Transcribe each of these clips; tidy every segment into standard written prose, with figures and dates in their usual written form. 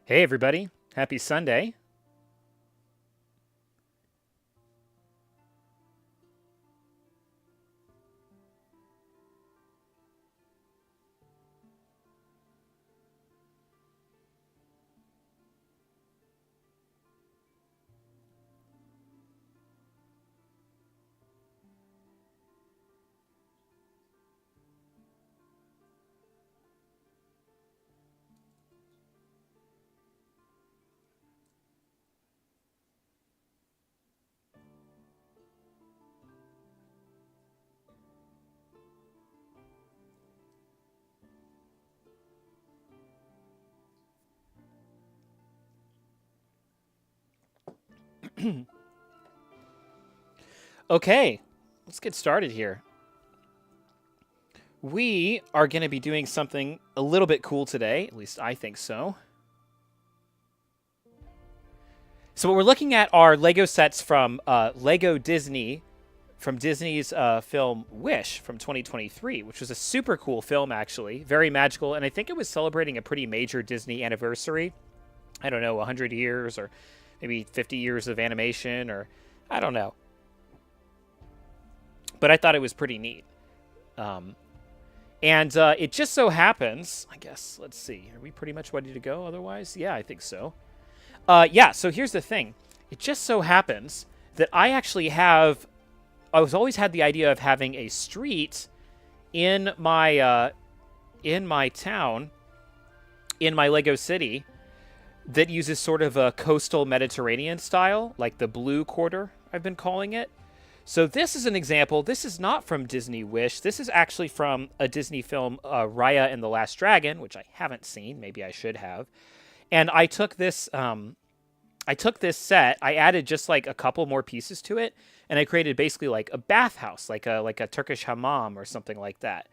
Hey, everybody. Happy Sunday. Okay, let's get started here. We are going to be doing something a little bit cool today. At least I think so. So, what we're looking at are Lego sets from Lego Disney, from Disney's film Wish from 2023, which was a super cool film, actually. Very magical. And I think it was celebrating a pretty major Disney anniversary. I don't know, 100 years or maybe 50 years of animation, or I don't know. But I thought it was pretty neat. Um, And it just so happens, I guess, let's see. Are we pretty much ready to go otherwise? Yeah, I think so. Yeah, so here's the thing. It just so happens that I was always had the idea of having a street in my town, in my Lego city, that uses sort of a coastal Mediterranean style, like the Blue Quarter, I've been calling it. So this is an example. This is not from Disney Wish. This is actually from a Disney film, Raya and the Last Dragon, which I haven't seen. Maybe I should have. And I took this. I took this set. I added just like a couple more pieces to it, and I created basically like a bathhouse, like a Turkish hammam or something like that.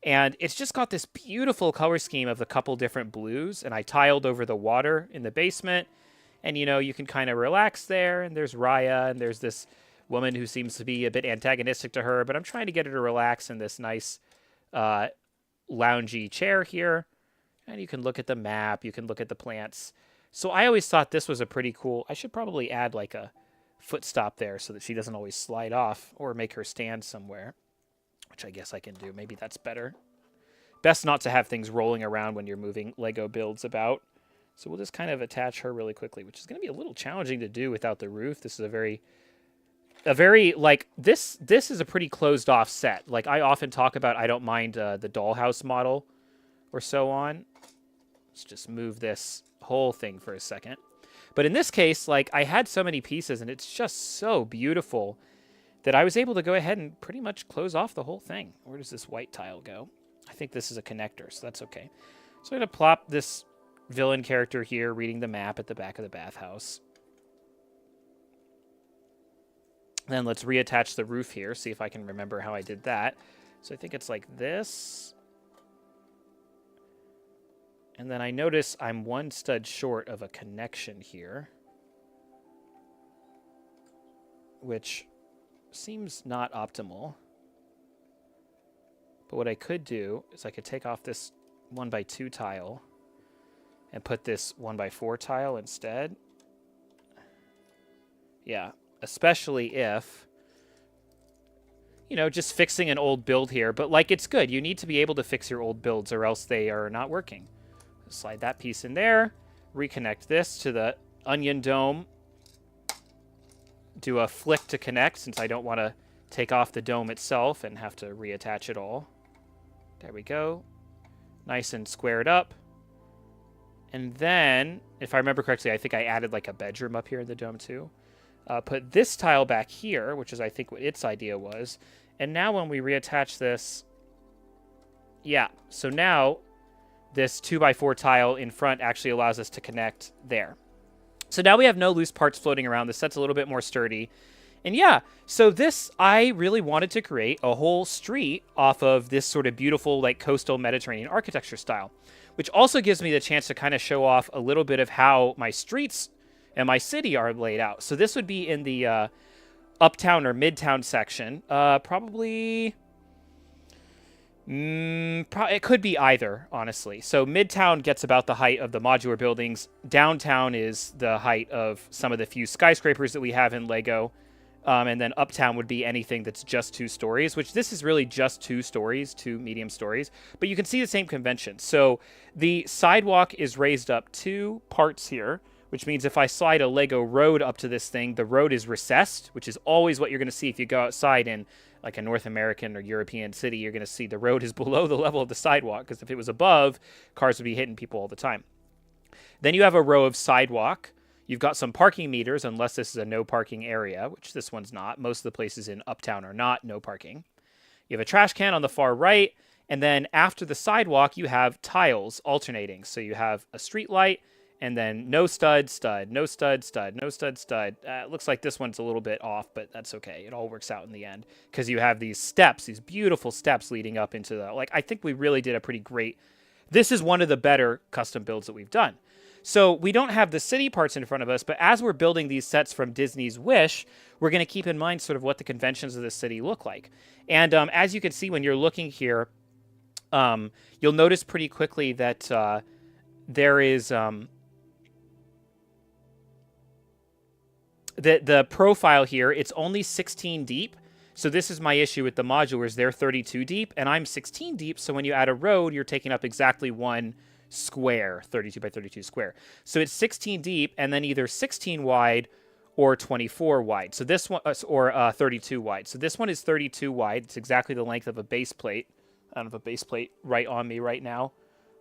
And it's just got this beautiful color scheme of a couple different blues. And I tiled over the water in the basement, and you can kind of relax there. And there's Raya, and there's this woman who seems to be a bit antagonistic to her, but I'm trying to get her to relax in this nice uh, loungy chair here. And you can look at the map, you can look at the plants. So I always thought this was a pretty cool. I should probably add like a foot stop there so that she doesn't always slide off, or make her stand somewhere, which I guess I can do. Maybe that's better. Best not to have things rolling around when you're moving Lego builds about. So we'll just kind of attach her really quickly, which is going to be a little challenging to do without the roof. This is a very like this is a pretty closed off set. Like I often talk about, I don't mind the dollhouse model or so on. Let's just move this whole thing for a second. But in this case, like I had so many pieces and it's just so beautiful that I was able to go ahead and pretty much close off the whole thing. Where does this white tile go? I think this is a connector, so that's okay. So I'm going to plop this villain character here reading the map at the back of the bathhouse. Then let's reattach the roof here, see if I can remember how I did that. So I think it's like this. And then I notice I'm one stud short of a connection here, which seems not optimal. But what I could do is I could take off this 1x2 tile and put this 1x4 tile instead. Yeah, especially if, just fixing an old build here. But, like, it's good. You need to be able to fix your old builds or else they are not working. Slide that piece in there. Reconnect this to the onion dome. Do a flick to connect since I don't want to take off the dome itself and have to reattach it all. There we go. Nice and squared up. And then, if I remember correctly, I think I added like a bedroom up here in the dome too. Put this tile back here, which is I think what its idea was. And now when we reattach this, yeah, so now this 2x4 tile in front actually allows us to connect there. So now we have no loose parts floating around. The set's a little bit more sturdy. And yeah, so this, I really wanted to create a whole street off of this sort of beautiful, like, coastal Mediterranean architecture style, which also gives me the chance to kind of show off a little bit of how my streets and my city are laid out. So this would be in the uptown or midtown section. Probably It could be either, honestly. So Midtown gets about the height of the modular buildings. Downtown is the height of some of the few skyscrapers that we have in Lego. And then Uptown would be anything that's just 2 stories, which this is really just 2 stories, 2 medium stories. But you can see the same convention. So the sidewalk is raised up 2 parts here, which means if I slide a Lego road up to this thing, the road is recessed, which is always what you're going to see if you go outside in like a North American or European city. You're going to see the road is below the level of the sidewalk, because if it was above, cars would be hitting people all the time. Then you have a row of sidewalk. You've got some parking meters, unless this is a no parking area, which this one's not. Most of the places in Uptown are not no parking. You have a trash can on the far right, and then after the sidewalk, you have tiles alternating. So you have a street light, and then no stud, stud, no stud, stud, no stud, stud. It looks like this one's a little bit off, but that's okay. It all works out in the end, because you have these steps, these beautiful steps leading up into the, like, I think we really did a pretty great, this is one of the better custom builds that we've done. So we don't have the city parts in front of us, but as we're building these sets from Disney's Wish, we're going to keep in mind sort of what the conventions of the city look like. And as you can see when you're looking here, you'll notice pretty quickly that there is the profile here. It's only 16 deep. So this is my issue with the modulars. They're 32 deep, and I'm 16 deep. So when you add a road, you're taking up exactly 1 square, 32 by 32 square. So it's 16 deep, and then either 16 wide or 24 wide. So this one, or 32 wide. So this one is 32 wide. It's exactly the length of a base plate. I don't have a base plate right on me right now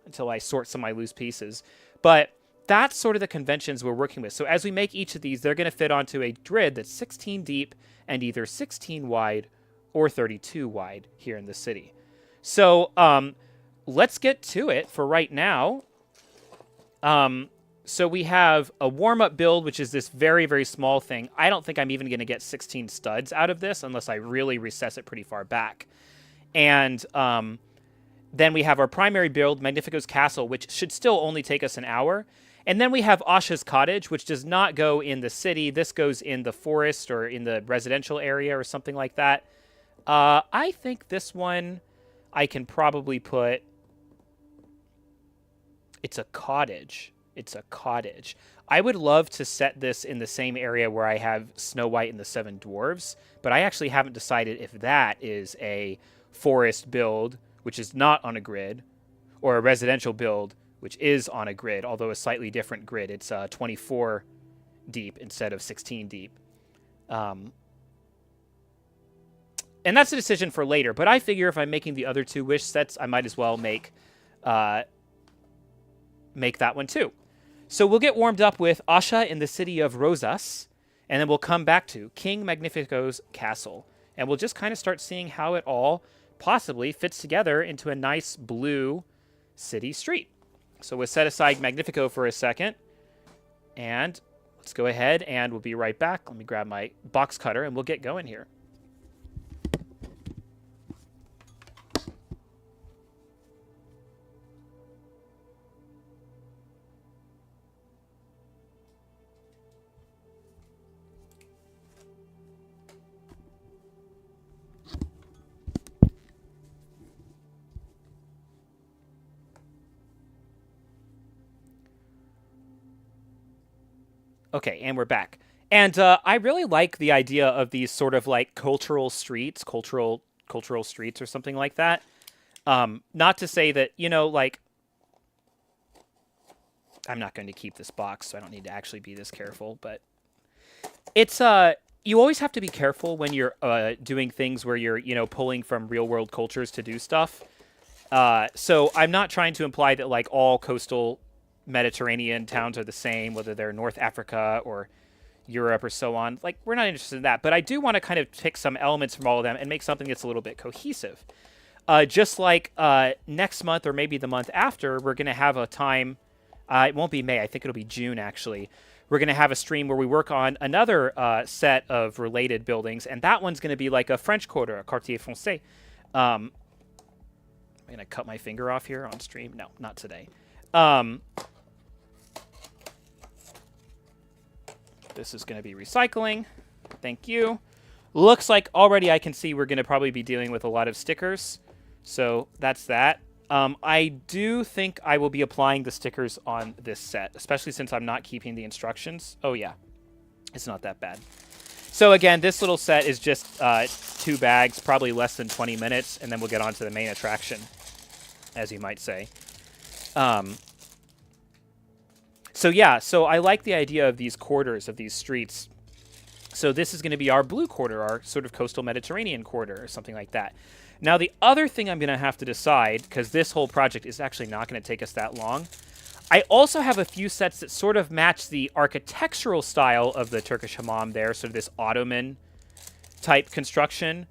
until I sort some of my loose pieces. But that's sort of the conventions we're working with. So as we make each of these, they're going to fit onto a grid that's 16 deep and either 16 wide or 32 wide here in the city. So let's get to it for right now. So we have a warm-up build, which is this very, very small thing. I don't think I'm even going to get 16 studs out of this unless I really recess it pretty far back. And then we have our primary build, Magnifico's Castle, which should still only take us an hour. And then we have Asha's Cottage, which does not go in the city. This goes in the forest or in the residential area or something like that. I think this one I can probably put... It's a cottage. It's a cottage. I would love to set this in the same area where I have Snow White and the 7 Dwarves, but I actually haven't decided if that is a forest build, which is not on a grid, or a residential build, which is on a grid, although a slightly different grid. It's 24 deep instead of 16 deep. And that's a decision for later, but I figure if I'm making the other 2 wish sets, I might as well make that one too. So we'll get warmed up with Asha in the city of Rosas, and then we'll come back to King Magnifico's castle. And we'll just kind of start seeing how it all possibly fits together into a nice blue city street. So we'll set aside Magnifico for a second, and let's go ahead and we'll be right back. Let me grab my box cutter and we'll get going here. Okay, and we're back. And I really like the idea of these sort of like cultural streets, cultural streets or something like that. Not to say that, you know, like, I'm not going to keep this box, so I don't need to actually be this careful, but it's, you always have to be careful when you're doing things where you're, you know, pulling from real world cultures to do stuff. So I'm not trying to imply that like all coastal Mediterranean towns are the same, whether they're North Africa or Europe or so on. Like, we're not interested in that, but I do want to kind of pick some elements from all of them and make something that's a little bit cohesive. Just like next month or maybe the month after, we're going to have a time, it won't be May, I think it'll be June actually. We're going to have a stream where we work on another set of related buildings, and that one's going to be like a French Quarter, a Quartier Français. I'm going to cut my finger off here on stream. No, not today. This is going to be recycling. Thank you. Looks like already I can see we're going to probably be dealing with a lot of stickers. So that's that. I do think I will be applying the stickers on this set, especially since I'm not keeping the instructions. Oh yeah, it's not that bad. So again, this little set is just 2 bags, probably less than 20 minutes, and then we'll get on to the main attraction, as you might say. So yeah, so I like the idea of these quarters, of these streets. So this is going to be our blue quarter, our sort of coastal Mediterranean quarter, or something like that. Now, the other thing I'm going to have to decide, because this whole project is actually not going to take us that long, I also have a few sets that sort of match the architectural style of the Turkish hammam there, sort of this Ottoman-type construction,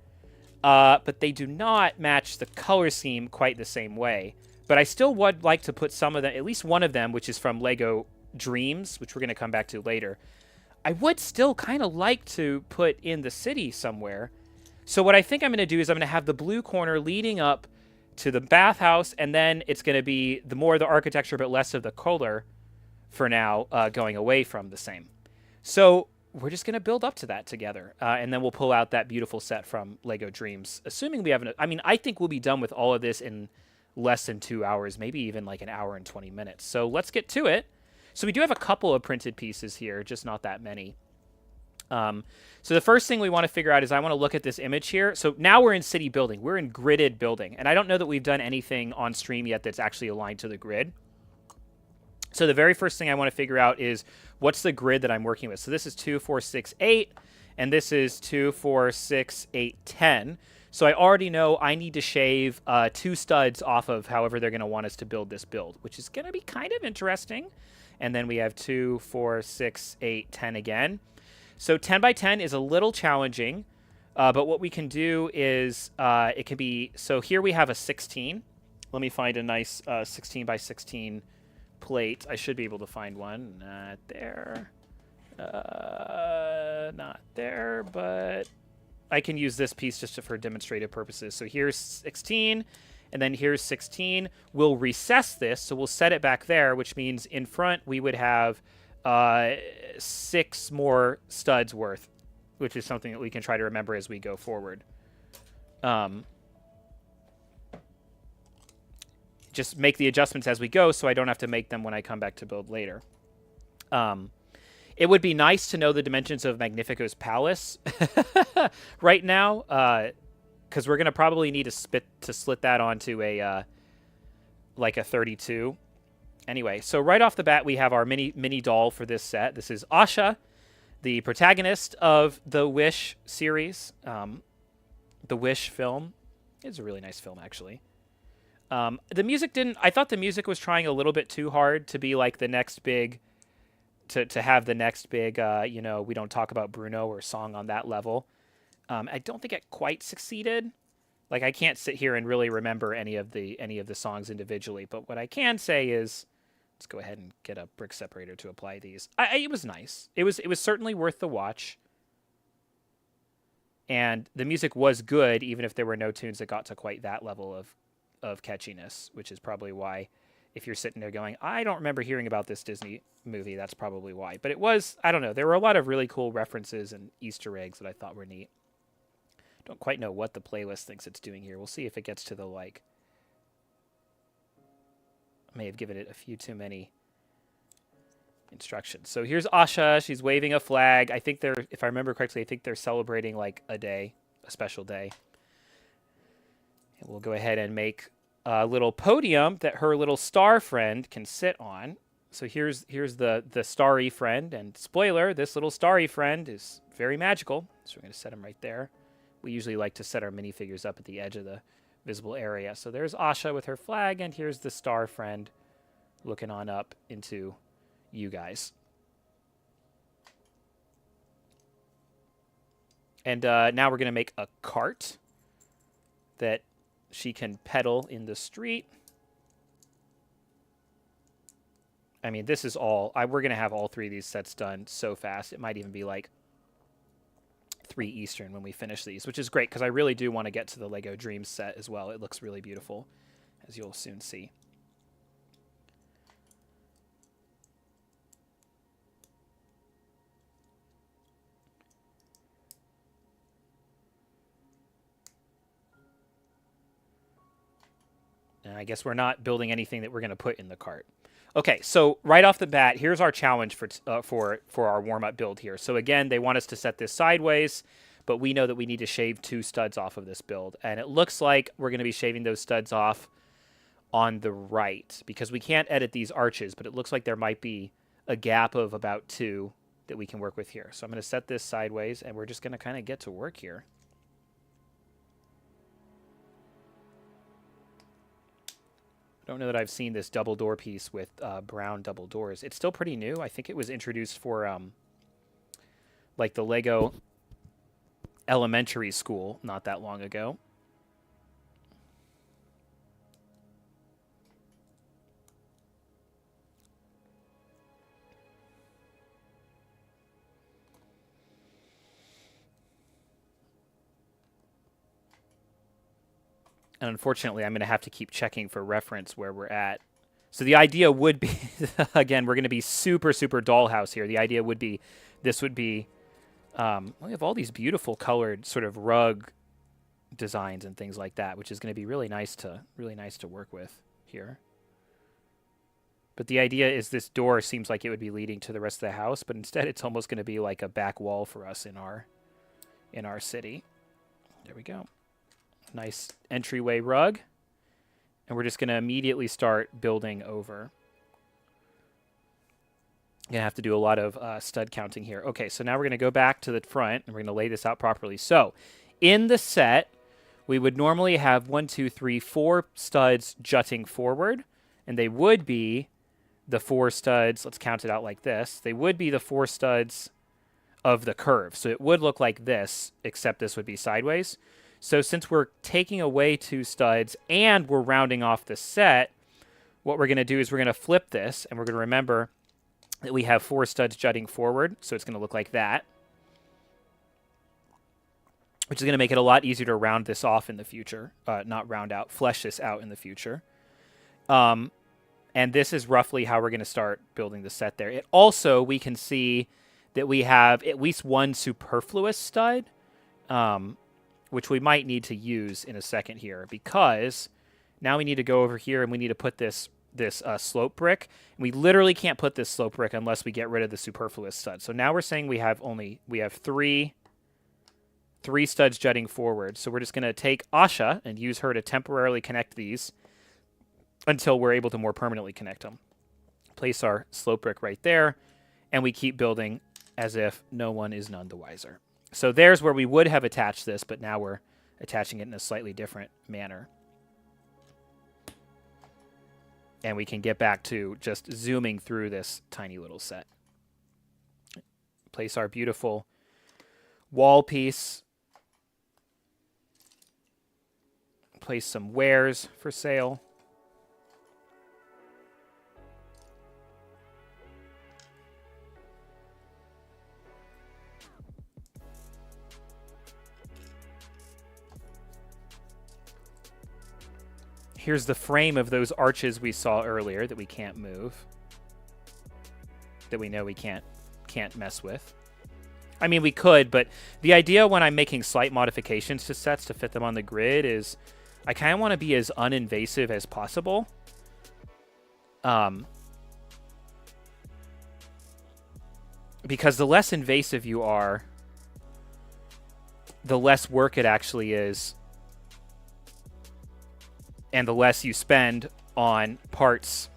but they do not match the color scheme quite the same way. But I still would like to put some of them, at least one of them, which is from LEGO Dreams, which we're going to come back to later. I would still kind of like to put in the city somewhere. So what I think I'm going to do is I'm going to have the blue corner leading up to the bathhouse, and then it's going to be the more the architecture but less of the color for now, going away from the same. So we're just going to build up to that together, and then we'll pull out that beautiful set from LEGO Dreams, assuming we have I mean, I think we'll be done with all of this in less than 2 hours, maybe even like an hour and 20 minutes. So let's get to it. So we do have a couple of printed pieces here, just not that many. So the first thing we want to figure out is I want to look at this image here. So now we're in city building. We're in gridded building. And I don't know that we've done anything on stream yet that's actually aligned to the grid. So the very first thing I want to figure out is what's the grid that I'm working with. So this is 2, 4, 6, 8. And this is 2, 4, 6, 8, 10. So I already know I need to shave 2 studs off of however they're going to want us to build this build, which is going to be kind of interesting. And then we have 2, 4, 6, 8, 10 again. So 10 by 10 is a little challenging, but what we can do is it can be, so here we have a 16. Let me find a nice 16 by 16 plate. I should be able to find one. Not there. Not there, but I can use this piece just for demonstrative purposes. So here's 16, and then here's 16. We'll recess this, so we'll set it back there, which means in front we would have 6 more studs worth, which is something that we can try to remember as we go forward. Just make the adjustments as we go so I don't have to make them when I come back to build later. It would be nice to know the dimensions of Magnifico's palace right now, because we're going to probably need to slit that onto a like a 32. Anyway, so right off the bat, we have our mini doll for this set. This is Asha, the protagonist of the Wish series, the Wish film. It's a really nice film, actually. The music didn't... I thought the music was trying a little bit too hard to be like the next big... To have the next big, you know, We Don't Talk About Bruno or song on that level. I don't think it quite succeeded. Like, I can't sit here and really remember any of the songs individually. But what I can say is... Let's go ahead and get a brick separator to apply these. It was nice. It was certainly worth the watch. And the music was good, even if there were no tunes that got to quite that level of catchiness, which is probably why, if you're sitting there going, I don't remember hearing about this Disney movie, that's probably why. But it was, I don't know, there were a lot of really cool references and Easter eggs that I thought were neat. Don't quite know what the playlist thinks it's doing here. We'll see if it gets to the, like... may have given it a few too many instructions. So here's Asha. She's waving a flag. I think they're, if I remember correctly, I think they're celebrating like a day, a special day. And we'll go ahead and make a little podium that her little star friend can sit on. So here's the starry friend, and spoiler, this little starry friend is very magical. So we're going to set him right there. We usually like to set our minifigures up at the edge of the visible area. So there's Asha with her flag, and here's the star friend looking on up into you guys. And now we're going to make a cart that she can pedal in the street. I mean, this is all... we're going to have all 3 of these sets done so fast. It might even be like 3 Eastern when we finish these, which is great because I really do want to get to the LEGO Dreams set as well. It looks really beautiful, as you'll soon see. And I guess we're not building anything that we're going to put in the cart. Okay, so right off the bat, here's our challenge for our warm-up build here. So again, they want us to set this sideways, but we know that we need to shave 2 studs off of this build. And it looks like we're going to be shaving those studs off on the right, because we can't edit these arches, but it looks like there might be a gap of about 2 that we can work with here. So I'm going to set this sideways, and we're just going to kind of get to work here. I don't know that I've seen this double door piece with brown double doors. It's still pretty new. I think it was introduced for like the Lego elementary school not that long ago. And unfortunately, I'm going to have to keep checking for reference where we're at. So the idea would be, again, we're going to be super, super dollhouse here. The idea would be, this would be, we have all these beautiful colored sort of rug designs and things like that, which is going to be really nice to work with here. But the idea is this door seems like it would be leading to the rest of the house, but instead it's almost going to be like a back wall for us in our city. There we go. Nice entryway rug. And we're just going to immediately start building over. Going to have to do a lot of stud counting here. Okay, so now we're going to go back to the front, and we're going to lay this out properly. So, in the set, we would normally have 1, 2, 3, 4 studs jutting forward, and they would be the 4 studs, let's count it out like this, they would be the 4 studs of the curve. So it would look like this, except this would be sideways. So since we're taking away 2 studs and we're rounding off the set, what we're going to do is we're going to flip this, and we're going to remember that we have 4 studs jutting forward, so it's going to look like that, which is going to make it a lot easier to round this off in the future. Not round out, flesh this out in the future. And this is roughly how we're going to start building the set there. It also, we can see that we have at least 1 superfluous stud, which we might need to use in a second here, because now we need to go over here and we need to put this slope brick. And we literally can't put this slope brick unless we get rid of the superfluous stud. So now we're saying we have 3 studs jutting forward. So we're just going to take Asha and use her to temporarily connect these until we're able to more permanently connect them. Place our slope brick right there, and we keep building as if no one is none the wiser. So there's where we would have attached this, but now we're attaching it in a slightly different manner. And we can get back to just zooming through this tiny little set. Place our beautiful wall piece. Place some wares for sale. Here's the frame of those arches we saw earlier that we can't move. That we know we can't mess with. I mean, we could, but the idea when I'm making slight modifications to sets to fit them on the grid is I kind of want to be as uninvasive as possible. Because the less invasive you are, the less work it actually is, and the less you spend on parts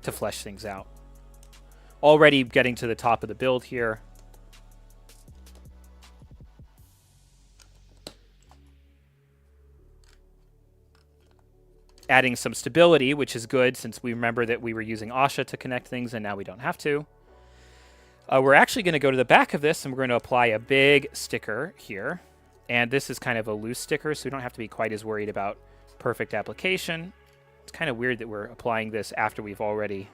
to flesh things out. Already getting to the top of the build here. Adding some stability, which is good since we remember that we were using Asha to connect things and now we don't have to. We're actually going to go to the back of this and we're going to apply a big sticker here. And this is kind of a loose sticker, so we don't have to be quite as worried about perfect application. It's kind of weird that we're applying this after we've already...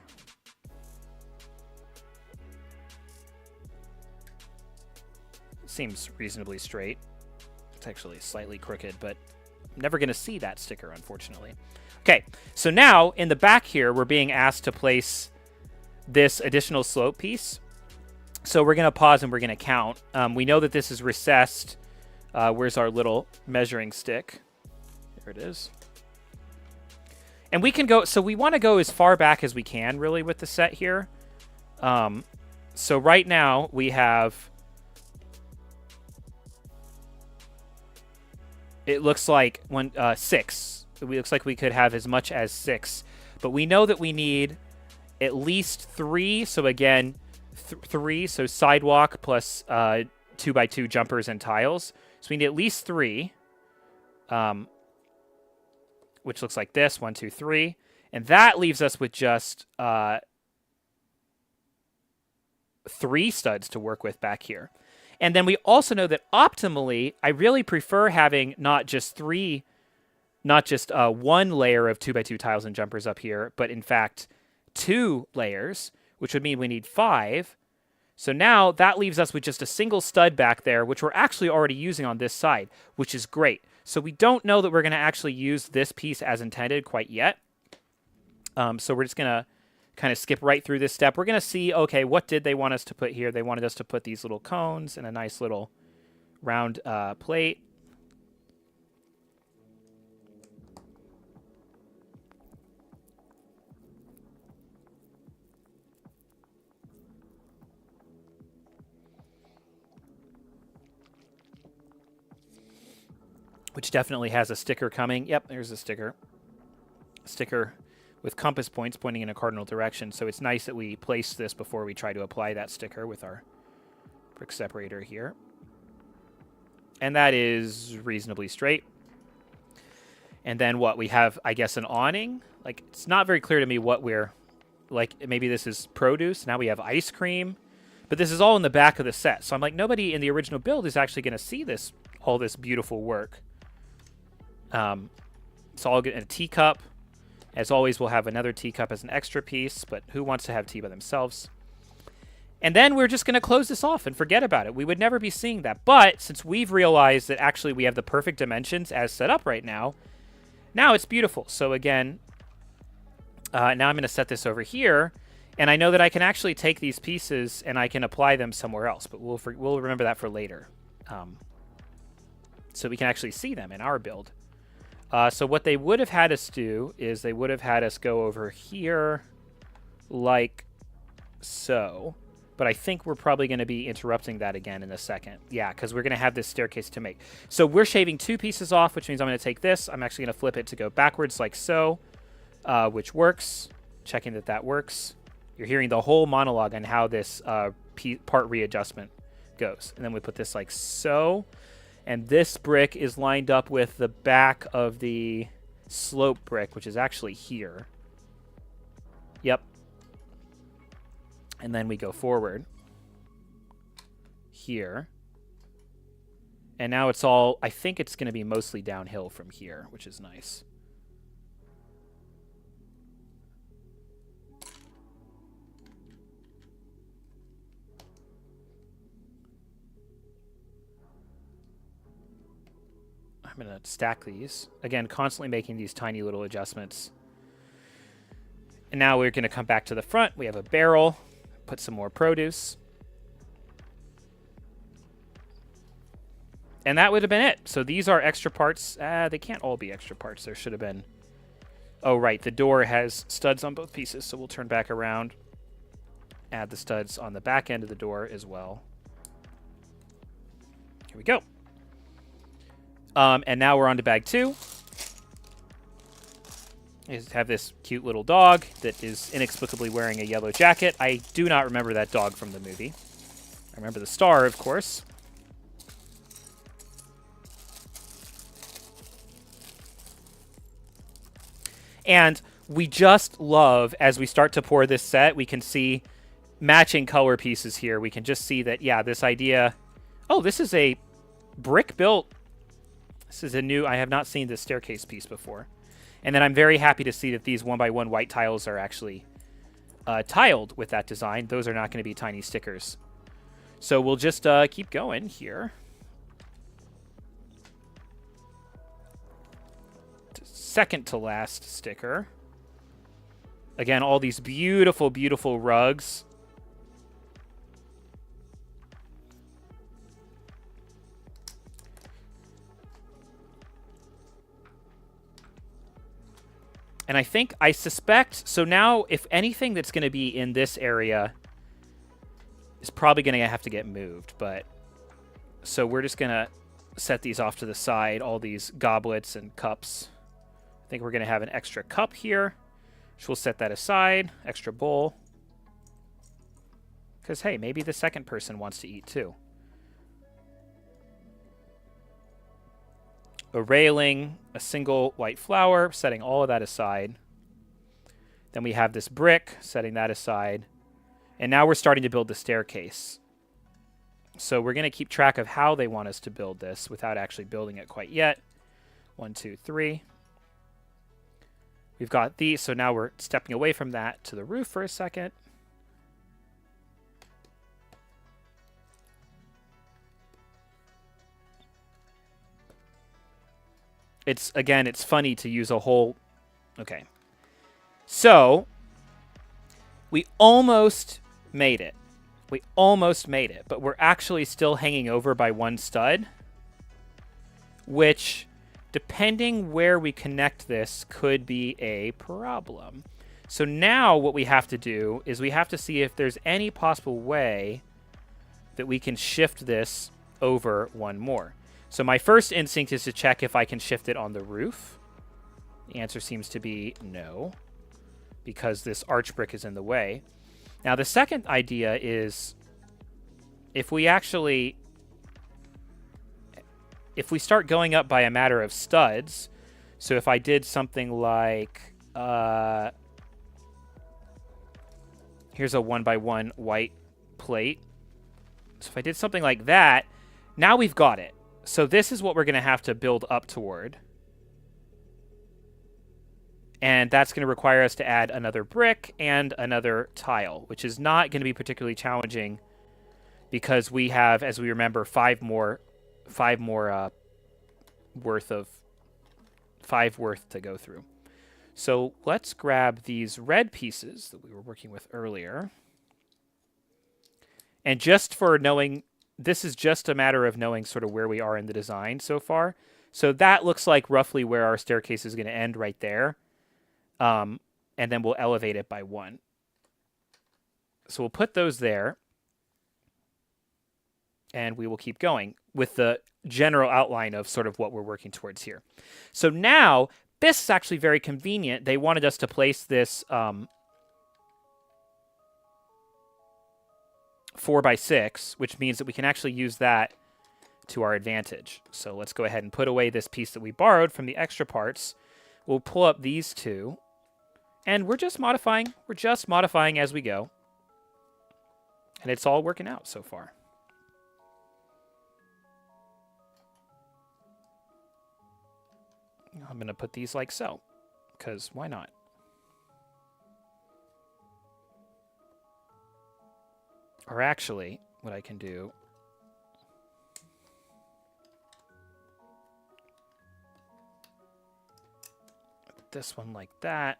Seems reasonably straight. It's actually slightly crooked, but I'm never going to see that sticker, unfortunately. Okay, so now in the back here, we're being asked to place this additional slope piece. So we're going to pause and we're going to count. We know that this is recessed. Where's our little measuring stick? There it is. And we can go, so we want to go as far back as we can, really, with the set here. So right now, we have, it looks like 6. It looks like we could have as much as 6. But we know that we need at least 3. So again, 3, so sidewalk plus 2x2 jumpers and tiles. So we need at least 3. Which looks like this, 1, 2, 3. And that leaves us with just 3 studs to work with back here. And then we also know that optimally, I really prefer having not just 1 layer of 2x2 tiles and jumpers up here, but in fact 2 layers, which would mean we need 5. So now that leaves us with just a single stud back there, which we're actually already using on this side, which is great. So we don't know that we're going to actually use this piece as intended quite yet. So we're just going to kind of skip right through this step. We're going to see, okay, what did they want us to put here? They wanted us to put these little cones and a nice little round plate. Which definitely has a sticker coming. Yep, there's a sticker. Sticker with compass points pointing in a cardinal direction. So it's nice that we place this before we try to apply that sticker with our brick separator here. And that is reasonably straight. And then what? We have, I guess, an awning. Like, it's not very clear to me what we're... Like, maybe this is produce. Now we have ice cream. But this is all in the back of the set. So I'm like, nobody in the original build is actually going to see this, all this beautiful work. It's all good in a teacup. As always, we'll have another teacup as an extra piece, but who wants to have tea by themselves? And then we're just going to close this off and forget about it. We would never be seeing that. But since we've realized that actually we have the perfect dimensions as set up right now, now it's beautiful. So again, now I'm going to set this over here, and I know that I can actually take these pieces and I can apply them somewhere else, but we'll remember that for later. So we can actually see them in our build. So what they would have had us do is they would have had us go over here like so. But I think we're probably going to be interrupting that again in a second. Yeah, because we're going to have this staircase to make. So we're shaving 2 pieces off, which means I'm going to take this. I'm actually going to flip it to go backwards like so, which works. Checking that that works. You're hearing the whole monologue on how this part readjustment goes. And then we put this like so. And this brick is lined up with the back of the slope brick, which is actually here. Yep. And then we go forward here. And now it's all, I think it's going to be mostly downhill from here, which is nice. I'm going to stack these. Again, constantly making these tiny little adjustments. And now we're going to come back to the front. We have a barrel. Put some more produce. And that would have been it. So these are extra parts. They can't all be extra parts. There should have been... Oh, right. The door has studs on both pieces, so we'll turn back around. Add the studs on the back end of the door as well. Here we go. And now we're on to bag 2. I have this cute little dog that is inexplicably wearing a yellow jacket. I do not remember that dog from the movie. I remember the star, of course. And we just love, as we start to pour this set, we can see matching color pieces here. We can just see that, yeah, this idea... Oh, this is a brick-built... This is a new... I have not seen this staircase piece before. And then I'm very happy to see that these 1x1 white tiles are actually tiled with that design. Those are not going to be tiny stickers. So we'll just keep going here. Second to last sticker. Again, all these beautiful, beautiful rugs. And I suspect, so now if anything that's going to be in this area is probably going to have to get moved, but so we're just going to set these off to the side, all these goblets and cups. I think we're going to have an extra cup here, which we'll set that aside, extra bowl. Because, hey, maybe the second person wants to eat too. A railing, a single white flower, setting all of that aside. Then we have this brick, setting that aside. And now we're starting to build the staircase. So we're going to keep track of how they want us to build this without actually building it quite yet. 1, 2, 3. We've got these, so now we're stepping away from that to the roof for a second. It's funny to use a whole... Okay. So, we almost made it. We almost made it, but we're actually still hanging over by one stud, which, depending where we connect this, could be a problem. So now what we have to do is we have to see if there's any possible way that we can shift this over one more. So my first instinct is to check if I can shift it on the roof. The answer seems to be no, because this arch brick is in the way. Now the second idea is if we start going up by a matter of studs, so if I did something like, here's a 1x1 white plate. So if I did something like that, now we've got it. So this is what we're going to have to build up toward. And that's going to require us to add another brick and another tile, which is not going to be particularly challenging because we have, as we remember, five worth to go through. So let's grab these red pieces that we were working with earlier. And just for knowing, this is just a matter of knowing sort of where we are in the design so far. So that looks like roughly where our staircase is going to end right there. And then we'll elevate it by 1. So we'll put those there. And we will keep going with the general outline of sort of what we're working towards here. So now, this is actually very convenient. They wanted us to place this 4x6, which means that we can actually use that to our advantage. So let's go ahead and put away this piece that we borrowed from the extra parts. We'll pull up these two. And we're just modifying. We're just modifying as we go. And it's all working out so far. I'm going to put these like so, because why not? Or actually, what I can do... this one like that.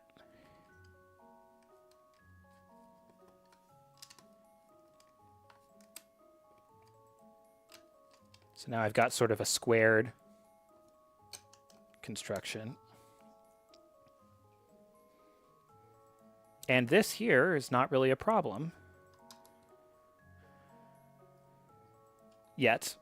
So now I've got sort of a squared construction. And this here is not really a problem yet.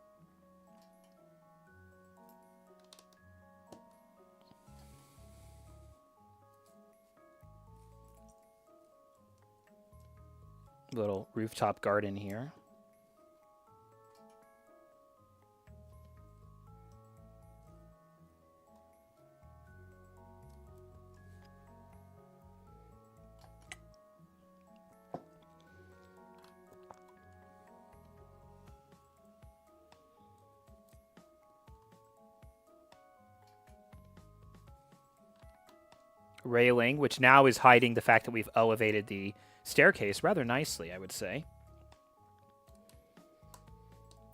Little rooftop garden here. Railing, which now is hiding the fact that we've elevated the staircase rather nicely, I would say.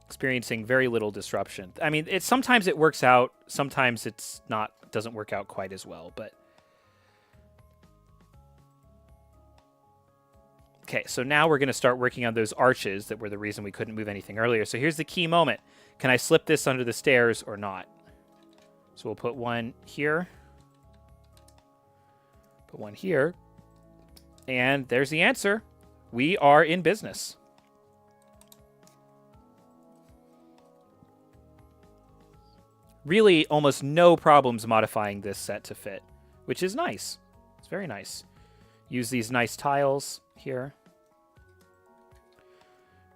Experiencing very little disruption. I mean, sometimes it works out, sometimes it's not, doesn't work out quite as well, but... Okay, so now we're going to start working on those arches that were the reason we couldn't move anything earlier. So here's the key moment. Can I slip this under the stairs or not? So we'll put one here. Put one here. And there's the answer. We are in business. Really, almost no problems modifying this set to fit, which is nice. It's very nice. Use these nice tiles here.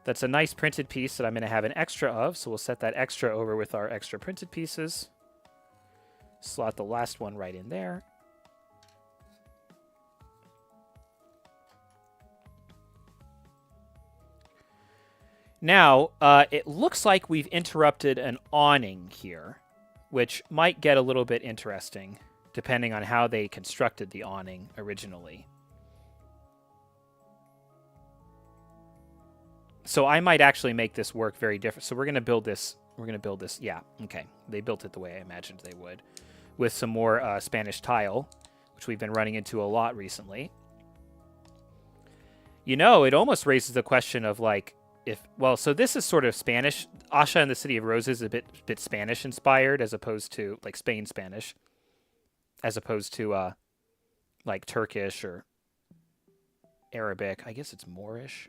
That's a nice printed piece that I'm going to have an extra of, so we'll set that extra over with our extra printed pieces. Slot the last one right in there. Now, it looks like we've interrupted an awning here, which might get a little bit interesting, depending on how they constructed the awning originally. So I might actually make this work very different. So we're going to build this. Yeah, okay. They built it the way I imagined they would, with some more Spanish tile, which we've been running into a lot recently. You know, it almost raises the question of, like, so this is sort of Spanish. Asha and the City of Roses is a bit Spanish inspired, as opposed to, like, Spain Spanish, as opposed to like Turkish or Arabic. I guess it's Moorish.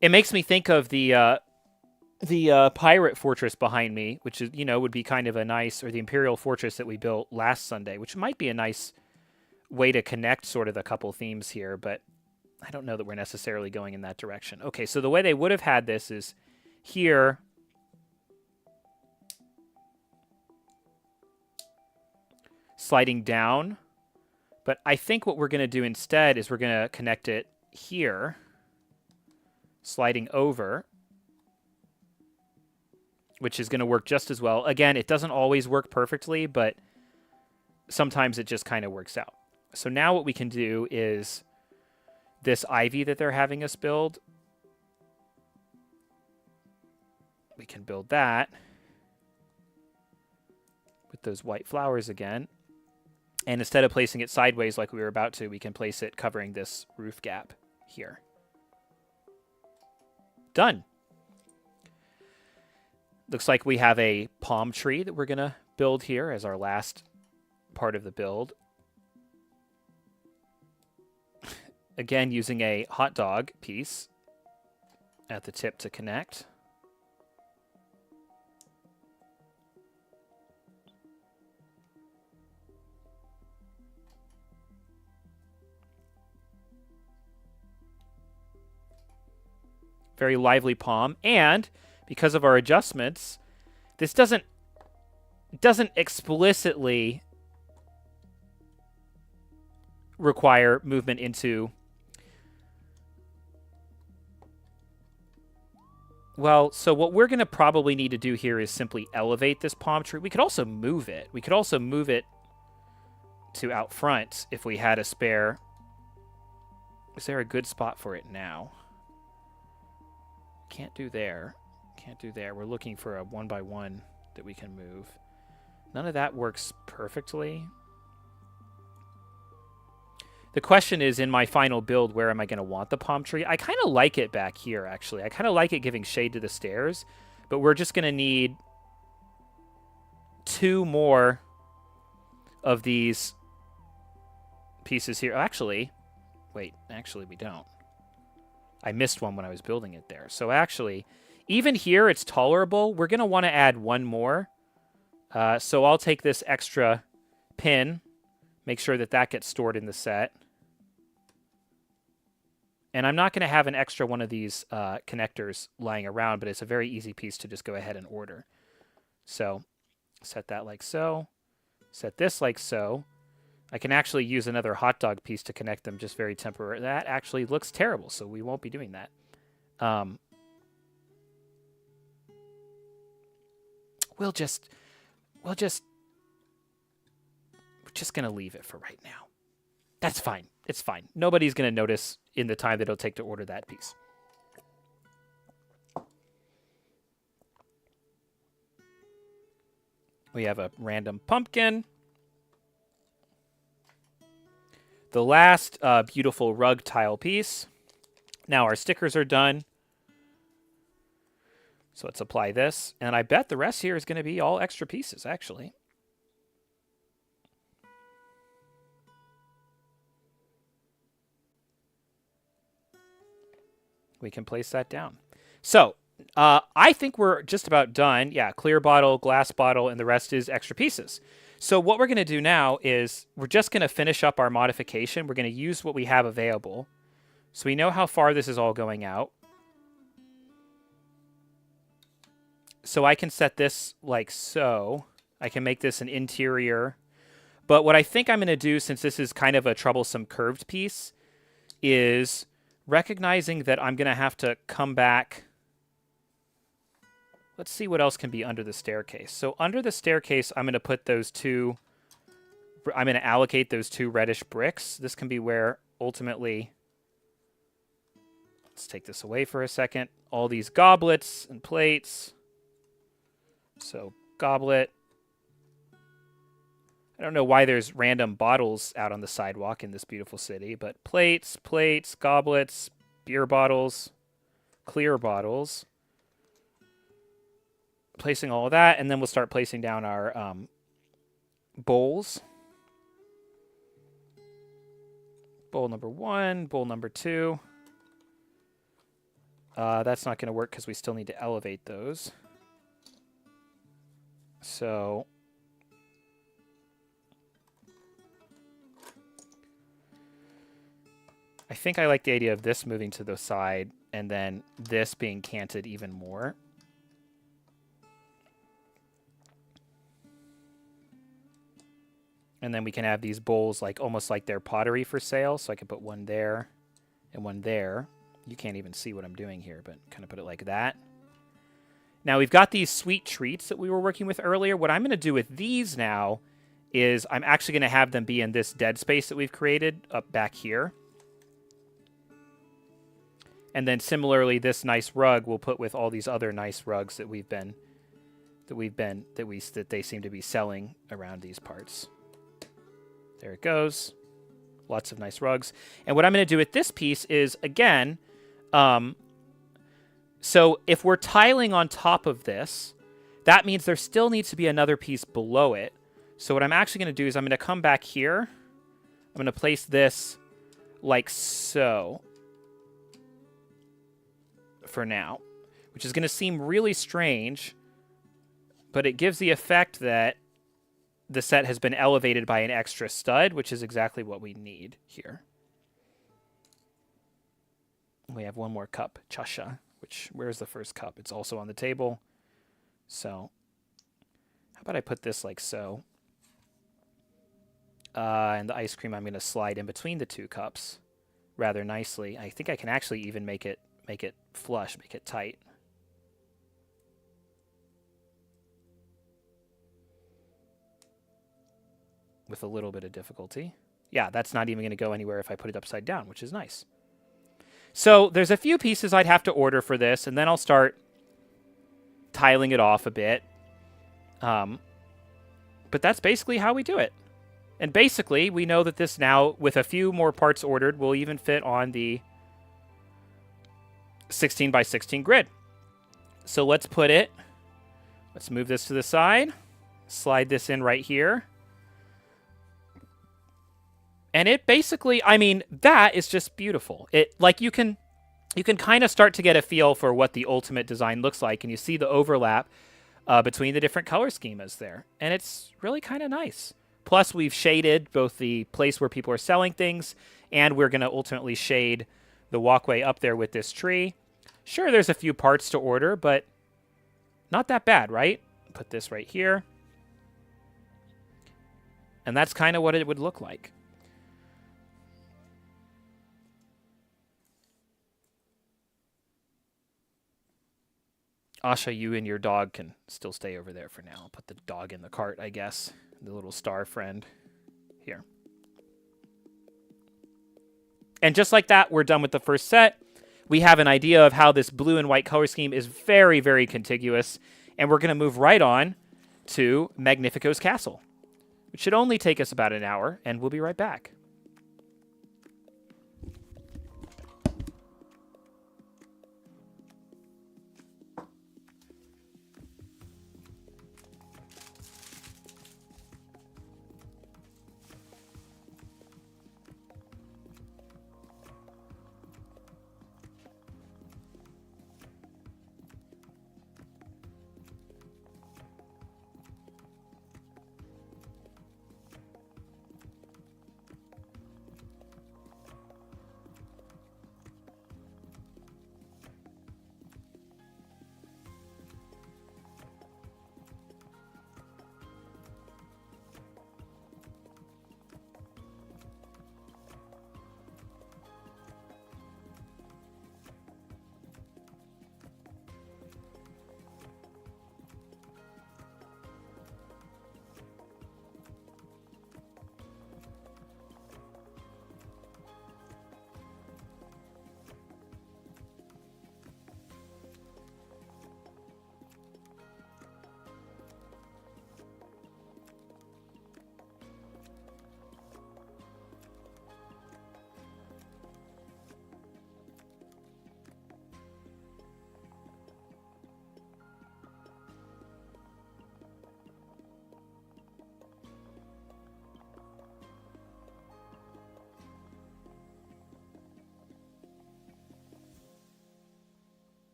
It makes me think of the pirate fortress behind me, which is, you know, would be kind of a nice, or the Imperial fortress that we built last Sunday, which might be a nice way to connect sort of a couple themes here, but I don't know that we're necessarily going in that direction. Okay, so the way they would have had this is here. Sliding down. But I think what we're going to do instead is we're going to connect it here. Sliding over. Which is going to work just as well. Again, it doesn't always work perfectly, but sometimes it just kind of works out. So now what we can do is this ivy that they're having us build, we can build that with those white flowers again. And instead of placing it sideways like we were about to, we can place it covering this roof gap here. Done. Looks like we have a palm tree that we're going to build here as our last part of the build. Again, using a hot dog piece at the tip to connect. Very lively palm. And because of our adjustments, this doesn't explicitly require movement into... Well, so what we're going to probably need to do here is simply elevate this palm tree. We could also move it. We could also move it to out front if we had a spare. Is there a good spot for it now? Can't do there. Can't do there. We're looking for a 1x1 that we can move. None of that works perfectly. The question is, in my final build, where am I going to want the palm tree? I kind of like it back here, actually. I kind of like it giving shade to the stairs, but we're just going to need 2 more of these pieces here. Actually, wait, actually we don't. I missed one when I was building it there. So actually, even here it's tolerable. We're going to want to add 1 more. So I'll take this extra pin, make sure that that gets stored in the set. And I'm not going to have an extra one of these connectors lying around, but it's a very easy piece to just go ahead and order. So set that like so. Set this like so. I can actually use another hot dog piece to connect them just very temporarily. That actually looks terrible, so we won't be doing that. We're just going to leave it for right now. That's fine. It's fine. Nobody's going to notice in the time that it'll take to order that piece. We have a random pumpkin. The last beautiful rug tile piece. Now our stickers are done. So let's apply this. And I bet the rest here is going to be all extra pieces, actually. we can place that down. So I think we're just about done. Yeah, clear bottle, glass bottle, and the rest is extra pieces. So what we're going to do now is we're just going to finish up our modification. We're going to use what we have available. So we know how far this is all going out. So I can set this like so. I can make this an interior. But what I think I'm going to do, since this is kind of a troublesome curved piece, is recognizing that I'm going to have to come back. Let's see what else can be under the staircase. So under the staircase, I'm going to put those two, I'm going to allocate those two reddish bricks. This can be where ultimately, let's take this away for a second, all these goblets and plates. So goblet. I don't know why there's random bottles out on the sidewalk in this beautiful city, but plates, goblets, beer bottles, clear bottles. Placing all of that, and then we'll start placing down our bowls. Bowl number 1, bowl number 2. That's not going to work because we still need to elevate those. So I think I like the idea of this moving to the side and then this being canted even more. And then we can have these bowls like almost like they're pottery for sale. So I can put one there and one there. You can't even see what I'm doing here, but kind of put it like that. Now we've got these sweet treats that we were working with earlier. What I'm going to do with these now is I'm actually going to have them be in this dead space that we've created up back here. And then similarly, this nice rug we'll put with all these other nice rugs that they seem to be selling around these parts. There it goes. Lots of nice rugs. And what I'm going to do with this piece is, again, so if we're tiling on top of this, that means there still needs to be another piece below it. So what I'm actually going to do is I'm going to come back here. I'm going to place this like so for now, which is going to seem really strange, but it gives the effect that the set has been elevated by an extra stud, which is exactly what we need here. We have one more cup, chasha, which, where's the first cup? It's also on the table. So how about I put this like so? And the ice cream I'm going to slide in between the two cups rather nicely. I think I can actually even make it flush, make it tight. With a little bit of difficulty. Yeah, that's not even going to go anywhere if I put it upside down, which is nice. So there's a few pieces I'd have to order for this, and then I'll start tiling it off a bit. But that's basically how we do it. And basically, we know that this now, with a few more parts ordered, will even fit on the 16 by 16 grid. So let's move this to the side, slide this in right here. And it basically, I mean, that is just beautiful. It, like, you can kind of start to get a feel for what the ultimate design looks like, and you see the overlap between the different color schemas there. And it's really kind of nice. Plus, we've shaded both the place where people are selling things, and we're going to ultimately shade the walkway up there with this tree. Sure, there's a few parts to order, but not that bad, right? Put this right here. And that's kind of what it would look like. Asha, you and your dog can still stay over there for now. I'll put the dog in the cart, I guess. The little star friend. Here. And just like that, we're done with the first set. We have an idea of how this blue and white color scheme is very, very contiguous. And we're going to move right on to Magnifico's castle, which should only take us about an hour, and we'll be right back.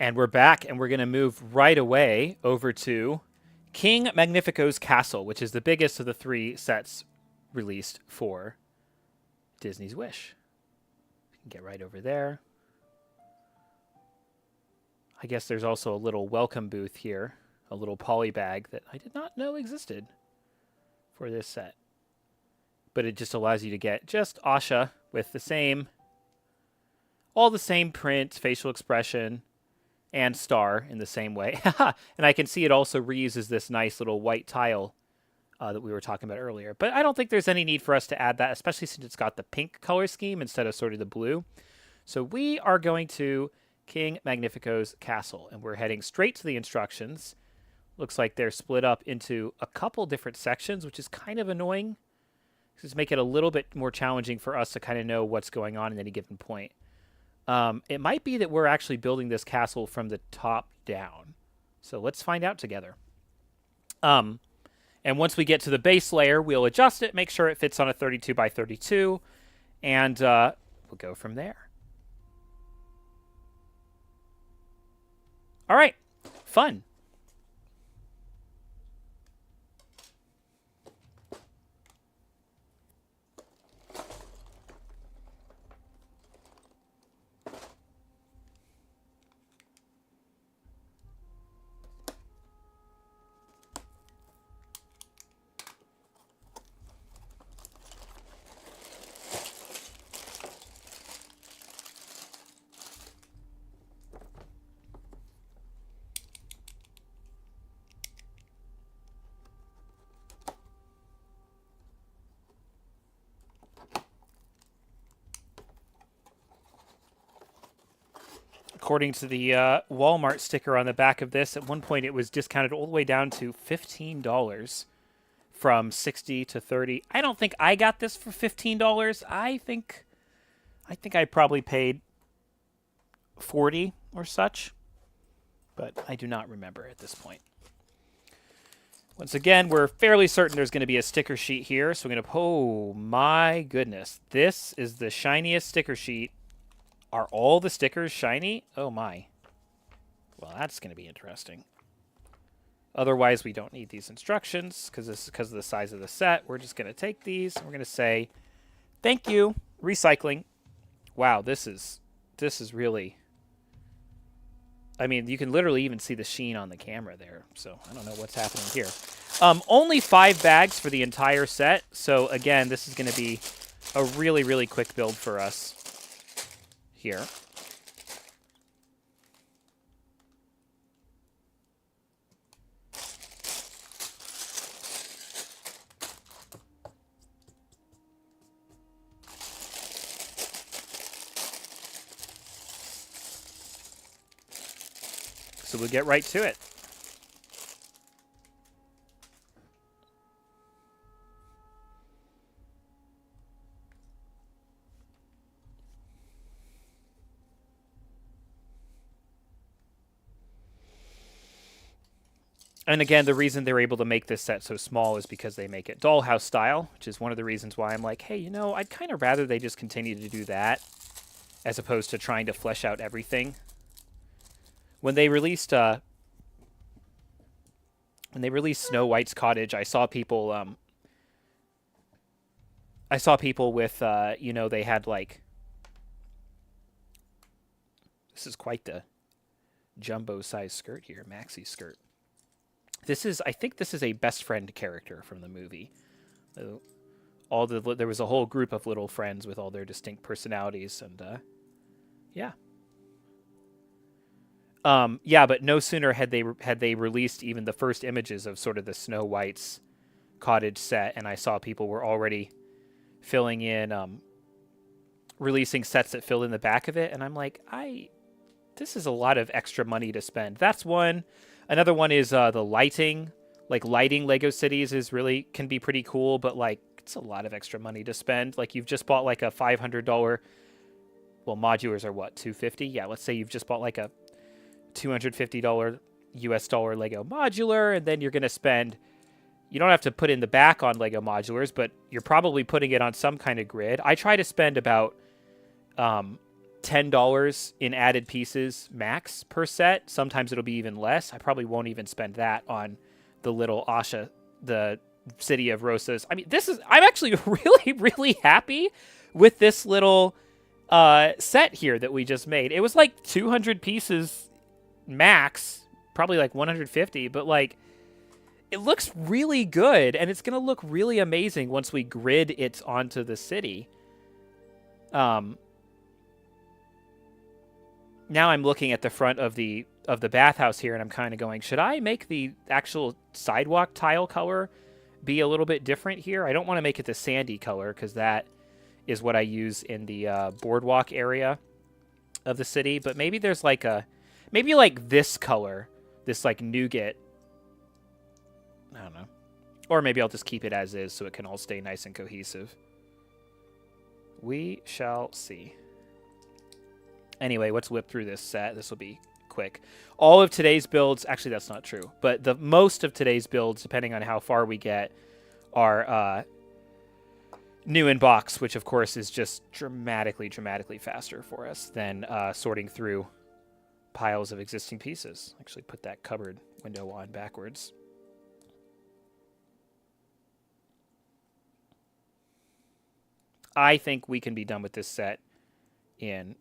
And we're back, and we're going to move right away over to King Magnifico's Castle, which is the biggest of the 3 sets released for Disney's Wish. We can get right over there. I guess there's also a little welcome booth here, a little poly bag that I did not know existed for this set. But it just allows you to get just Asha with all the same print, facial expression, and Star in the same way. And I can see it also reuses this nice little white tile that we were talking about earlier. But I don't think there's any need for us to add that, especially since it's got the pink color scheme instead of sort of the blue. So we are going to King Magnifico's Castle, and we're heading straight to the instructions. Looks like they're split up into a couple different sections, which is kind of annoying. Just make it a little bit more challenging for us to kind of know what's going on at any given point. It might be that we're actually building this castle from the top down. So let's find out together. And once we get to the base layer, we'll adjust it, make sure it fits on a 32 by 32, and we'll go from there. All right, fun. According to the Walmart sticker on the back of this, at one point it was discounted all the way down to $15 from $60 to $30. I don't think I got this for $15. I think I probably paid $40 or such, but I do not remember at this point. Once again, we're fairly certain there's going to be a sticker sheet here, so we're going to... Oh, my goodness. This is the shiniest sticker sheet. Are all the stickers shiny? Oh, my. Well, that's going to be interesting. Otherwise, we don't need these instructions because of the size of the set. We're just going to take these and we're going to say, thank you, recycling. Wow, this is really... I mean, you can literally even see the sheen on the camera there, so I don't know what's happening here. Only 5 bags for the entire set, so again, this is going to be a really, really quick build for us here. So we'll get right to it. And again, the reason they're able to make this set so small is because they make it dollhouse style, which is one of the reasons why I'm like, hey, you know, I'd kind of rather they just continue to do that as opposed to trying to flesh out everything. When they released Snow White's Cottage, I saw people with you know, they had like, this is quite the jumbo size skirt here, maxi skirt. I think this is a best friend character from the movie. There was a whole group of little friends with all their distinct personalities, and yeah. Yeah, but no sooner had they released even the first images of sort of the Snow White's cottage set, and I saw people were already filling in, releasing sets that fill in the back of it, and I'm like, this is a lot of extra money to spend. That's one. Another one is the lighting. Like, lighting Lego cities can be pretty cool, but like, it's a lot of extra money to spend. Like, you've just bought like a $500, well, modulars are what, $250? Yeah, let's say you've just bought like a $250 US dollar Lego modular, and then you're going to spend, you don't have to put in the back on Lego modulars, but you're probably putting it on some kind of grid. I try to spend about $10 in added pieces max per set. Sometimes it'll be even less. I probably won't even spend that on the little Asha, the City of Rosas. I mean, I'm actually really, really happy with this little set here that we just made. It was like 200 pieces max, probably like 150, but like it looks really good, and it's going to look really amazing once we grid it onto the city. Now I'm looking at the front of the bathhouse here, and I'm kind of going, should I make the actual sidewalk tile color be a little bit different here? I don't want to make it the sandy color, because that is what I use in the boardwalk area of the city. But maybe there's like maybe like this color, this like nougat. I don't know. Or maybe I'll just keep it as is so it can all stay nice and cohesive. We shall see. Anyway, let's whip through this set. This will be quick. All of today's builds, actually that's not true, but the most of today's builds, depending on how far we get, are new in box, which of course is just dramatically faster for us than sorting through piles of existing pieces. Actually put that cupboard window on backwards. I think we can be done with this set in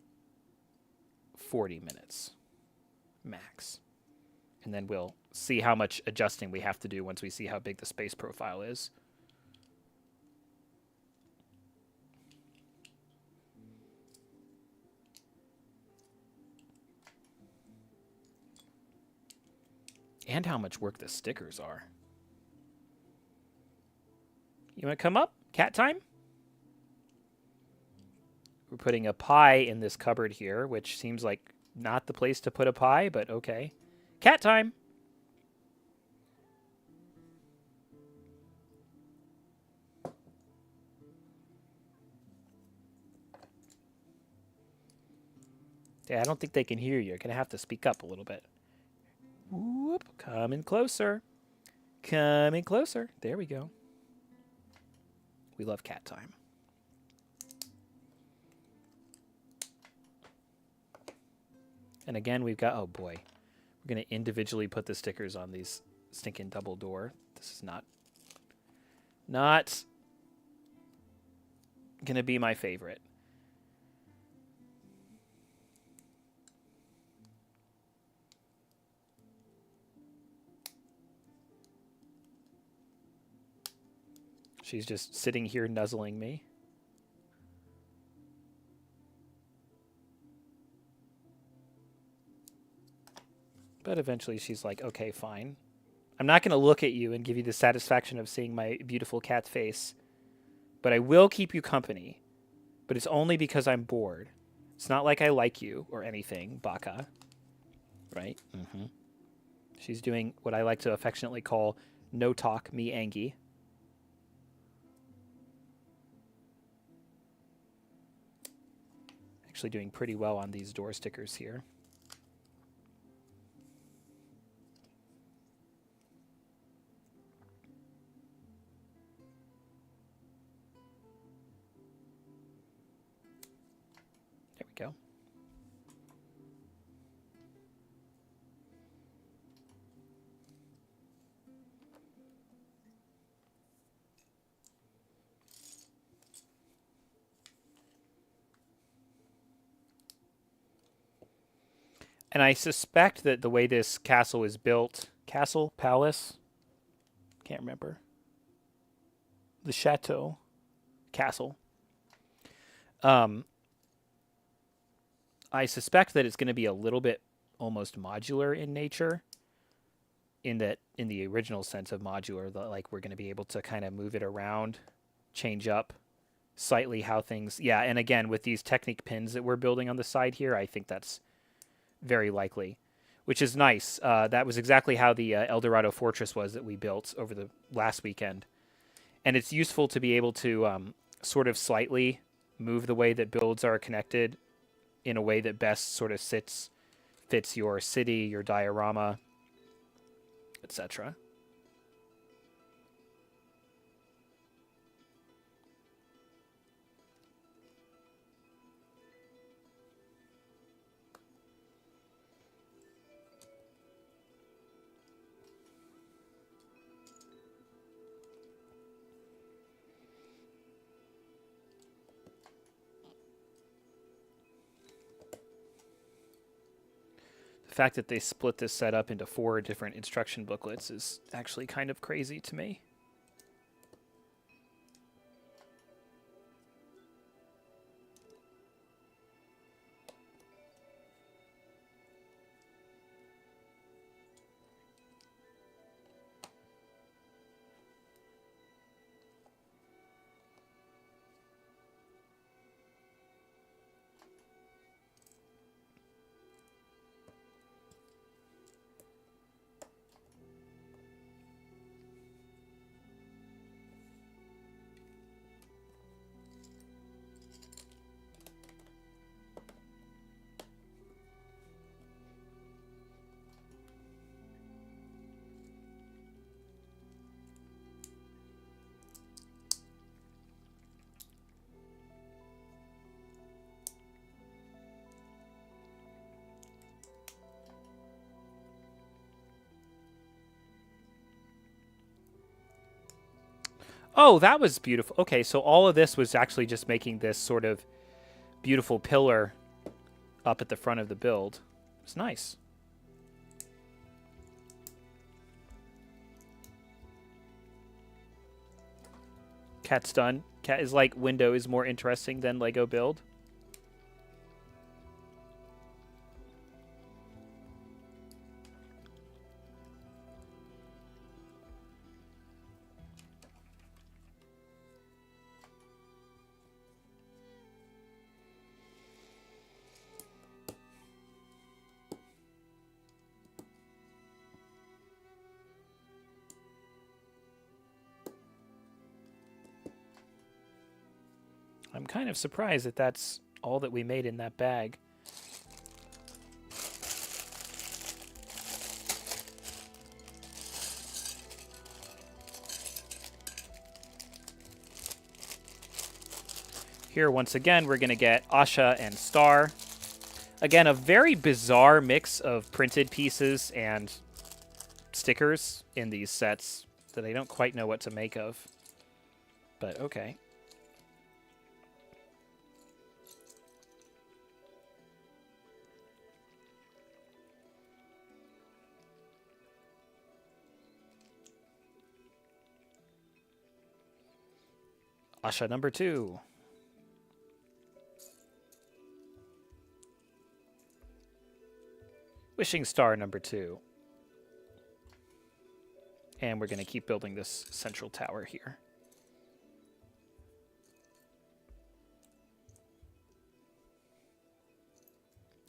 40 minutes max. And then we'll see how much adjusting we have to do once we see how big the space profile is. And how much work the stickers are. You want to come up? Cat time? We're putting a pie in this cupboard here, which seems like not the place to put a pie, but okay. Cat time! Yeah, I don't think they can hear you. You're going to have to speak up a little bit. Whoop, coming closer. Coming closer. There we go. We love cat time. And again, we've got, oh boy, we're going to individually put the stickers on these stinking double door. This is not going to be my favorite. She's just sitting here nuzzling me. But eventually she's like, okay, fine. I'm not going to look at you and give you the satisfaction of seeing my beautiful cat face. But I will keep you company. But it's only because I'm bored. It's not like I like you or anything, Baka. Right? Mm-hmm. She's doing what I like to affectionately call no talk, me Angie. Actually doing pretty well on these door stickers here. There we go. And I suspect that the way this castle is built, palace, can't remember. The chateau, castle. I suspect that it's going to be a little bit almost modular in nature. In the original sense of modular, like we're going to be able to kind of move it around, change up slightly how things. Yeah, and again with these Technic pins that we're building on the side here, I think that's very likely, which is nice. That was exactly how the El Dorado Fortress was that we built over the last weekend. And it's useful to be able to sort of slightly move the way that builds are connected in a way that best sort of fits your city, your diorama, etc. The fact that they split this set up into 4 different instruction booklets is actually kind of crazy to me. Oh, that was beautiful. Okay, so all of this was actually just making this sort of beautiful pillar up at the front of the build. It's nice. Cat's done. Cat is like, window is more interesting than Lego build. I'm kind of surprised that that's all that we made in that bag. Here, once again, we're going to get Asha and Star. Again, a very bizarre mix of printed pieces and stickers in these sets that I don't quite know what to make of. But okay. Asha number 2. Wishing Star number 2. And we're going to keep building this central tower here.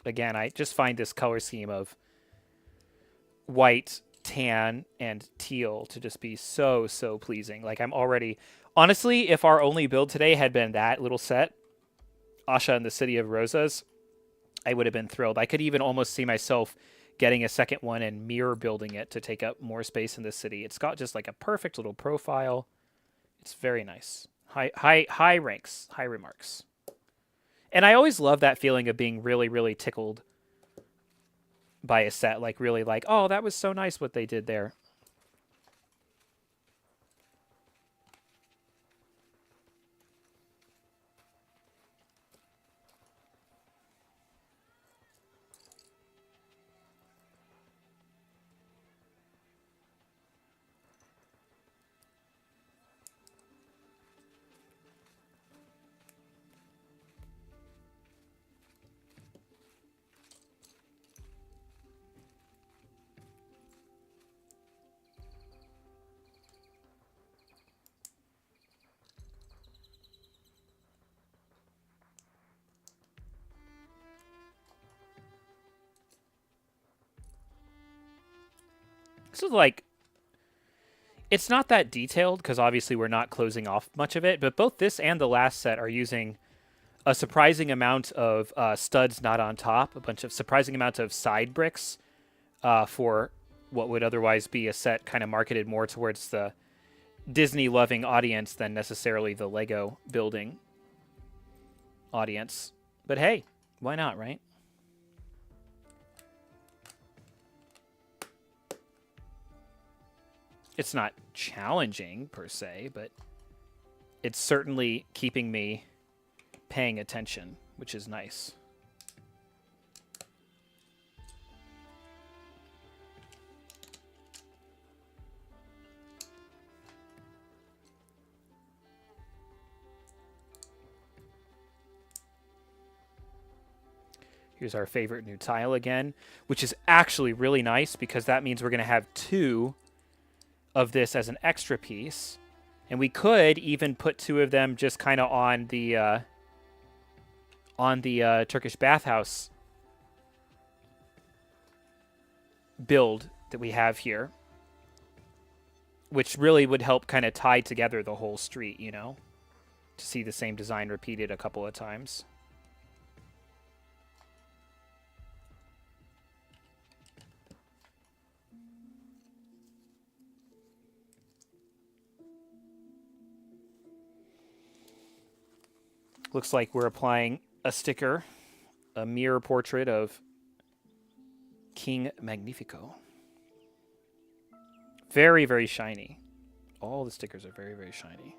Again, I just find this color scheme of white, tan, and teal to just be so, so pleasing. Like, I'm already... Honestly, if our only build today had been that little set, Asha and the City of Rosas, I would have been thrilled. I could even almost see myself getting a second one and mirror building it to take up more space in the city. It's got just like a perfect little profile. It's very nice. High ranks, high remarks. And I always love that feeling of being really, really tickled by a set. Like, really like, oh, that was so nice what they did there. This is like, it's not that detailed because obviously we're not closing off much of it, but both this and the last set are using a surprising amount of studs not on top, a bunch of surprising amounts of side bricks for what would otherwise be a set kind of marketed more towards the Disney-loving audience than necessarily the Lego building audience. But hey, why not, right? It's not challenging, per se, but it's certainly keeping me paying attention, which is nice. Here's our favorite new tile again, which is actually really nice because that means we're going to have 2 of this as an extra piece. And we could even put 2 of them just kind of on the Turkish bathhouse build that we have here, which really would help kind of tie together the whole street, you know, to see the same design repeated a couple of times. Looks like we're applying a sticker, a mirror portrait of King Magnifico. Very, very shiny. All the stickers are very, very shiny.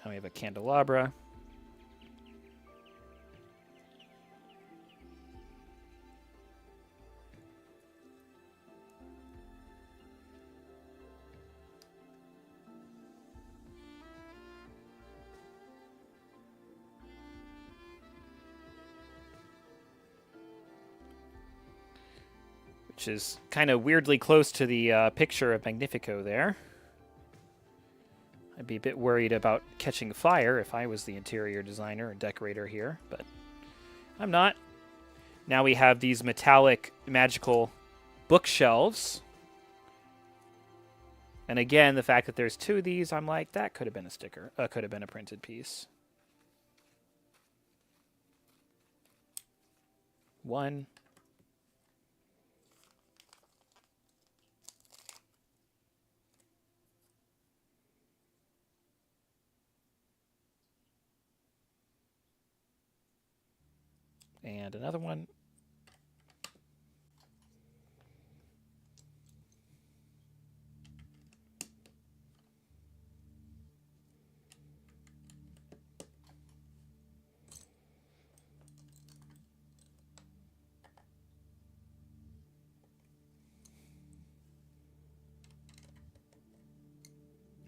Now we have a candelabra. Which is kind of weirdly close to the picture of Magnifico there. I'd be a bit worried about catching fire if I was the interior designer or decorator here, but I'm not. Now we have these metallic magical bookshelves. And again, the fact that there's 2 of these, I'm like, that could have been a sticker. Could have been a printed piece. 1. And another one.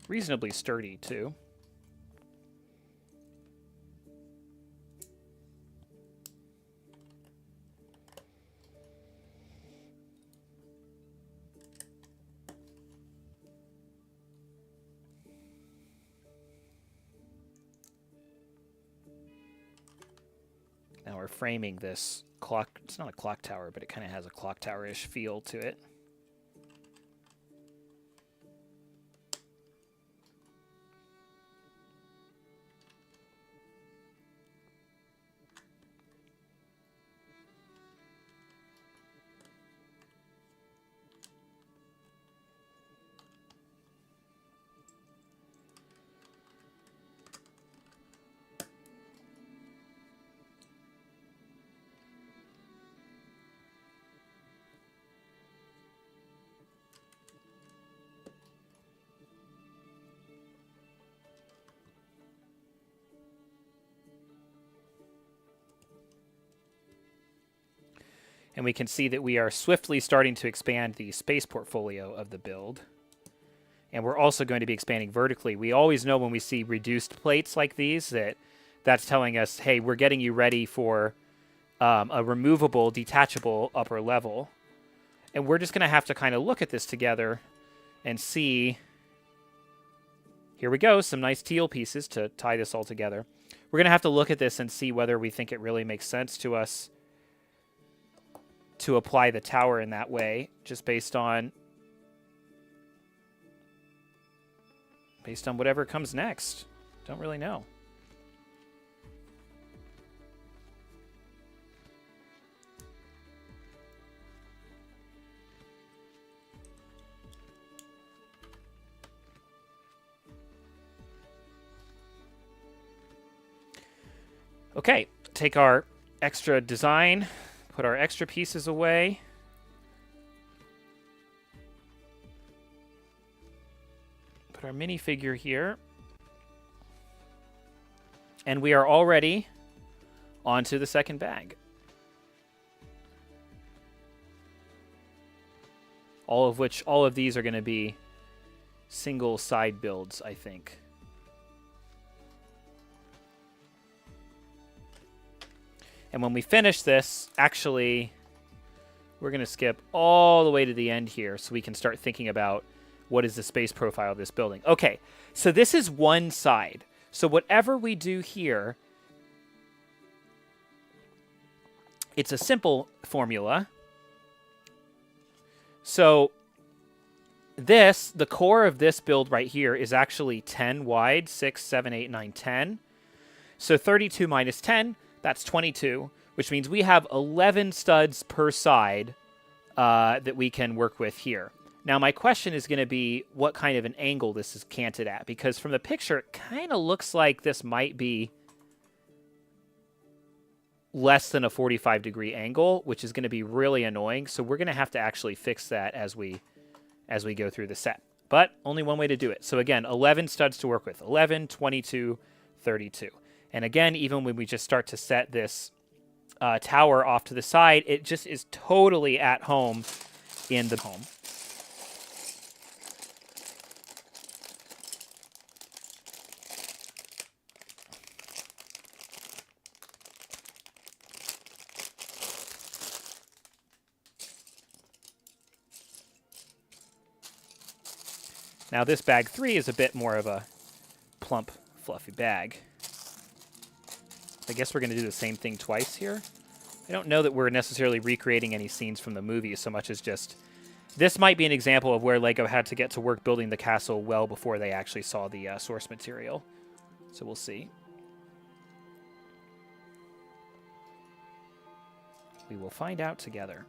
Reasonably sturdy, too. Now we're framing this clock. It's not a clock tower, but it kind of has a clock tower-ish feel to it. And we can see that we are swiftly starting to expand the space portfolio of the build. And we're also going to be expanding vertically. We always know when we see reduced plates like these that that's telling us, hey, we're getting you ready for a removable, detachable upper level. And we're just going to have to kind of look at this together and see. Here we go, some nice teal pieces to tie this all together. We're going to have to look at this and see whether we think it really makes sense to us to apply the tower in that way, just based on whatever comes next. Don't really know. Okay, take our extra design, put our extra pieces away. Put our minifigure here. And we are already onto the second bag. All of these are going to be single side builds, I think. And when we finish this, actually, we're going to skip all the way to the end here so we can start thinking about what is the space profile of this building. Okay, so this is one side. So whatever we do here, it's a simple formula. So the core of this build right here is actually 10 wide, 6, 7, 8, 9, 10. So 32 minus 10, that's 22, which means we have 11 studs per side that we can work with here. Now, my question is going to be what kind of an angle this is canted at, because from the picture, it kind of looks like this might be less than a 45-degree angle, which is going to be really annoying. So we're going to have to actually fix that as we go through the set. But only one way to do it. So again, 11 studs to work with. 11, 22, 32. And again, even when we just start to set this tower off to the side, it just is totally at home in the home. Now this bag 3 is a bit more of a plump, fluffy bag. I guess we're going to do the same thing twice here. I don't know that we're necessarily recreating any scenes from the movie so much as just... This might be an example of where LEGO had to get to work building the castle well before they actually saw the source material. So we'll see. We will find out together.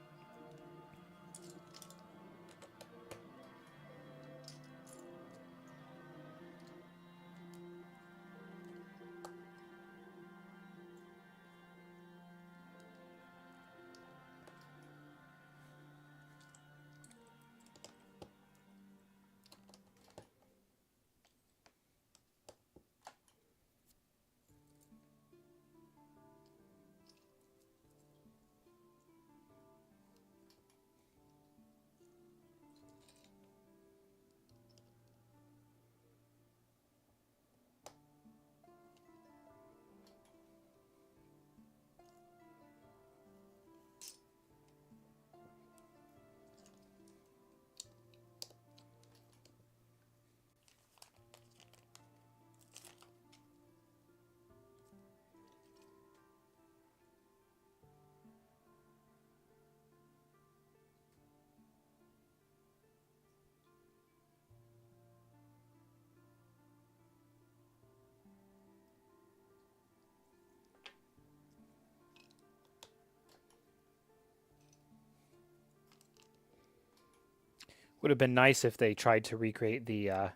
Would have been nice if they tried to recreate the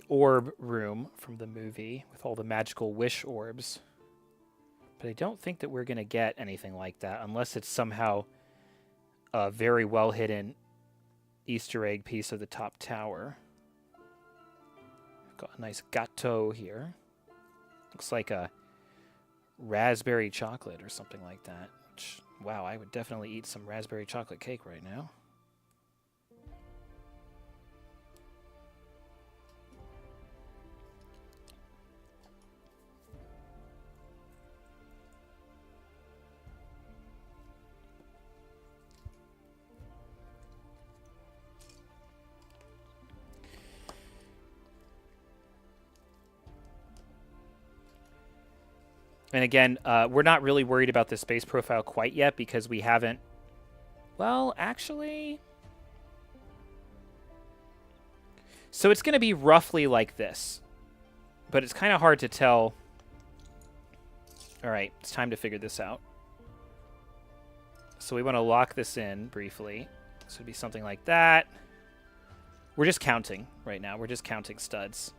orb room from the movie with all the magical wish orbs. But I don't think that we're going to get anything like that unless it's somehow a very well hidden Easter egg piece of the top tower. Got a nice gâteau here. Looks like a raspberry chocolate or something like that. Which, wow, I would definitely eat some raspberry chocolate cake right now. And again, we're not really worried about the space profile quite yet because we haven't... Well, actually... So it's going to be roughly like this. But it's kind of hard to tell. All right, it's time to figure this out. So we want to lock this in briefly. This would be something like that. We're just counting right now. We're just counting studs.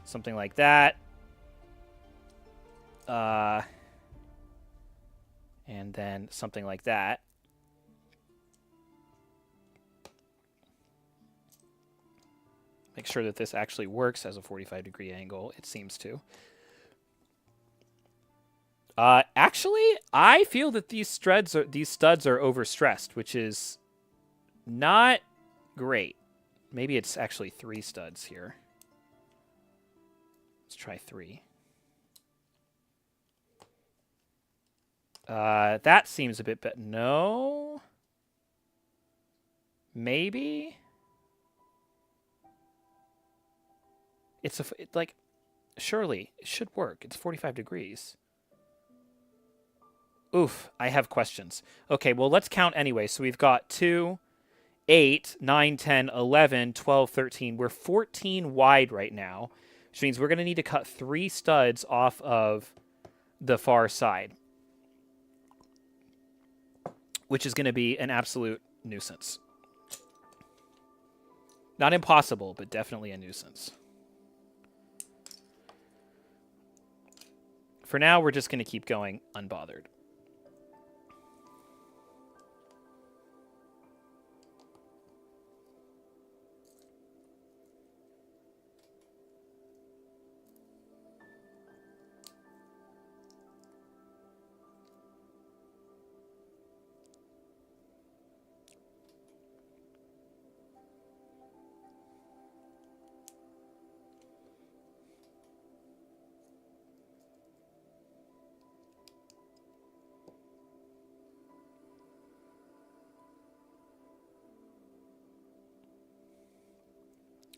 Something like that. And then something like that. Make sure that this actually works as a 45-degree angle. It seems to. Actually, I feel that these studs are overstressed, which is not great. Maybe it's actually 3 studs here. Let's try 3. That seems a bit better. No? Maybe? It's like, surely, it should work. It's 45 degrees. Oof, I have questions. Okay, well, let's count anyway. So we've got 2, 8, 9, 10, 11, 12, 13. We're 14 wide right now, which means we're going to need to cut 3 studs off of the far side, which is going to be an absolute nuisance. Not impossible, but definitely a nuisance. For now, we're just going to keep going unbothered.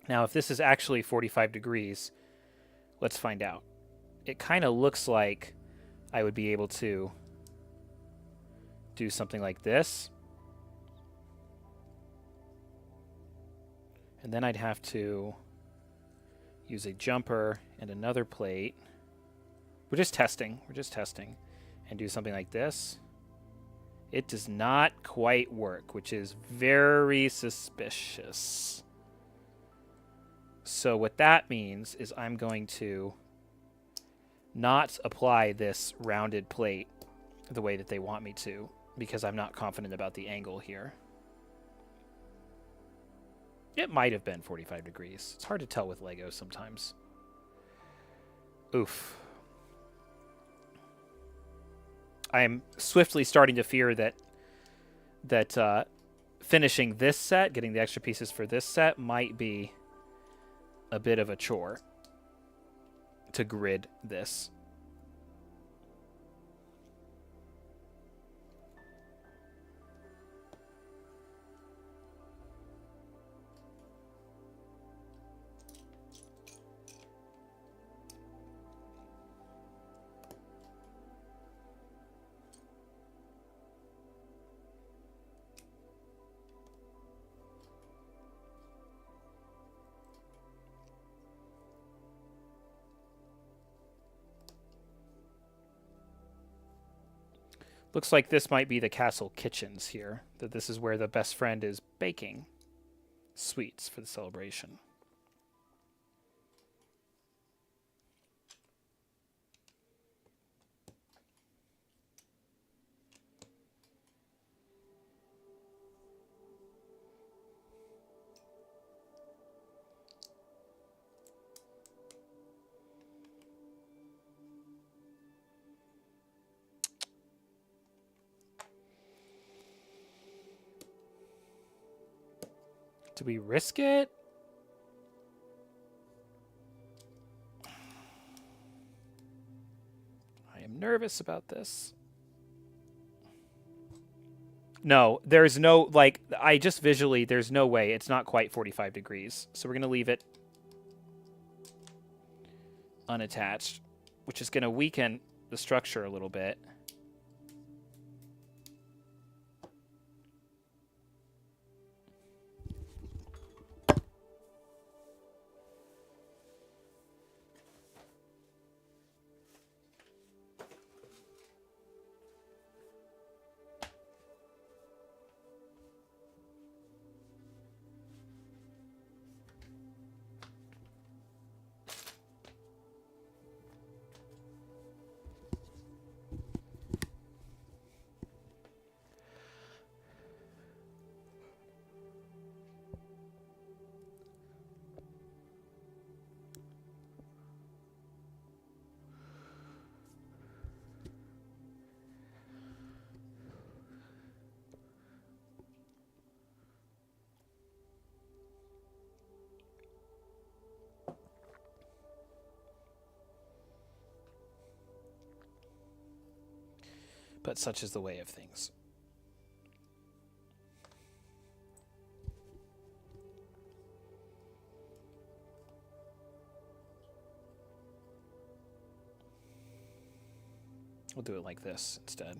Now, if this is actually 45 degrees, let's find out. It kind of looks like I would be able to do something like this. And then I'd have to use a jumper and another plate. We're just testing. We're just testing. And do something like this. It does not quite work, which is very suspicious. So what that means is I'm going to not apply this rounded plate the way that they want me to, because I'm not confident about the angle here. It might have been 45 degrees. It's hard to tell with Lego sometimes. Oof. I'm swiftly starting to fear that finishing this set, getting the extra pieces for this set, might be a bit of a chore to grid this. Looks like this might be the castle kitchens here, that this is where the best friend is baking sweets for the celebration. Do we risk it? I am nervous about this. No, there's no, like, I just visually, there's no way. It's not quite 45 degrees. So we're going to leave it unattached, which is going to weaken the structure a little bit. but such is the way of things. We'll do it like this instead.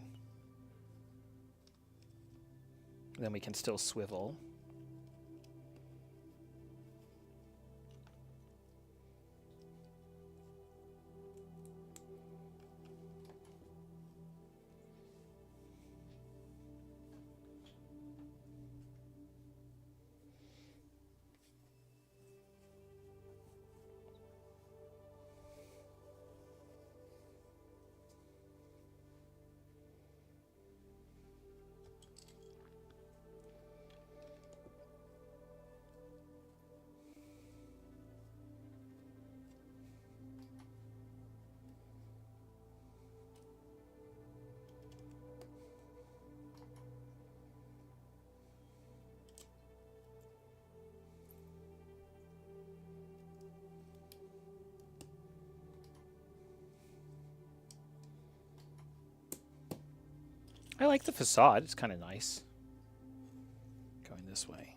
Then we can still swivel. I like the facade. It's kind of nice. Going this way.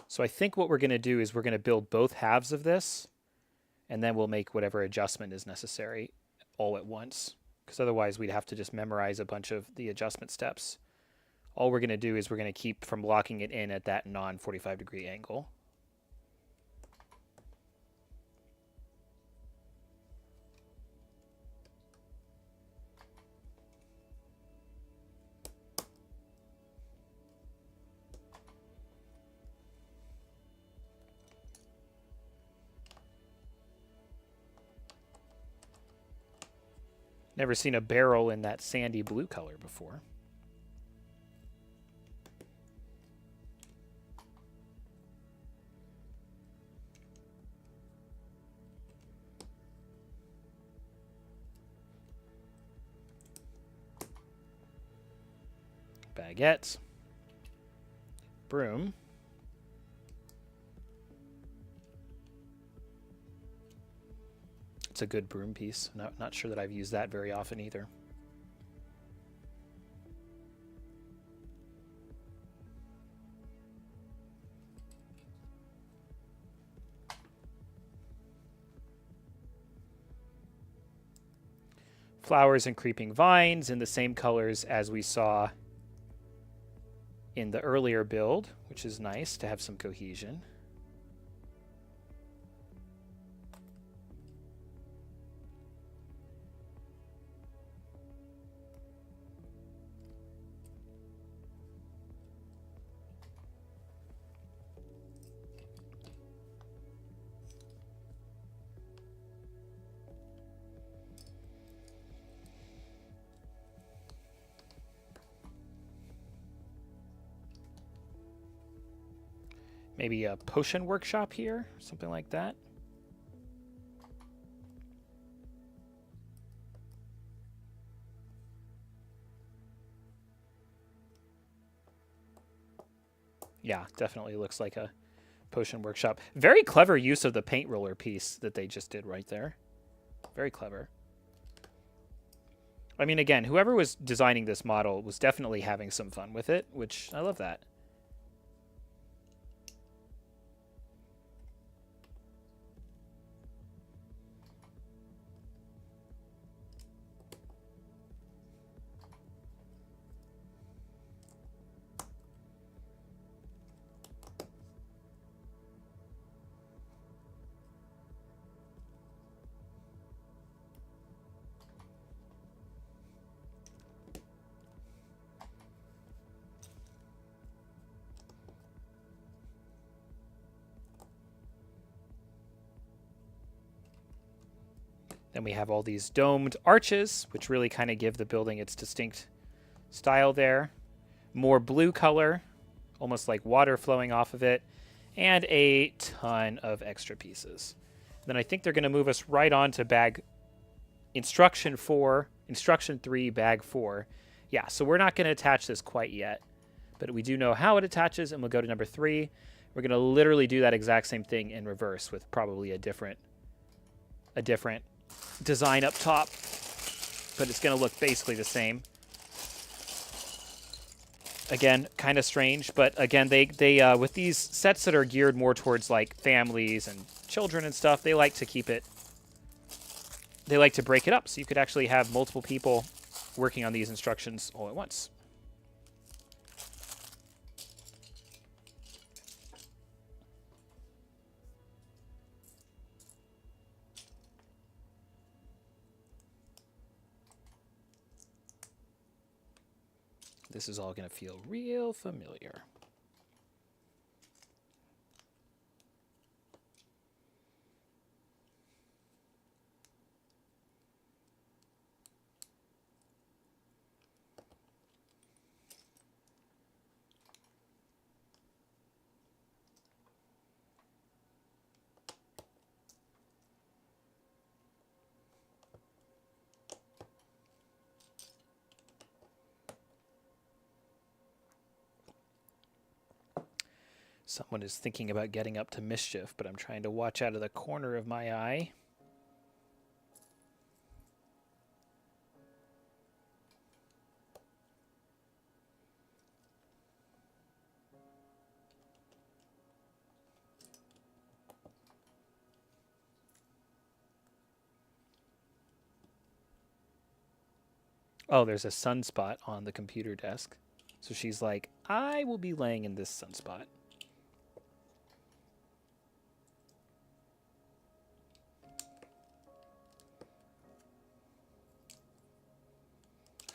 So I think what we're going to do is we're going to build both halves of this, and then we'll make whatever adjustment is necessary all at once, because otherwise we'd have to just memorize a bunch of the adjustment steps. All we're going to do is we're going to keep from locking it in at that non-45 degree angle. Never seen a barrel in that sandy blue color before. Baguette. Broom. It's a good broom piece. Not sure that I've used that very often either. Flowers and creeping vines in the same colors as we saw in the earlier build, which is nice to have some cohesion. Maybe a potion workshop here, something like that. Yeah, definitely looks like a potion workshop. Very clever use of the paint roller piece that they just did right there. Very clever. I mean, again, whoever was designing this model was definitely having some fun with it, which I love that. Then we have all these domed arches, which really kind of give the building its distinct style there. More blue color, almost like water flowing off of it, and a ton of extra pieces. Then I think they're going to move us right on to bag instruction 3, bag 4. Yeah, so we're not going to attach this quite yet, but we do know how it attaches, and we'll go to number 3. We're going to literally do that exact same thing in reverse with probably a different design up top, but it's going to look basically the same. Again, kind of strange, but again, they with these sets that are geared more towards like families and children and stuff, they like to keep it. They like to break it up, so you could actually have multiple people working on these instructions all at once. This is all going to feel real familiar. Someone is thinking about getting up to mischief, but I'm trying to watch out of the corner of my eye. Oh, there's a sunspot on the computer desk. So she's like, I will be laying in this sunspot.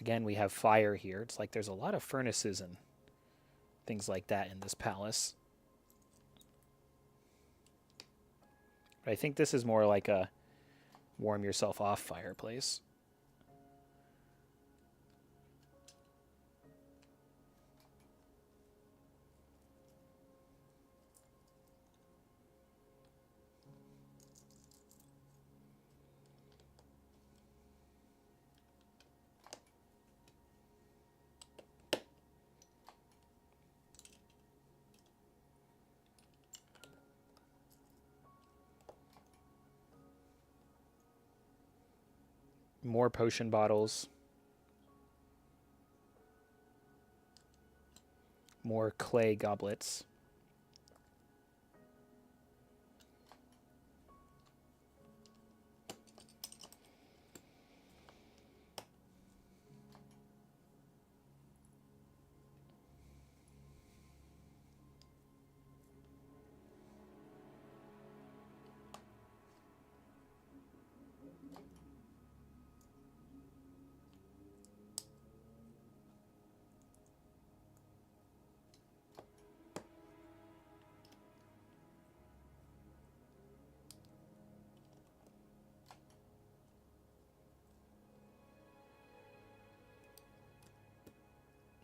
Again, we have fire here. It's like there's a lot of furnaces and things like that in this palace. But I think this is more like a warm yourself off fireplace. More potion bottles. More clay goblets.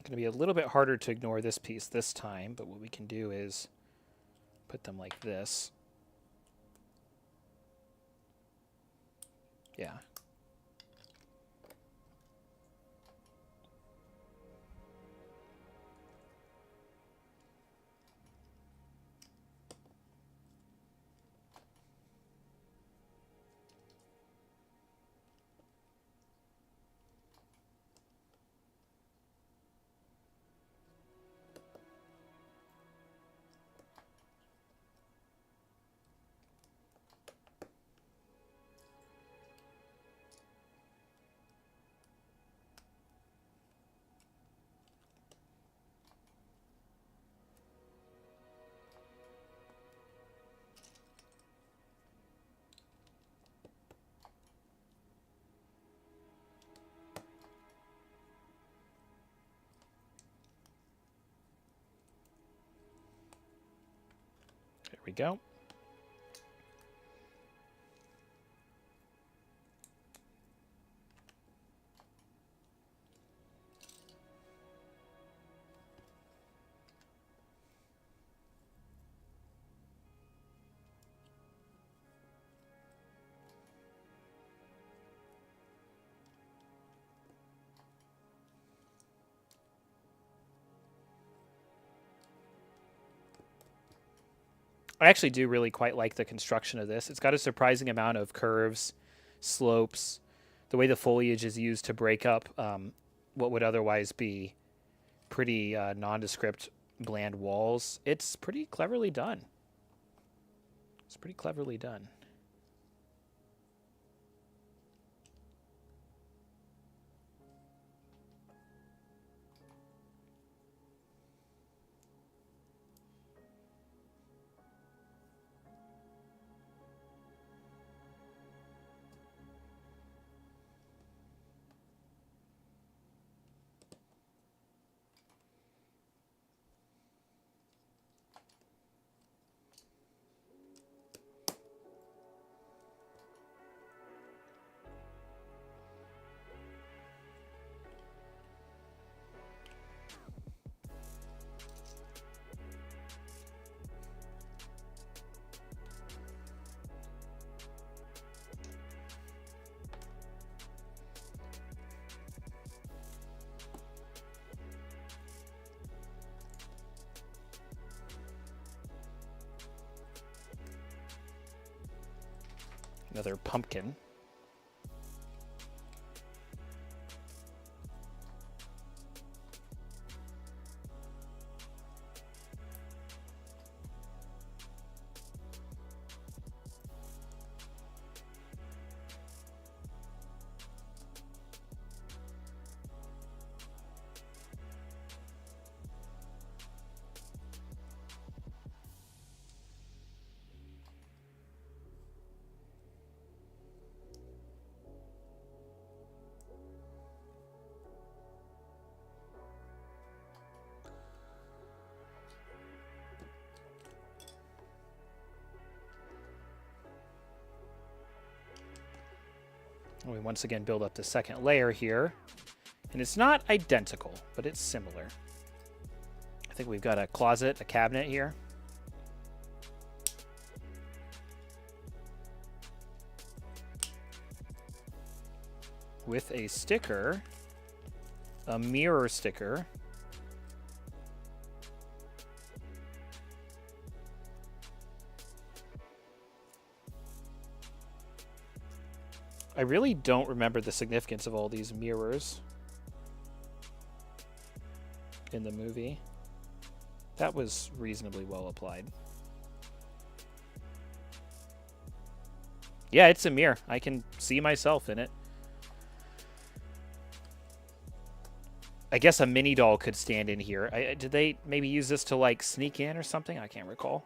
Going to be a little bit harder to ignore this piece this time, but what we can do is put them like this. Yeah. There we go. I actually do really quite like the construction of this. It's got a surprising amount of curves, slopes, the way the foliage is used to break up what would otherwise be pretty nondescript bland walls. It's pretty cleverly done. It's pretty cleverly done. Another pumpkin. We once again build up the second layer here. And it's not identical, but it's similar. I think we've got a closet, a cabinet here. With a sticker, a mirror sticker. I really don't remember the significance of all these mirrors in the movie. That was reasonably well applied. Yeah, it's a mirror. I can see myself in it. I guess a mini doll could stand in here. Did they maybe use this to, like, sneak in or something? I can't recall.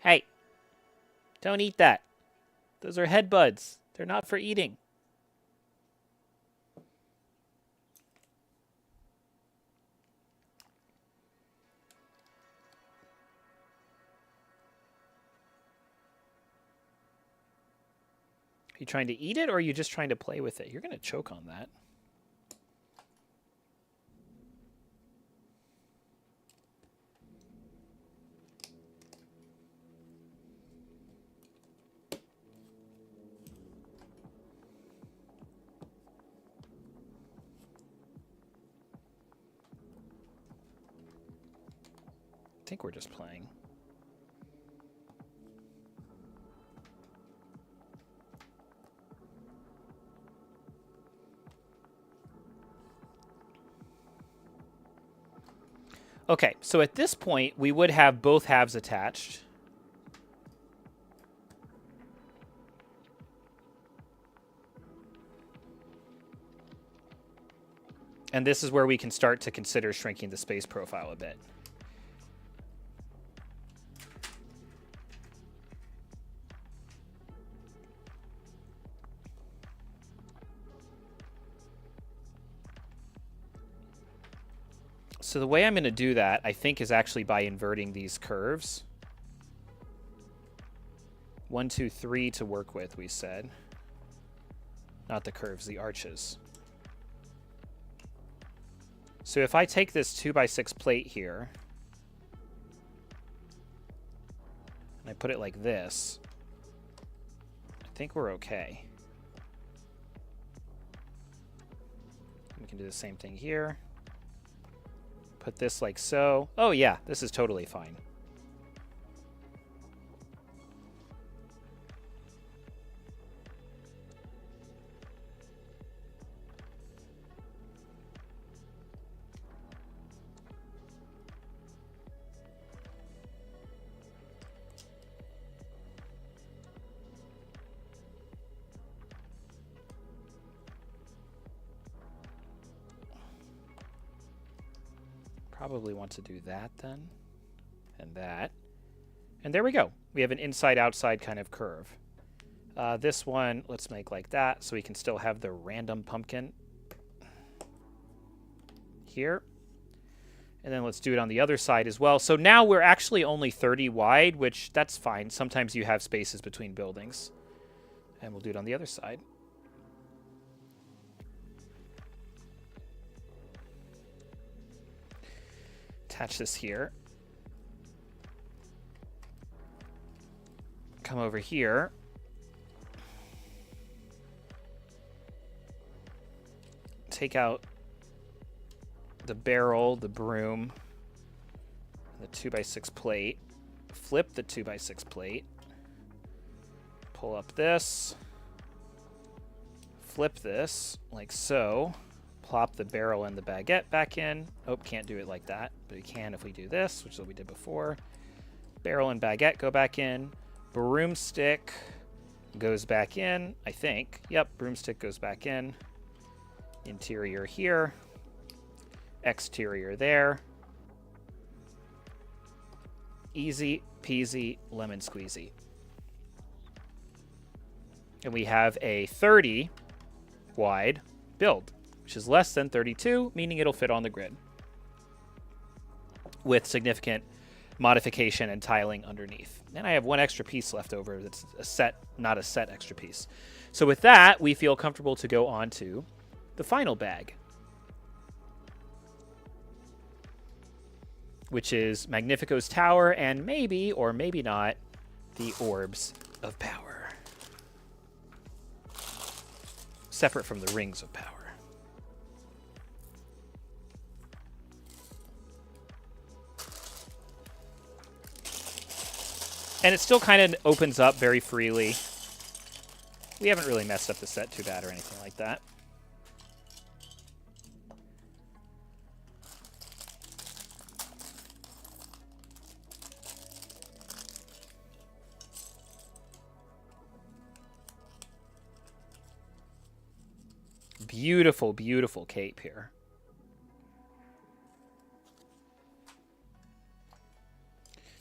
Hey, don't eat that. Those are head buds. They're not for eating. Are you trying to eat it, or are you just trying to play with it? You're going to choke on that. I think we're just playing. Okay, so at this point, we would have both halves attached. And this is where we can start to consider shrinking the space profile a bit. So the way I'm going to do that, I think, is actually by inverting these curves. 1, 2, 3 to work with, we said. Not the curves, the arches. So if I take this 2x6 plate here, and I put it like this, I think we're okay. We can do the same thing here. Put this like so. Oh yeah, this is totally fine. Probably want to do that then, and that. And there we go. We have an inside-outside kind of curve. This one, let's make like that so we can still have the random pumpkin here. And then let's do it on the other side as well. So now we're actually only 30 wide, which that's fine. Sometimes you have spaces between buildings. And we'll do it on the other side. Attach this here. Come over here. Take out the barrel, the broom, the 2x6 plate. Flip the 2x6 plate. Pull up this. Flip this like so. Plop the barrel and the baguette back in. Oh, can't do it like that, but we can if we do this, which is what we did before. Barrel and baguette go back in. Broomstick goes back in, I think. Yep, broomstick goes back in. Interior here. Exterior there. Easy peasy lemon squeezy. And we have a 30 wide build, which is less than 32, meaning it'll fit on the grid with significant modification and tiling underneath. And I have one extra piece left over that's a set, not a set extra piece. So with that, we feel comfortable to go on to the final bag, which is Magnifico's tower and maybe, or maybe not, the orbs of power. Separate from the rings of power. And it still kind of opens up very freely. We haven't really messed up the set too bad or anything like that. Beautiful, beautiful cape here.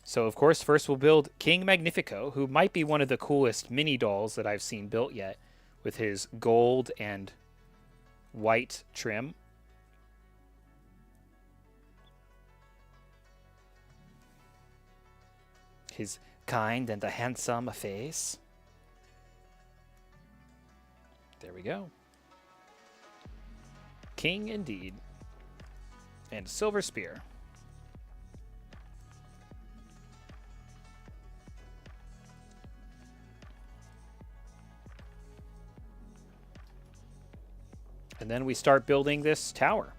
So, of course, first we'll build King Magnifico, who might be one of the coolest mini dolls that I've seen built yet, with his gold and white trim. His kind and a handsome face. There we go. King indeed. And silver spear. And then we start building this tower.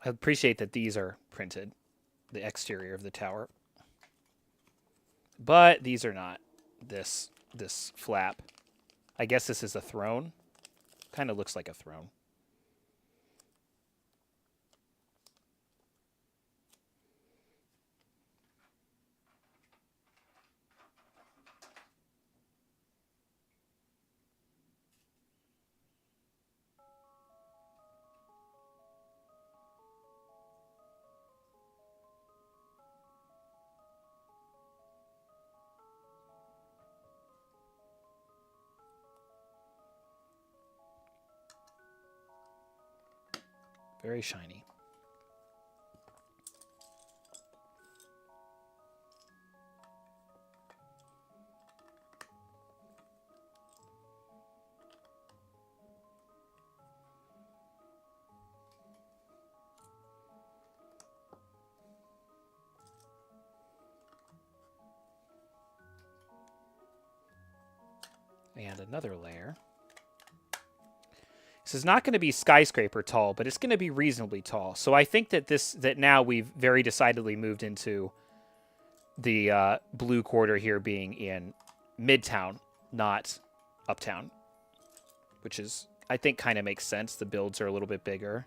I appreciate that these are printed, the exterior of the tower. But these are not. This flap. I guess this is a throne. Kind of looks like a throne. very shiny. And another layer. This is not going to be skyscraper tall, but it's going to be reasonably tall. So I think that now we've very decidedly moved into the blue quarter here being in Midtown, not Uptown, which is, I think, kind of makes sense. The builds are a little bit bigger.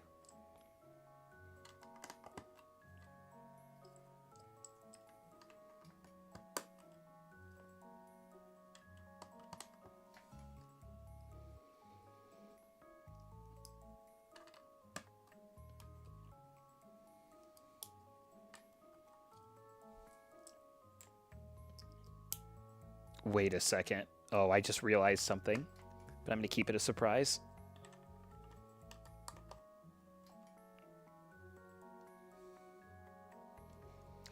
Wait a second. Oh, I just realized something, but I'm going to keep it a surprise.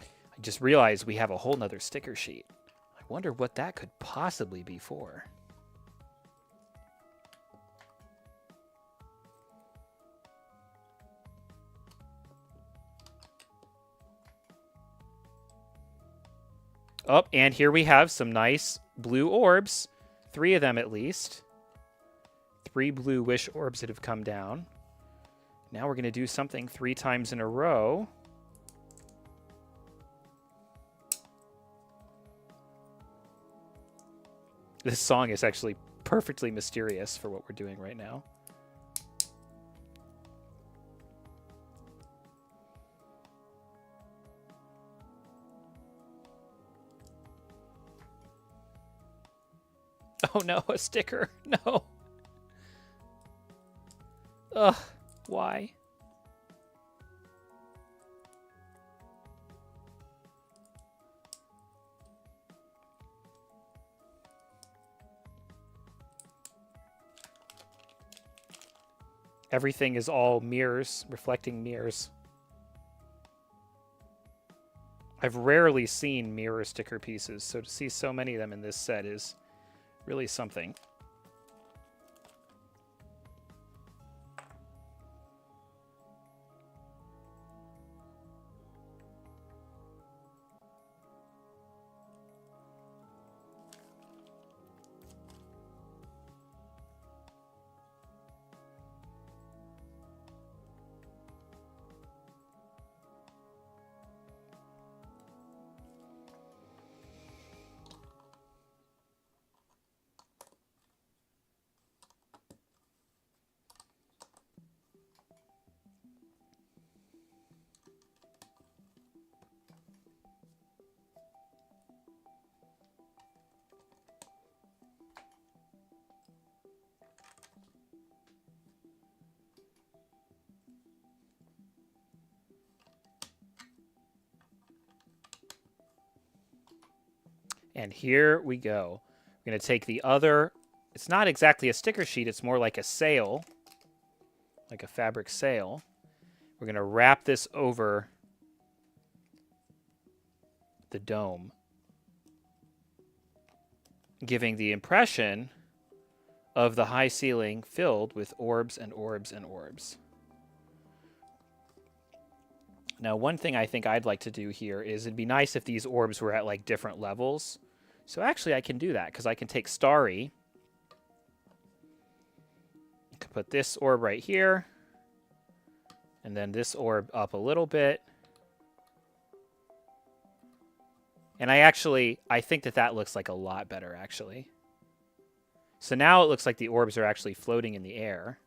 I just realized we have a whole nother sticker sheet. I wonder what that could possibly be for. Oh, and here we have some nice blue orbs. 3 of them at least. 3 blue wish orbs that have come down. Now we're going to do something 3 times in a row. This song is actually perfectly mysterious for what we're doing right now. Oh no, a sticker. No. Ugh, why? Everything is all mirrors, reflecting mirrors. I've rarely seen mirror sticker pieces, so to see so many of them in this set is really something. And here we go. We're going to take the other, it's not exactly a sticker sheet, it's more like a sail, like a fabric sail. We're going to wrap this over the dome, giving the impression of the high ceiling filled with orbs and orbs and orbs. Now, one thing I think I'd like to do here is it'd be nice if these orbs were at like different levels. So actually I can do that because I can take Starry. I can put this orb right here. And then this orb up a little bit. And I think that looks like a lot better, actually. So now it looks like the orbs are actually floating in the air.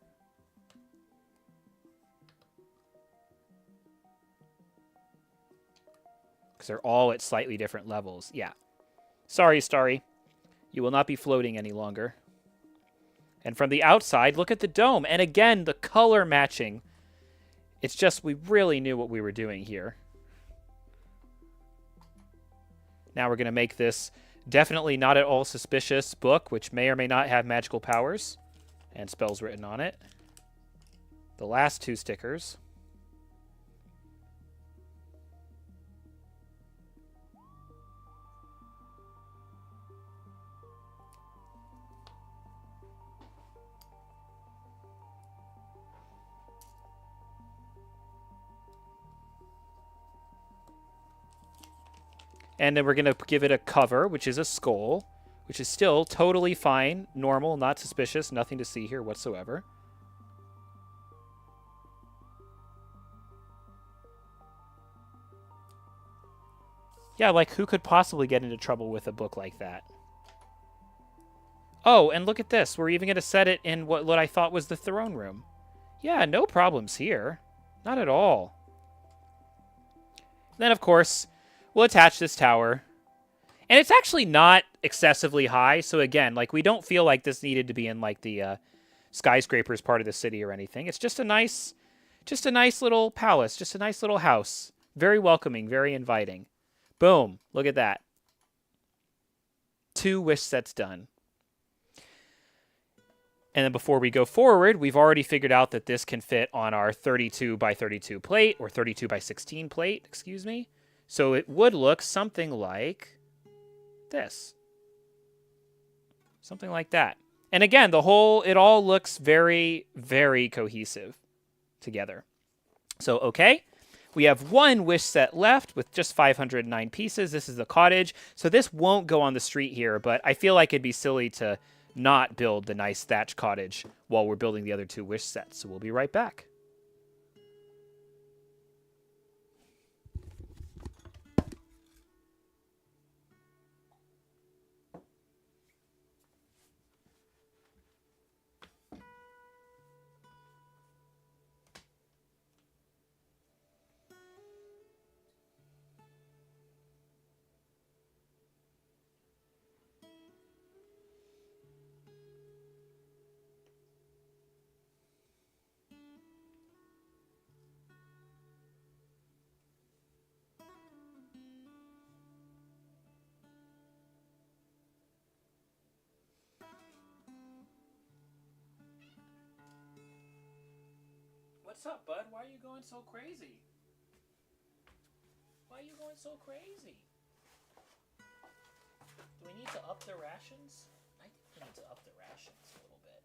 Because they're all at slightly different levels. Yeah. Sorry, Starry. You will not be floating any longer. And from the outside, look at the dome. And again, the color matching. It's just, we really knew what we were doing here. Now we're going to make this definitely not at all suspicious book, which may or may not have magical powers and spells written on it. The last 2 stickers. And then we're going to give it a cover, which is a skull, which is still totally fine, normal, not suspicious, nothing to see here whatsoever. Yeah, like, who could possibly get into trouble with a book like that? Oh, and look at this. We're even going to set it in what I thought was the throne room. Yeah, no problems here. Not at all. Then, of course, we'll attach this tower. And it's actually not excessively high. So, again, like, we don't feel like this needed to be in, like, the skyscrapers part of the city or anything. It's just a nice little palace. Just a nice little house. Very welcoming, very inviting. Boom. Look at that. 2 wish sets done. And then before we go forward, we've already figured out that this can fit on our 32 by 32 plate, or 32 by 16 plate, excuse me. So it would look something like this. Something like that. And again, it all looks very, very cohesive together. So, okay. We have 1 wish set left with just 509 pieces. This is the cottage. So this won't go on the street here, but I feel like it'd be silly to not build the nice thatch cottage while we're building the other 2 wish sets. So we'll be right back. What's up, bud? Why are you going so crazy? Why are you going so crazy? Do we need to up the rations? I think we need to up the rations a little bit.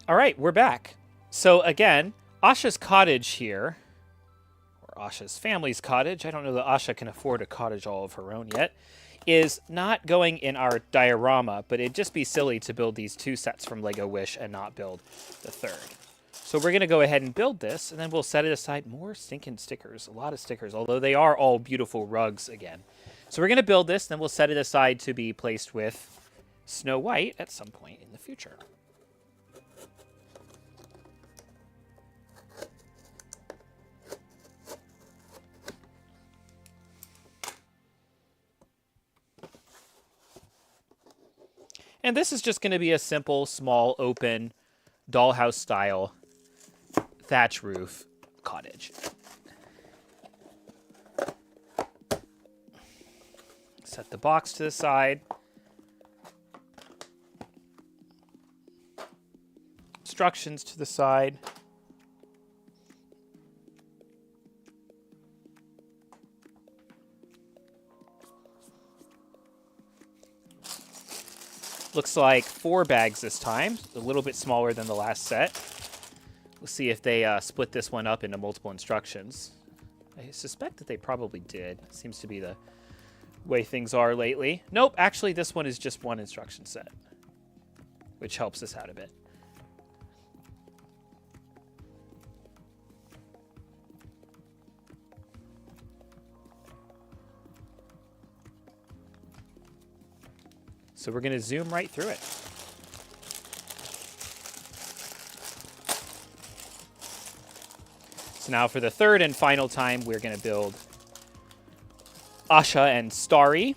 All right, we're back. So again, Asha's cottage here, or Asha's family's cottage, I don't know that Asha can afford a cottage all of her own yet, is not going in our diorama, but it'd just be silly to build these 2 sets from Lego Wish and not build the third. So we're going to go ahead and build this, and then we'll set it aside. More stinking stickers, a lot of stickers, although they are all beautiful rugs again. So we're going to build this, then we'll set it aside to be placed with Snow White at some point in the future. And this is just going to be a simple, small, open, dollhouse style thatch roof cottage. Set the box to the side. Instructions to the side. Looks like 4 bags this time, a little bit smaller than the last set. We'll see if they split this one up into multiple instructions. I suspect that they probably did. Seems to be the way things are lately. Nope, actually this one is just 1 instruction set, which helps us out a bit. So we're going to zoom right through it. So now for the third and final time, we're going to build Asha and Starry.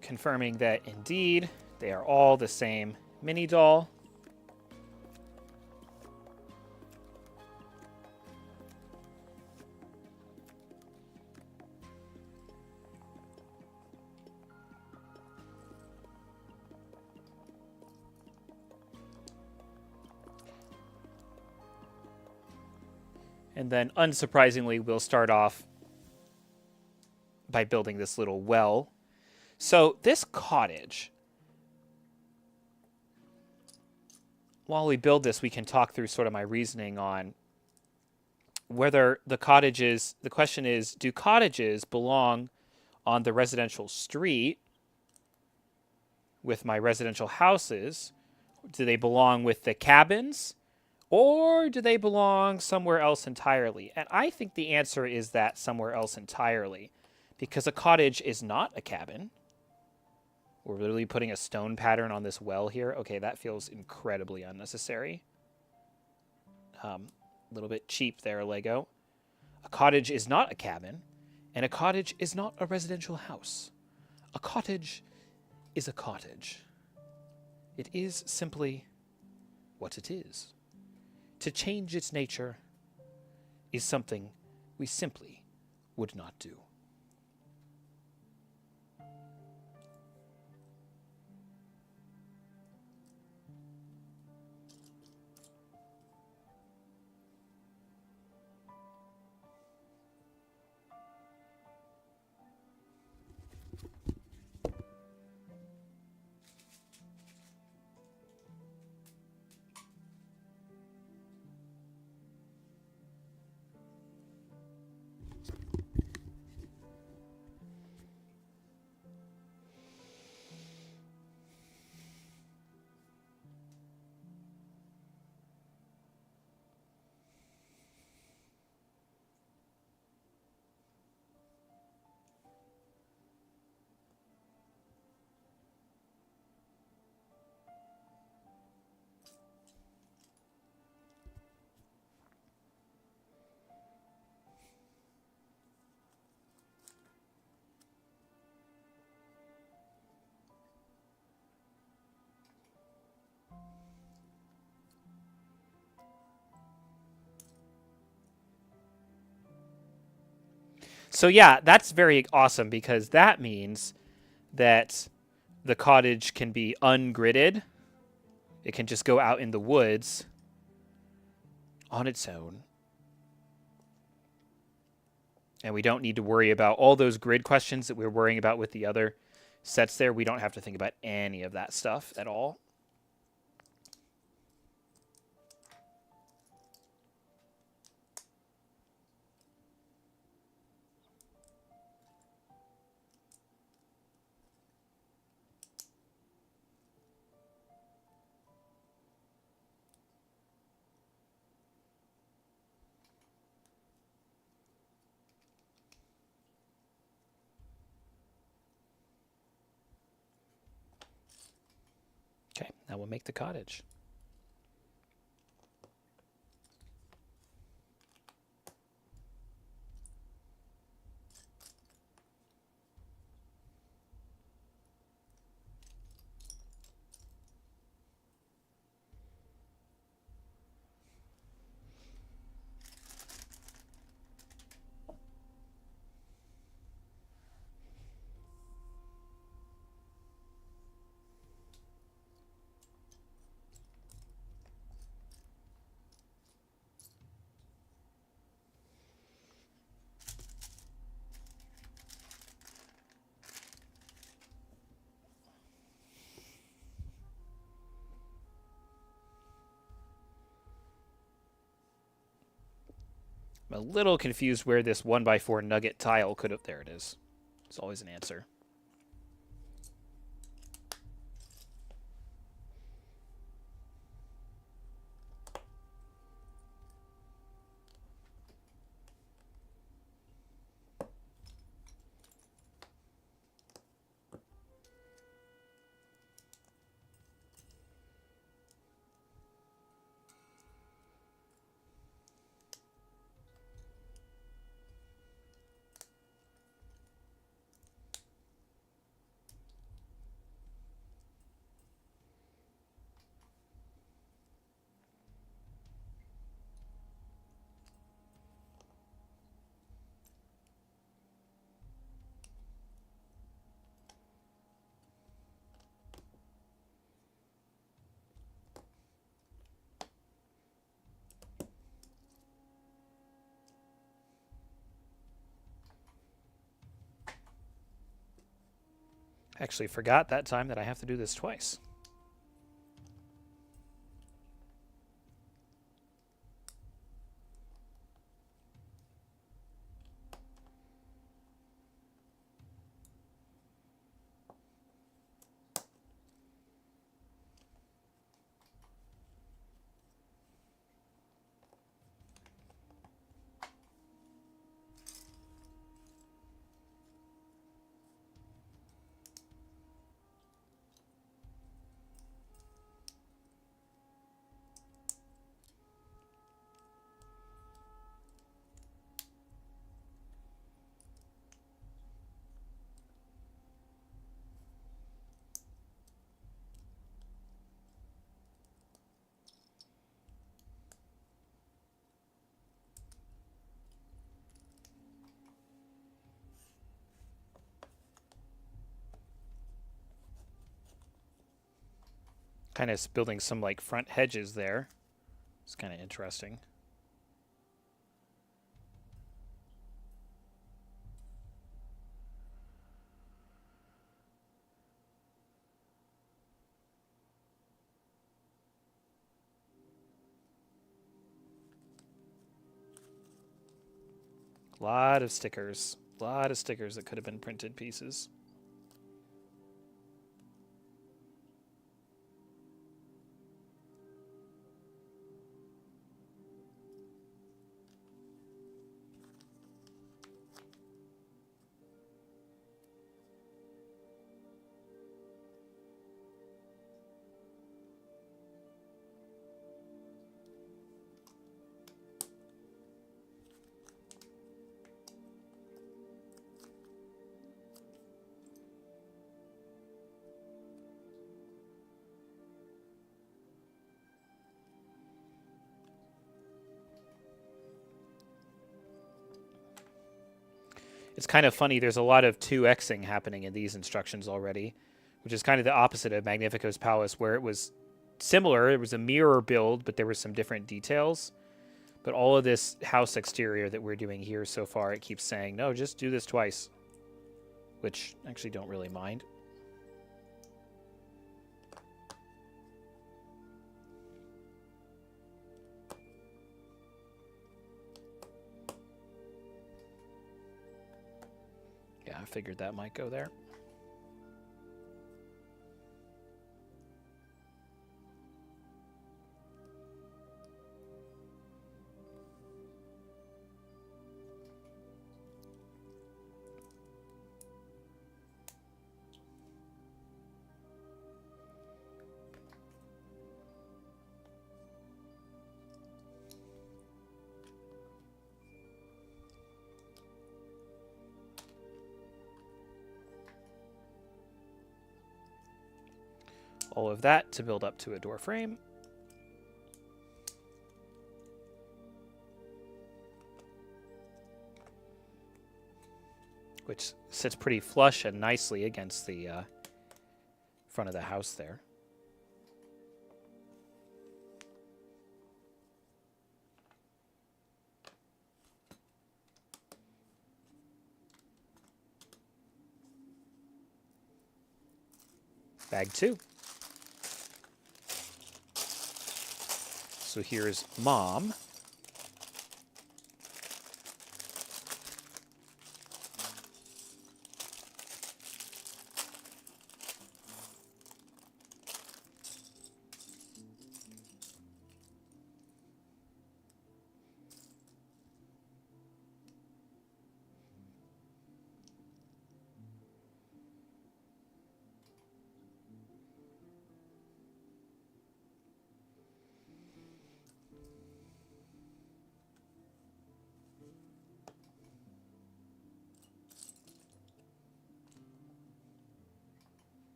Confirming that indeed they are all the same mini doll. And then, unsurprisingly, we'll start off by building this little well. So this cottage, while we build this, we can talk through sort of my reasoning on whether the cottages, the question is, do cottages belong on the residential street with my residential houses? Do they belong with the cabins? Or do they belong somewhere else entirely? And I think the answer is that somewhere else entirely, because a cottage is not a cabin. We're literally putting a stone pattern on this well here. Okay, that feels incredibly unnecessary. A little bit cheap there, Lego. A cottage is not a cabin, and a cottage is not a residential house. A cottage is a cottage. It is simply what it is. To change its nature is something we simply would not do. So yeah, that's very awesome because that means that the cottage can be ungridded. It can just go out in the woods on its own. And we don't need to worry about all those grid questions that we're worrying about with the other sets there. We don't have to think about any of that stuff at all. Okay, now we'll make the cottage. I'm a little confused where this 1x4 nugget tile could have... There it is. It's always an answer. Actually forgot that time that I have to do this twice. Kind of building some like front hedges there. It's kind of interesting. A lot of stickers. A lot of stickers that could have been printed pieces. It's kind of funny, there's a lot of 2xing happening in these instructions already, which is kind of the opposite of Magnifico's Palace, where it was similar. It was a mirror build, but there were some different details. But all of this house exterior that we're doing here so far, it keeps saying, no, just do this twice. Which I actually don't really mind. Yeah, I figured that might go there. All of that to build up to a door frame. Which sits pretty flush and nicely against the front of the house there. Bag 2. So here's Mom.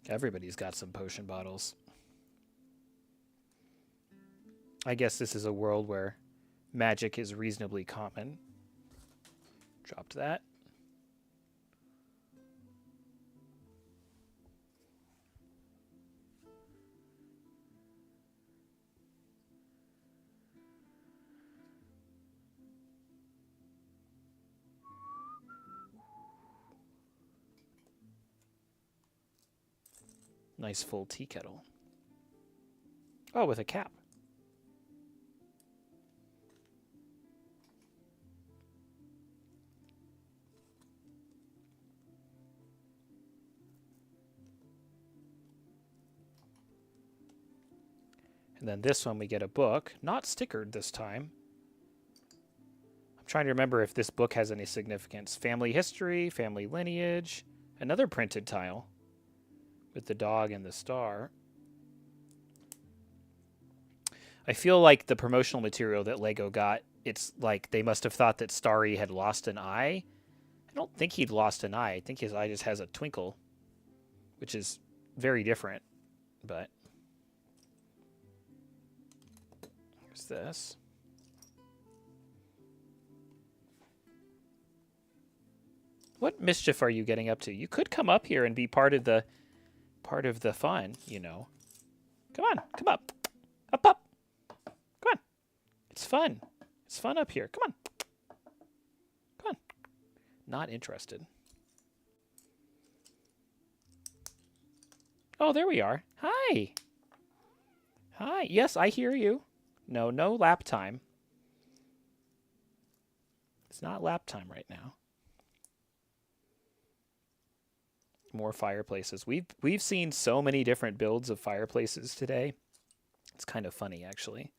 Everybody's got some potion bottles. I guess this is a world where magic is reasonably common. Dropped that. Nice full tea kettle. Oh, with a cap. And then this one we get a book, not stickered this time. I'm trying to remember if this book has any significance. Family history, family lineage, another printed tile with the dog and the star. I feel like the promotional material that LEGO got, it's like they must have thought that Starry had lost an eye. I don't think he'd lost an eye. I think his eye just has a twinkle, which is very different. But here's this. What mischief are you getting up to? You could come up here and be part of the fun, you know. Come on, come up. Up, up. Come on. It's fun. It's fun up here. Come on. Come on. Not interested. Oh, there we are. Hi. Hi. Yes, I hear you. No, no lap time. It's not lap time right now. More fireplaces. We've seen so many different builds of fireplaces today. It's kind of funny, actually.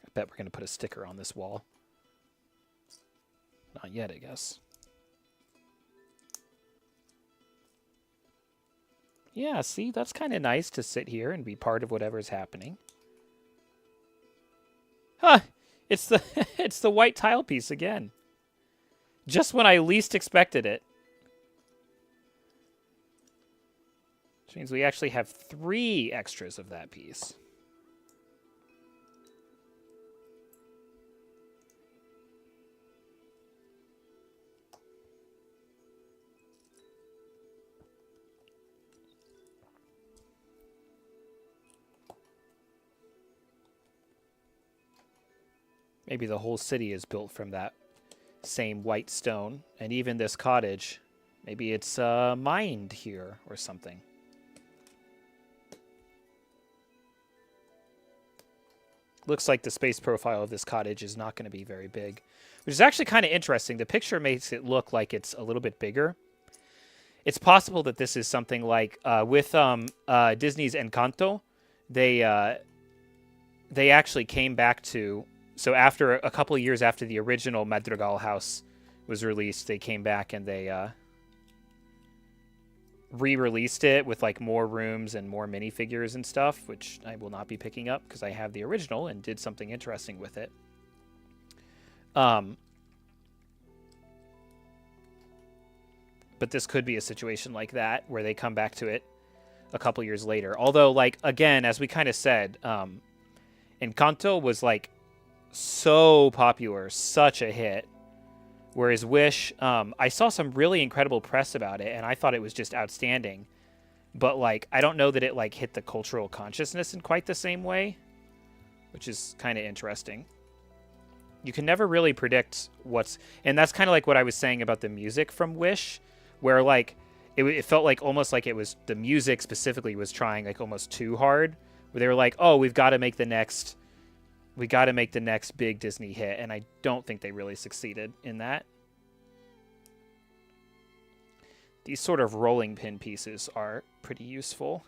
I bet we're going to put a sticker on this wall. Not yet, I guess. Yeah, see, that's kind of nice to sit here and be part of whatever's happening. Huh, it's the it's the white tile piece again. Just when I least expected it. means we actually have 3 extras of that piece. Maybe the whole city is built from that same white stone. And even this cottage, maybe it's mined here or something. Looks like the space profile of this cottage is not going to be very big, which is actually kind of interesting. The picture makes it look like it's a little bit bigger. It's possible that this is something like with Disney's Encanto, they actually came back to... So after a couple of years after the original Madrigal house was released, they came back and they re-released it with like more rooms and more minifigures and stuff, which I will not be picking up because I have the original and did something interesting with it. But this could be a situation like that where they come back to it a couple years later. Although, like, again, as we kind of said, Encanto was like so popular, such a hit. Whereas Wish, I saw some really incredible press about it, and I thought it was just outstanding. But, like, I don't know that it, like, hit the cultural consciousness in quite the same way, which is kind of interesting. You can never really predict what's... And that's kind of like what I was saying about the music from Wish, where, like, it felt like almost like it was... The music specifically was trying, like, almost too hard, where they were like, oh, we've got to make the next... We got to make the next big Disney hit, and I don't think they really succeeded in that. These sort of rolling pin pieces are pretty useful.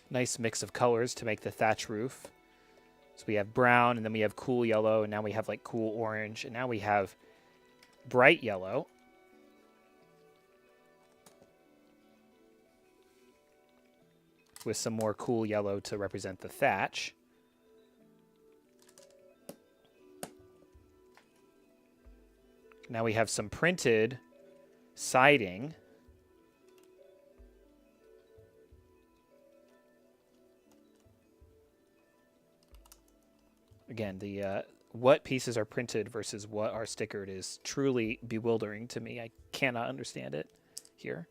Nice mix of colors to make the thatch roof. So we have brown, and then we have cool yellow, and now we have like cool orange, and now we have bright yellow. With some more cool yellow to represent the thatch. Now we have some printed siding. Again, the what pieces are printed versus what are stickered is truly bewildering to me. I cannot understand it here.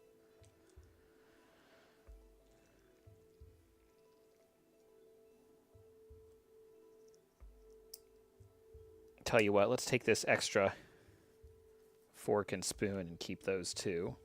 Tell you what, let's take this extra fork and spoon and keep those too.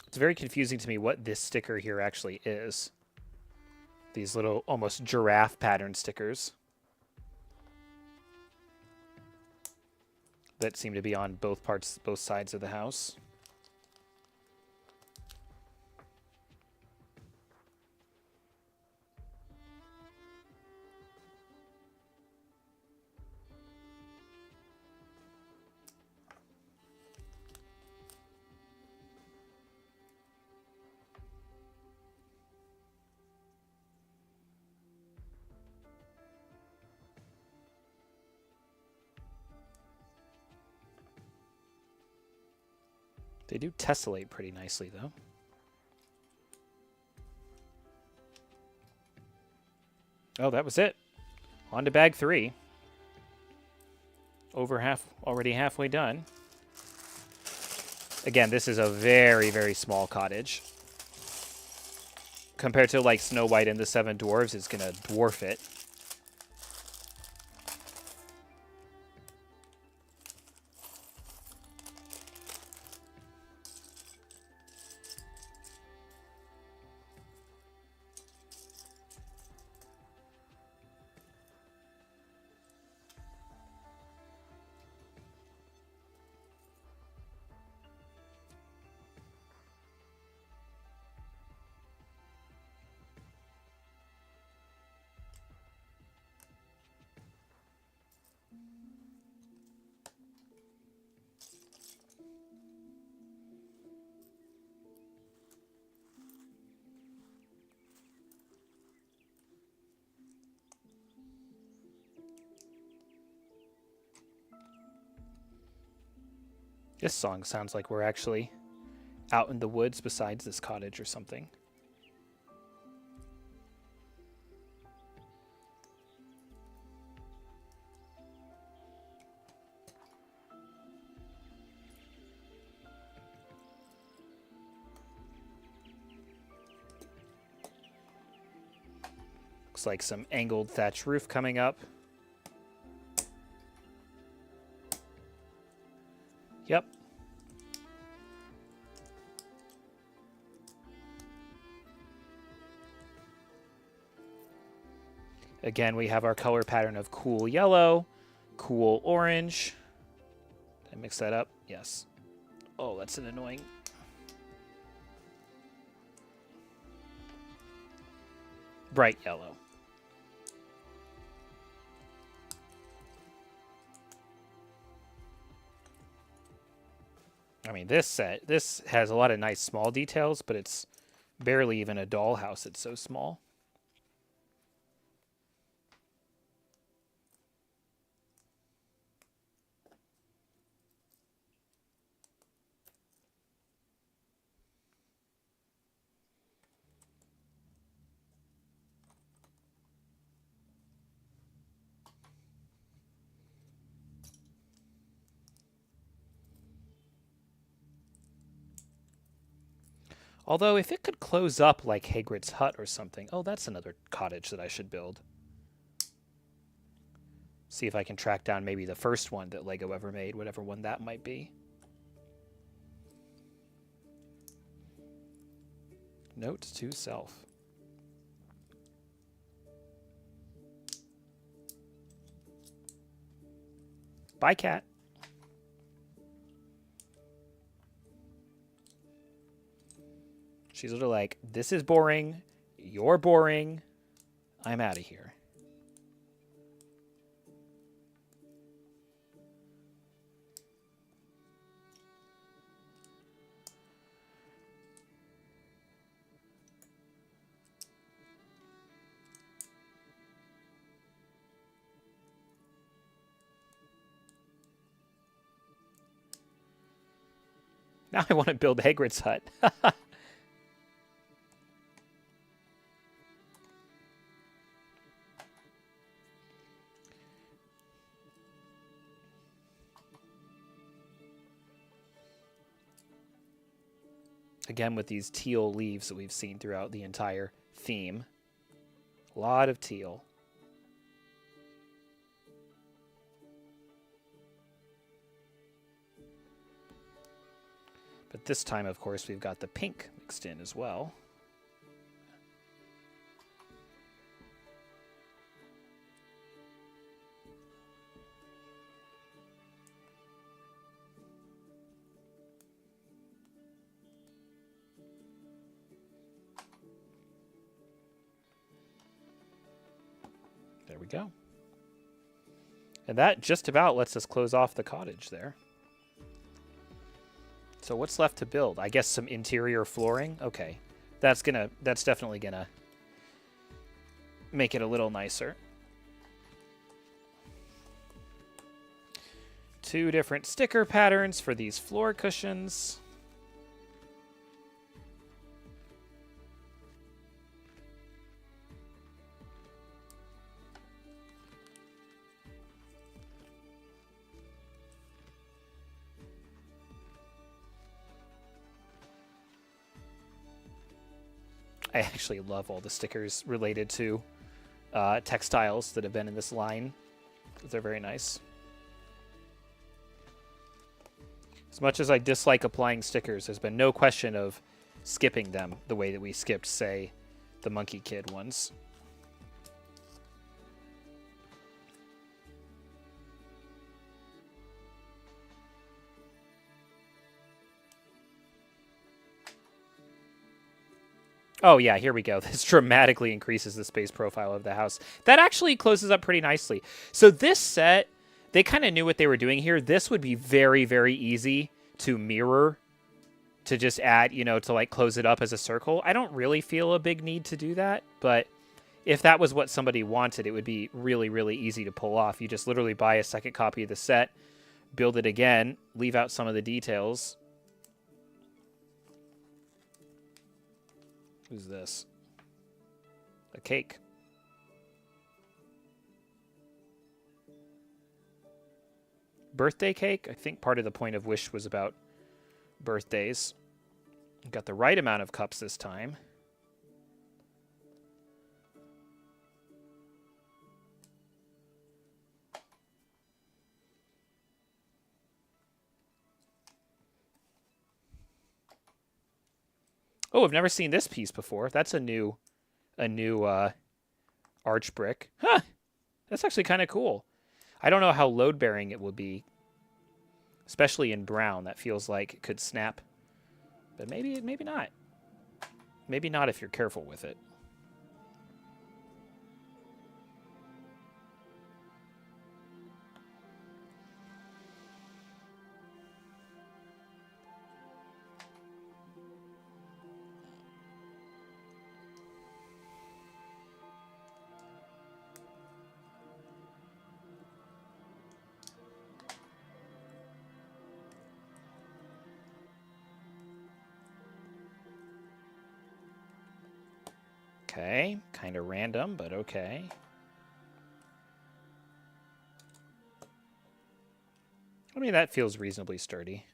It's very confusing to me what this sticker here actually is. These little almost giraffe pattern stickers that seem to be on both sides of the house. They do tessellate pretty nicely, though. Oh, that was it. On to bag 3. Already halfway done. Again, this is a very, very small cottage. Compared to like Snow White and the Seven Dwarves, it's going to dwarf it. This song sounds like we're actually out in the woods besides this cottage or something. Looks like some angled thatch roof coming up. Yep. Again, we have our color pattern of cool yellow, cool orange. Did I mix that up? Yes. Oh, that's an annoying. Bright yellow. I mean, this has a lot of nice small details, but it's barely even a dollhouse. It's so small. Although, if it could close up like Hagrid's hut or something... Oh, that's another cottage that I should build. See if I can track down maybe the first one that LEGO ever made, whatever one that might be. Note to self. Bye, cat. She's sort of like, this is boring. You're boring. I'm out of here. Now I want to build Hagrid's hut. Again, with these teal leaves that we've seen throughout the entire theme. A lot of teal. But this time, of course, we've got the pink mixed in as well. There we go. And that just about lets us close off the cottage there. So what's left to build? I guess some interior flooring. Okay. That's definitely gonna make it a little nicer. 2 different sticker patterns for these floor cushions. I actually love all the stickers related to textiles that have been in this line. They're very nice. As much as I dislike applying stickers, there's been no question of skipping them the way that we skipped, say, the Monkey Kid ones. Oh, yeah, here we go. This dramatically increases the space profile of the house. That actually closes up pretty nicely. So this set, they kind of knew what they were doing here. This would be very, very easy to mirror, to just add, you know, to like close it up as a circle. I don't really feel a big need to do that, but if that was what somebody wanted, it would be really, really easy to pull off. You just literally buy a second copy of the set, build it again, leave out some of the details. Who's this? A cake. Birthday cake? I think part of the point of Wish was about birthdays. Got the right amount of cups this time. Oh, I've never seen this piece before. That's a new arch brick. Huh. That's actually kind of cool. I don't know how load-bearing it will be, especially in brown. That feels like it could snap. But maybe not. Maybe not if you're careful with it. Okay, kind of random, but okay. I mean, that feels reasonably sturdy.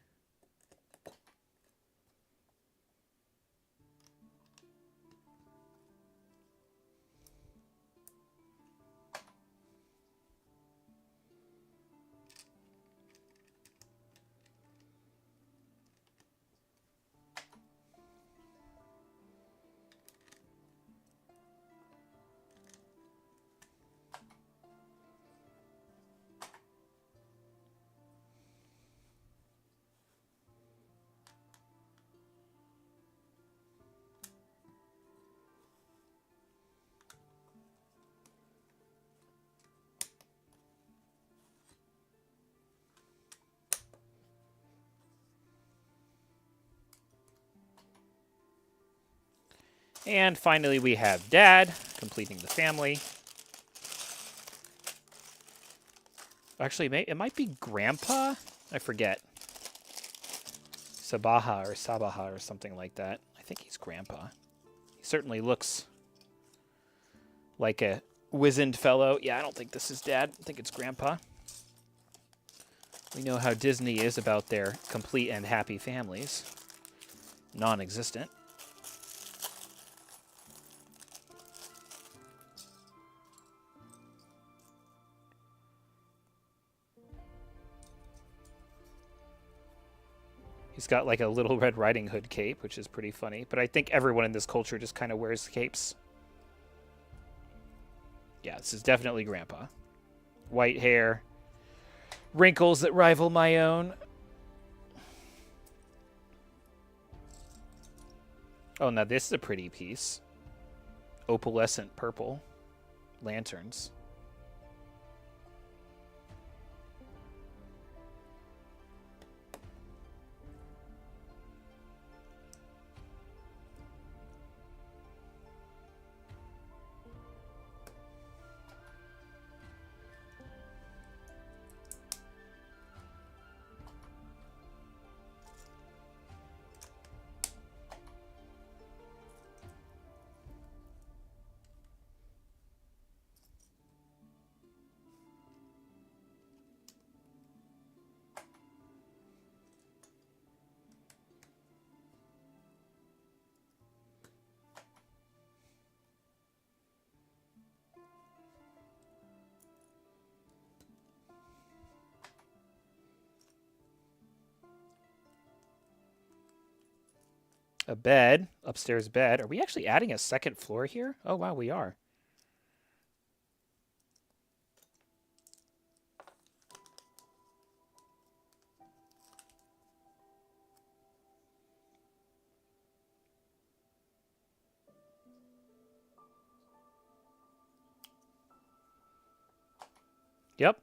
And finally, we have Dad completing the family. Actually, it might be Grandpa? I forget. Sabaha or Sabaha or something like that. I think he's Grandpa. He certainly looks like a wizened fellow. Yeah, I don't think this is Dad. I think it's Grandpa. We know how Disney is about their complete and happy families. Non-existent. He's got like a Little Red Riding Hood cape, which is pretty funny. But I think everyone in this culture just kind of wears capes. Yeah, this is definitely Grandpa. White hair. Wrinkles that rival my own. Oh, now this is a pretty piece. Opalescent purple. Lanterns. A bed, upstairs bed. Are we actually adding a second floor here? Oh, wow, we are. Yep.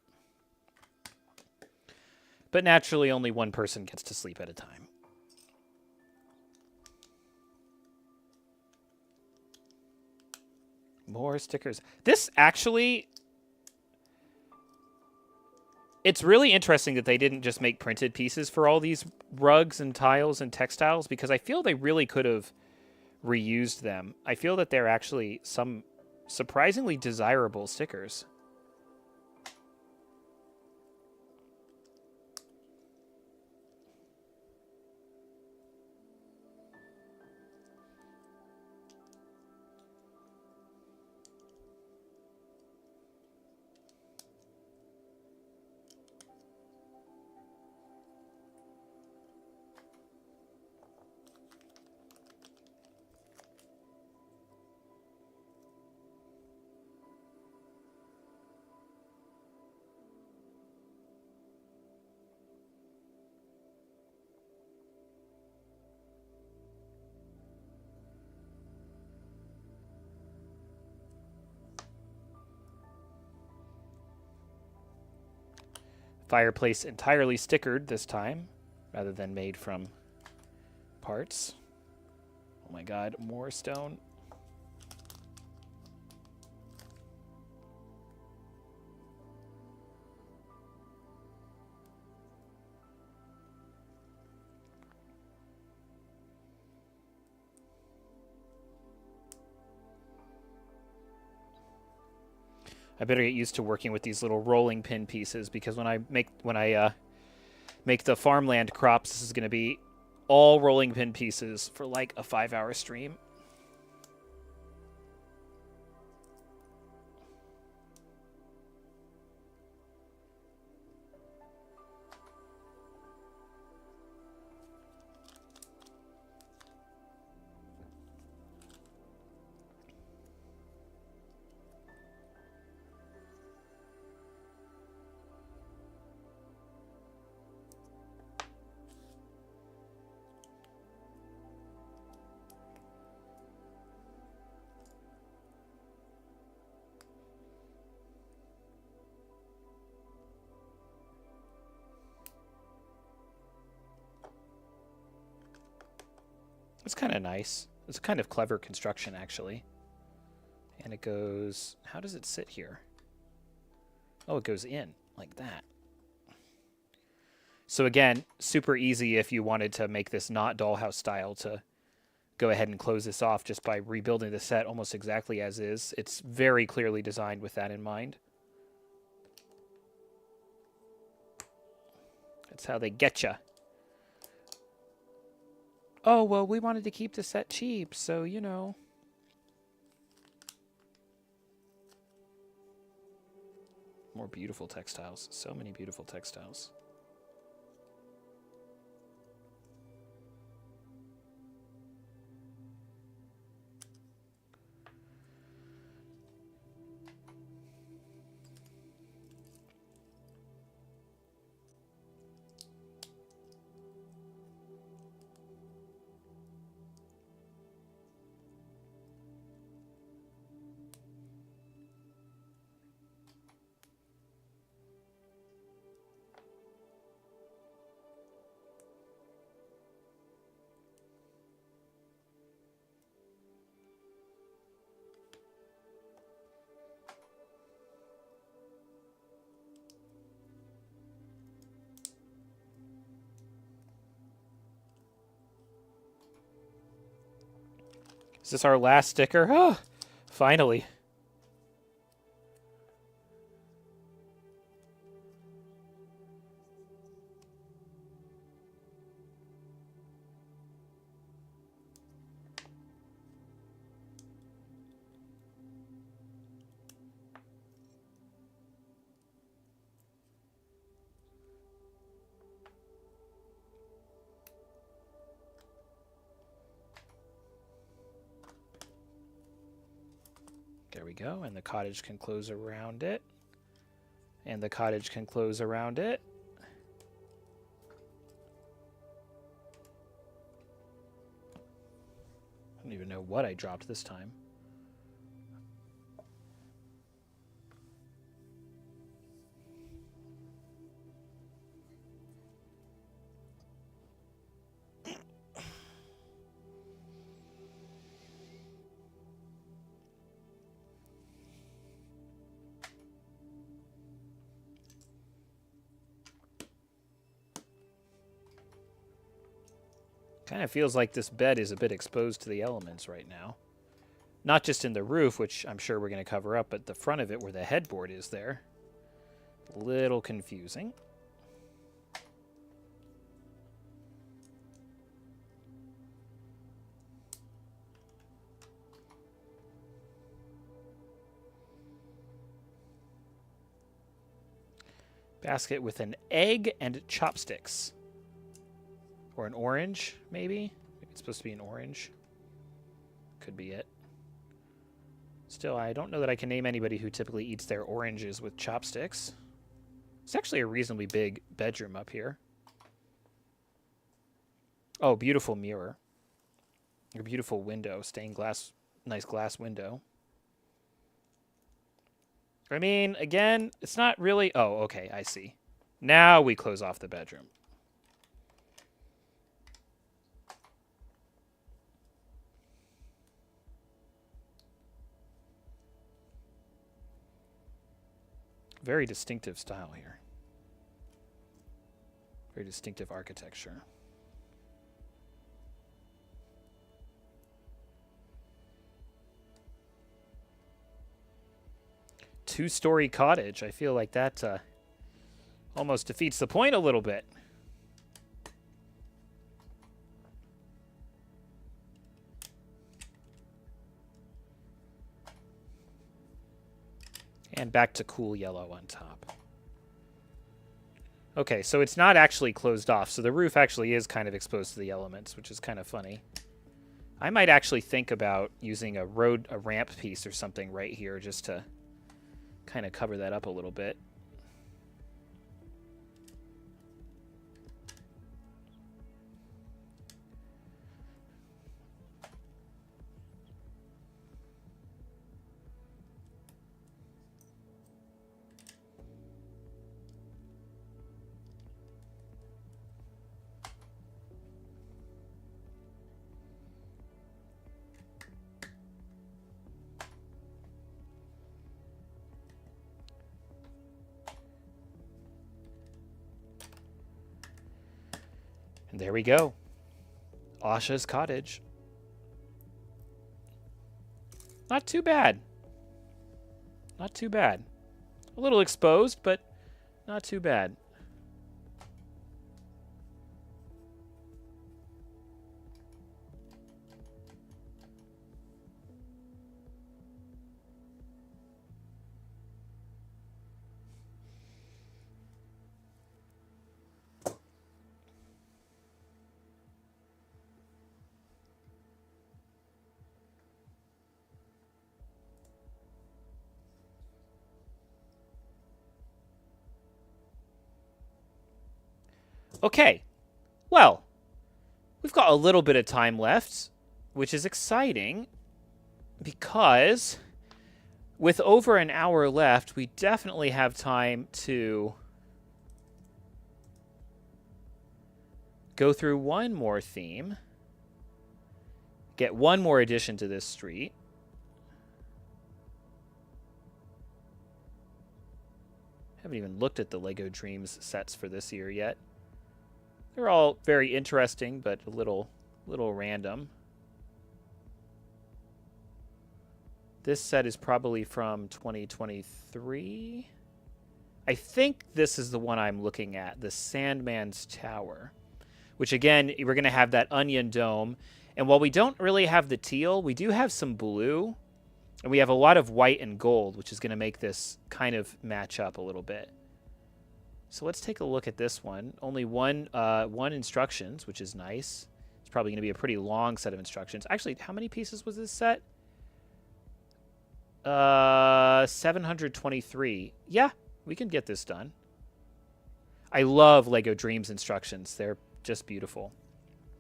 But naturally, only one person gets to sleep at a time. More stickers. This actually... It's really interesting that they didn't just make printed pieces for all these rugs and tiles and textiles, because I feel they really could have reused them. I feel that they're actually some surprisingly desirable stickers. Fireplace entirely stickered this time, rather than made from parts. Oh my god, more stone. I better get used to working with these little rolling pin pieces, because when I make the farmland crops, this is going to be all rolling pin pieces for like a 5-hour stream. It's kind of nice. It's a kind of clever construction, actually. And it goes... How does it sit here? Oh, it goes in, like that. So again, super easy if you wanted to make this not dollhouse style to go ahead and close this off just by rebuilding the set almost exactly as is. It's very clearly designed with that in mind. That's how they get you. Oh, well, we wanted to keep the set cheap, so, you know. More beautiful textiles. So many beautiful textiles. Is this our last sticker? Oh, finally. There we go. And the cottage can close around it. And the cottage can close around it. I don't even know what I dropped this time. Kind of feels like this bed is a bit exposed to the elements right now. Not just in the roof, which I'm sure we're going to cover up, but the front of it where the headboard is there. A little confusing. Basket with an egg and chopsticks. Or an orange, maybe? It's supposed to be an orange. Could be it. Still, I don't know that I can name anybody who typically eats their oranges with chopsticks. It's actually a reasonably big bedroom up here. Oh, beautiful mirror. A beautiful window, stained glass, nice glass window. I mean, again, it's not really... Oh, okay, I see. Now we close off the bedroom. Very distinctive style here. Very distinctive architecture. Two-story cottage. I feel like that almost defeats the point a little bit. And back to cool yellow on top. Okay, so it's not actually closed off. So the roof actually is kind of exposed to the elements, which is kind of funny. I might actually think about using a ramp piece or something right here just to kind of cover that up a little bit. And there we go. Asha's cottage. Not too bad. Not too bad. A little exposed, but not too bad. Okay, well, we've got a little bit of time left, which is exciting because with over an hour left, we definitely have time to go through one more theme, get one more addition to this street. Haven't even looked at the LEGO Dreams sets for this year yet. They're all very interesting, but a little random. This set is probably from 2023. I think this is the one I'm looking at, the Sandman's Tower, which again, we're going to have that onion dome. And while we don't really have the teal, we do have some blue, and we have a lot of white and gold, which is going to make this kind of match up a little bit. So let's take a look at this one. Only one instructions, which is nice. It's probably going to be a pretty long set of instructions. Actually, how many pieces was this set? 723. Yeah, we can get this done. I love Lego Dreams instructions. They're just beautiful.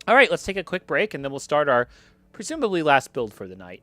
All right, let's take a quick break and then we'll start our presumably last build for the night.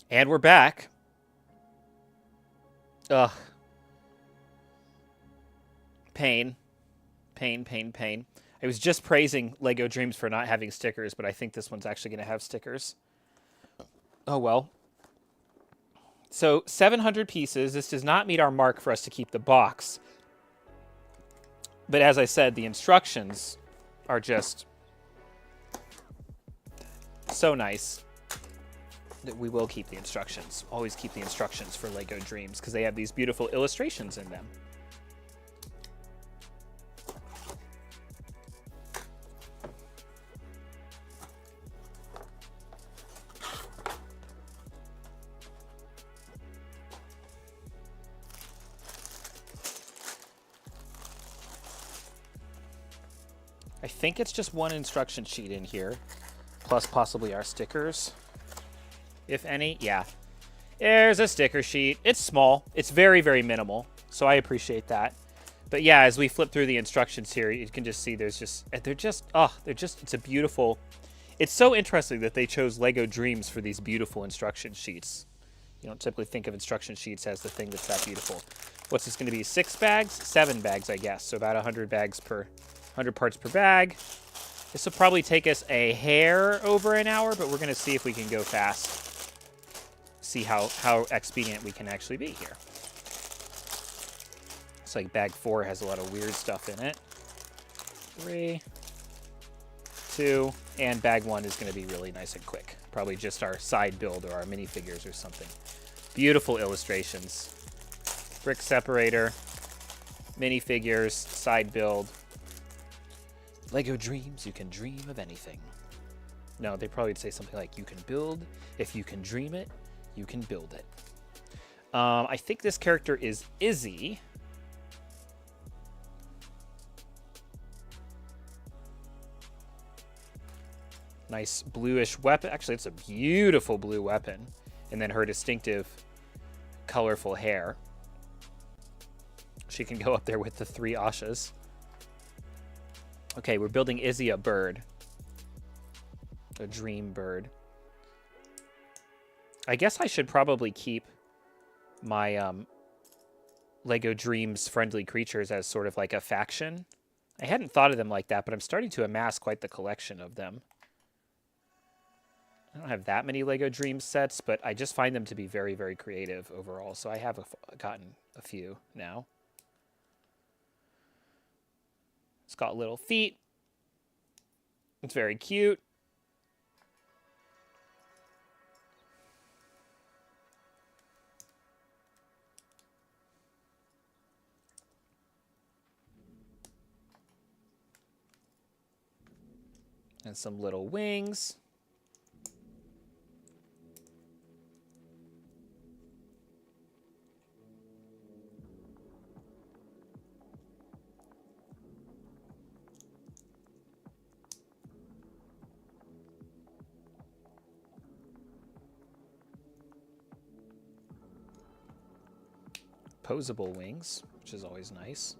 And we're back. Ugh. Pain. Pain, pain, pain. I was just praising Lego Dreams for not having stickers, but I think this one's actually going to have stickers. Oh well. So 700 pieces. This does not meet our mark for us to keep the box. But as I said, the instructions are just so nice that we will keep the instructions. Always keep the instructions for Lego Dreams because they have these beautiful illustrations in them. I think it's just one instruction sheet in here, plus possibly our stickers, if any. Yeah, there's a sticker sheet. It's small. It's very, very minimal, so I appreciate that. But yeah, as we flip through the instructions here, you can just see it's a beautiful, it's so interesting that they chose Lego Dreams for these beautiful instruction sheets. You don't typically think of instruction sheets as the thing that's that beautiful. What's this going to be, 6 bags? 7 bags, I guess, so about 100 bags per 100 parts per bag. This will probably take us a hair over an hour, but we're going to see if we can go fast. See how expedient we can actually be here. It's like bag 4 has a lot of weird stuff in it. 3, 2, and bag 1 is going to be really nice and quick. Probably just our side build or our minifigures or something. Beautiful illustrations. Brick separator, minifigures, side build. Lego Dreams, you can dream of anything. No, they probably would say something like, you can build, if you can dream it, you can build it. I think this character is Izzy. Nice bluish weapon. Actually, it's a beautiful blue weapon. And then her distinctive, colorful hair. She can go up there with the 3 Ashas. Okay, we're building Izzy a bird. A dream bird. I guess I should probably keep my Lego Dreams friendly creatures as sort of like a faction. I hadn't thought of them like that, but I'm starting to amass quite the collection of them. I don't have that many Lego Dreams sets, but I just find them to be very, very creative overall. So I have gotten a few now. It's got little feet. It's very cute. And some little wings. Posable wings, which is always nice.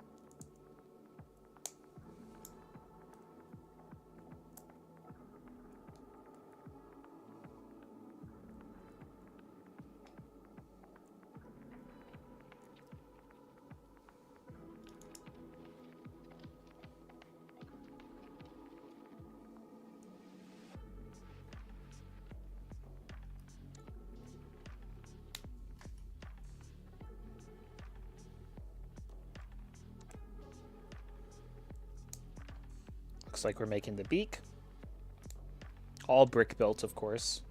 Looks like we're making the beak. All brick built, of course.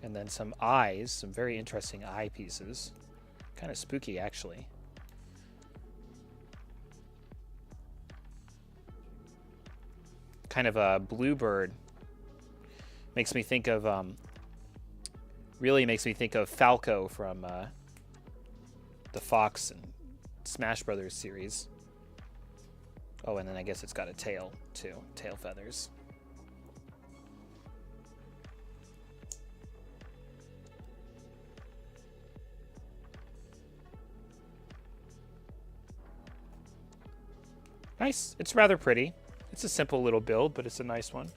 And then some eyes, some very interesting eye pieces. Kind of spooky, actually. Kind of a bluebird. Makes me think of, really makes me think of Falco from the Fox and Smash Brothers series. Oh, and then I guess it's got a tail, too. Tail feathers. Nice. It's rather pretty. It's a simple little build, but it's a nice one.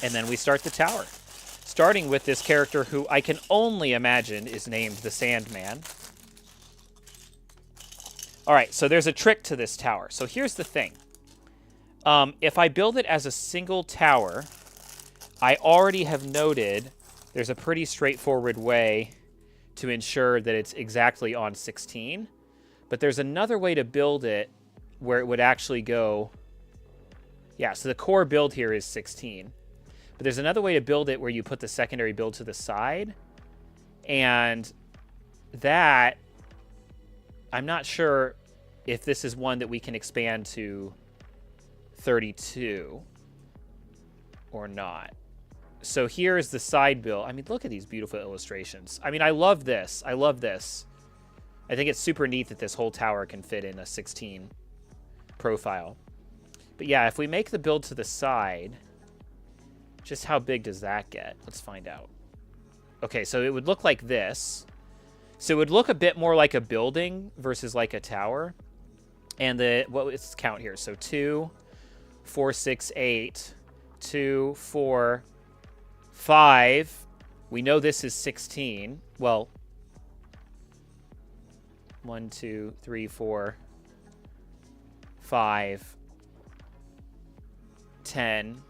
And then we start the tower, starting with this character who I can only imagine is named the Sandman. All right, so there's a trick to this tower. So here's the thing. If I build it as a single tower, I already have noted there's a pretty straightforward way to ensure that it's exactly on 16. But there's another way to build it where it would actually go... Yeah, so the core build here is 16. But there's another way to build it where you put the secondary build to the side. And that... I'm not sure if this is one that we can expand to 32 or not. So here's the side build. I mean, look at these beautiful illustrations. I mean, I love this. I love this. I think it's super neat that this whole tower can fit in a 16 profile. But yeah, if we make the build to the side, just how big does that get? Let's find out. Okay, so it would look like this. So it would look a bit more like a building versus like a tower. And let's count here. So 2, 4, 6, 8, 2, 4, 5. We know this is 16. Well, 1, 2, 3, 4, 5, 10.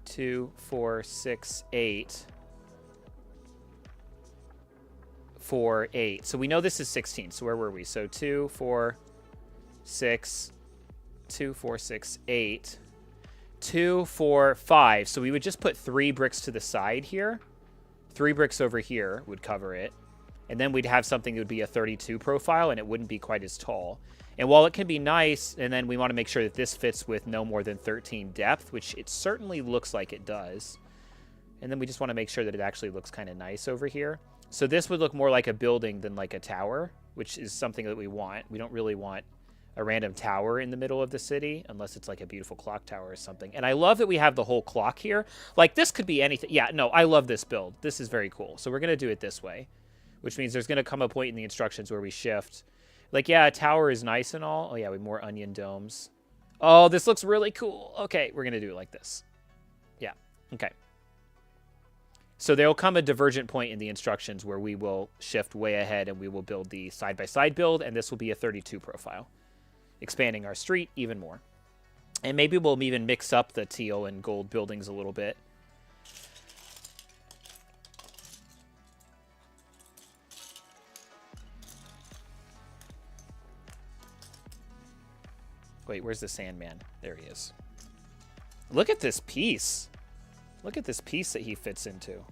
2, 4, 6, 8, 4, 8. So we know this is 16. So where were we? So 2, 4, 6, 2, 4, 6, 8, 2, 4, 5. So we would just put 3 bricks to the side here. 3 bricks over here would cover it. And then we'd have something that would be a 32 profile, and it wouldn't be quite as tall. And while it can be nice, and then we want to make sure that this fits with no more than 13 depth, which it certainly looks like it does. And then we just want to make sure that it actually looks kind of nice over here. So this would look more like a building than like a tower, which is something that we want. We don't really want a random tower in the middle of the city, unless it's like a beautiful clock tower or something. And I love that we have the whole clock here. Like, this could be anything. Yeah, no, I love this build. This is very cool. So we're going to do it this way, which means there's going to come a point in the instructions where we shift. Like, yeah, a tower is nice and all. Oh, yeah, we have more onion domes. Oh, this looks really cool. Okay, we're going to do it like this. Yeah, okay. So there will come a divergent point in the instructions where we will shift way ahead and we will build the side-by-side build, and this will be a 32 profile, expanding our street even more. And maybe we'll even mix up the teal and gold buildings a little bit. Wait, where's the Sandman? There he is. Look at this piece. Look at this piece that he fits into.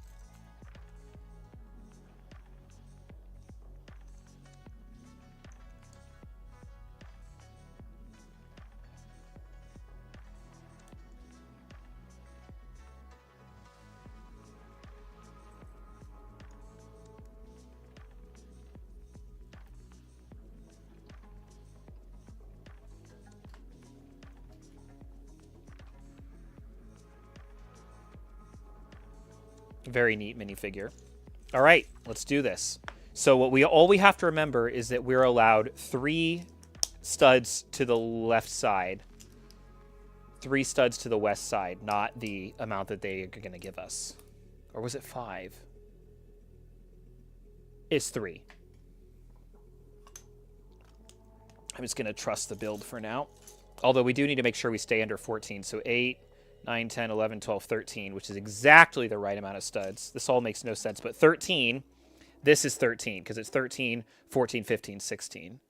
Very neat minifigure. All right, let's do this. So all we have to remember is that we're allowed 3 studs to the left side, 3 studs to the west side, not the amount that they are going to give us. Or was it 5? It's 3. I'm just going to trust the build for now. Although we do need to make sure we stay under 14. So 8, 9, 10, 11, 12, 13, which is exactly the right amount of studs. This all makes no sense, but 13, this is 13, because it's 13, 14, 15, 16.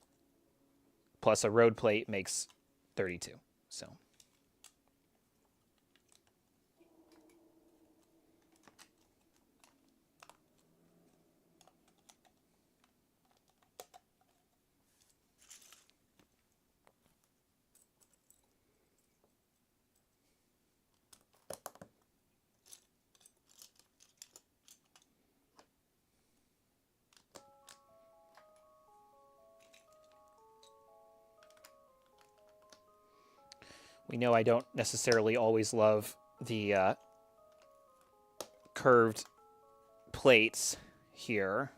Plus a road plate makes 32, so... We know I don't necessarily always love the curved plates here.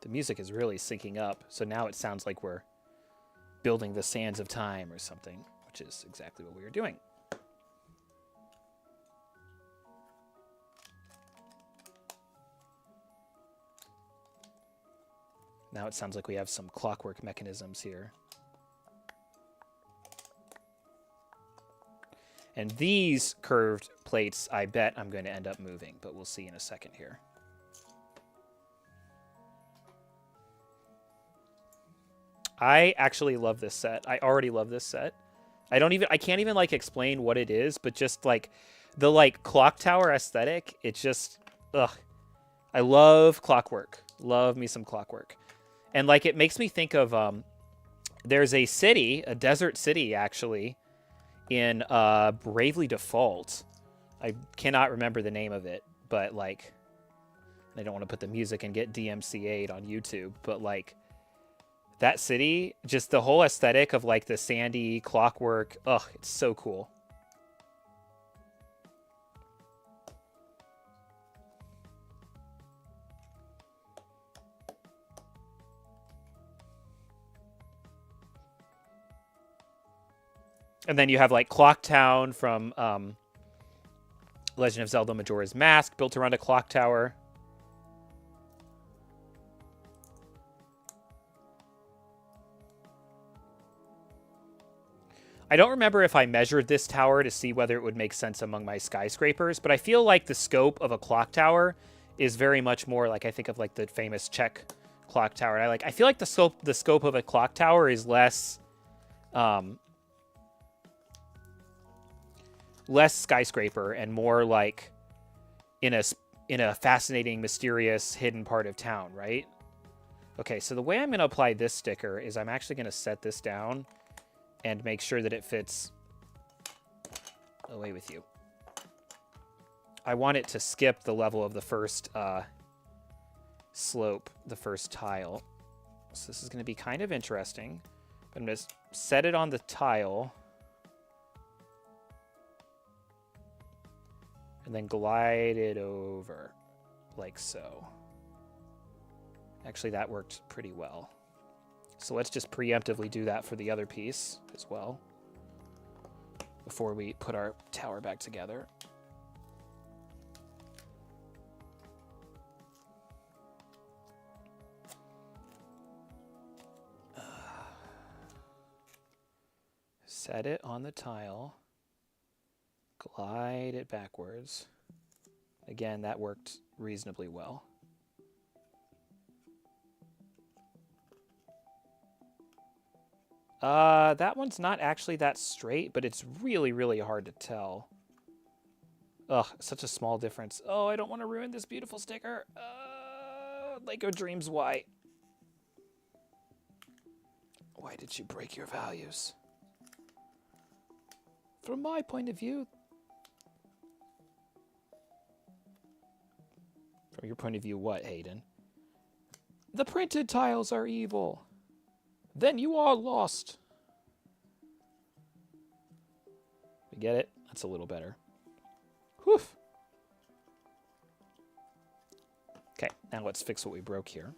The music is really syncing up, so now it sounds like we're building the Sands of Time or something, which is exactly what we were doing. Now it sounds like we have some clockwork mechanisms here. And these curved plates, I bet I'm going to end up moving, but we'll see in a second here. I actually love this set. I already love this set. I can't even like explain what it is, but just like the like clock tower aesthetic, it's just, ugh. I love clockwork. Love me some clockwork. And like it makes me think of, there's a city, a desert city actually, in Bravely Default. I cannot remember the name of it, but like, I don't want to put the music and get DMCA'd on YouTube, but like, that city, just the whole aesthetic of like the sandy clockwork, ugh, it's so cool. And then you have like Clock Town from Legend of Zelda Majora's Mask, built around a clock tower. I don't remember if I measured this tower to see whether it would make sense among my skyscrapers, but I feel like the scope of a clock tower is very much more like I think of like the famous Czech clock tower. And I feel like the scope of a clock tower is less less skyscraper and more like in a fascinating, mysterious, hidden part of town, right? Okay, so the way I'm going to apply this sticker is I'm actually going to set this down and make sure that it fits away with you. I want it to skip the level of the first slope, the first tile. So this is going to be kind of interesting. I'm going to set it on the tile and then glide it over like so. Actually, that worked pretty well. So let's just preemptively do that for the other piece as well before we put our tower back together. Set it on the tile. Glide it backwards. Again, that worked reasonably well. That one's not actually that straight, but it's really, really hard to tell. Ugh, such a small difference. Oh, I don't want to ruin this beautiful sticker. Lego Dreams, why? Why did you break your values? From my point of view... From your point of view, what, Hayden? The printed tiles are evil. Then you are lost. We get it? That's a little better. Whew. Okay, now let's fix what we broke here.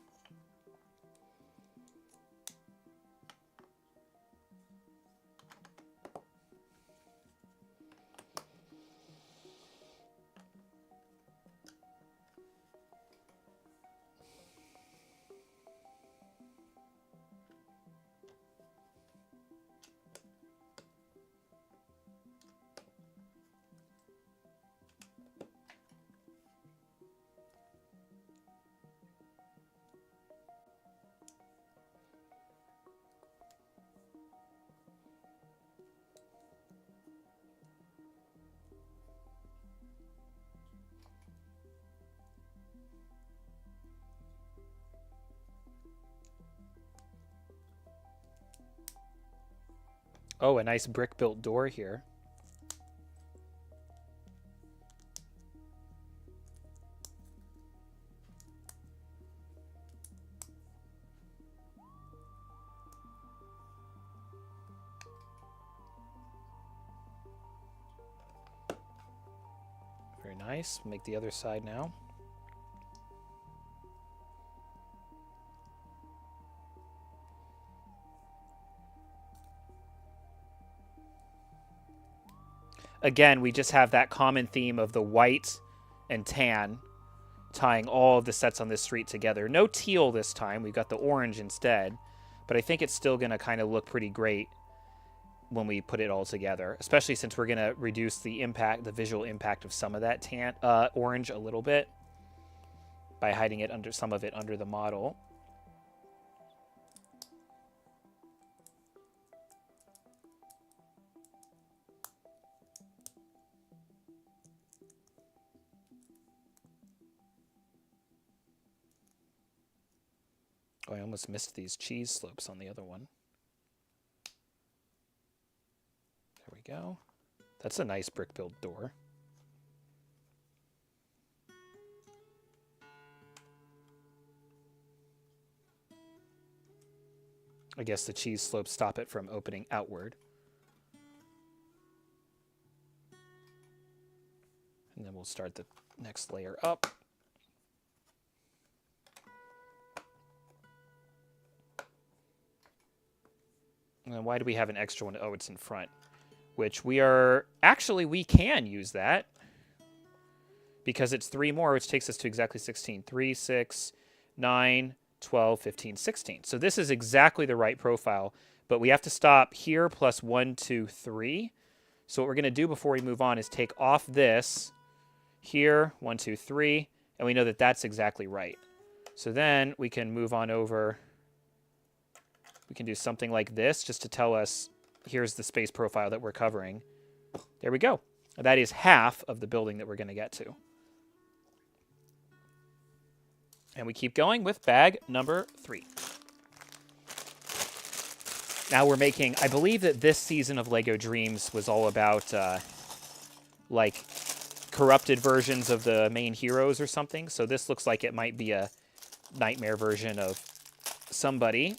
Oh, a nice brick-built door here. Very nice. Make the other side now. Again, we just have that common theme of the white and tan tying all of the sets on this street together. No teal this time. We've got the orange instead. But I think it's still going to kind of look pretty great when we put it all together, especially since we're going to reduce the impact, the visual impact of some of that tan orange a little bit by hiding it under some of it under the model. Oh, I almost missed these cheese slopes on the other one. There we go. That's a nice brick-built door. I guess the cheese slopes stop it from opening outward. And then we'll start the next layer up. And then why do we have an extra one? Oh, it's in front. Which we can use that. Because it's 3 more, which takes us to exactly 16. 3, 6, 9, 12, 15, 16. So this is exactly the right profile. But we have to stop here plus 1, 2, 3. So what we're going to do before we move on is take off this here, 1, 2, 3. And we know that that's exactly right. So then we can move on over. We can do something like this just to tell us, here's the space profile that we're covering. There we go. That is half of the building that we're going to get to. And we keep going with bag number 3. Now we're making, I believe that this season of LEGO Dreams was all about, like, corrupted versions of the main heroes or something. So this looks like it might be a nightmare version of somebody.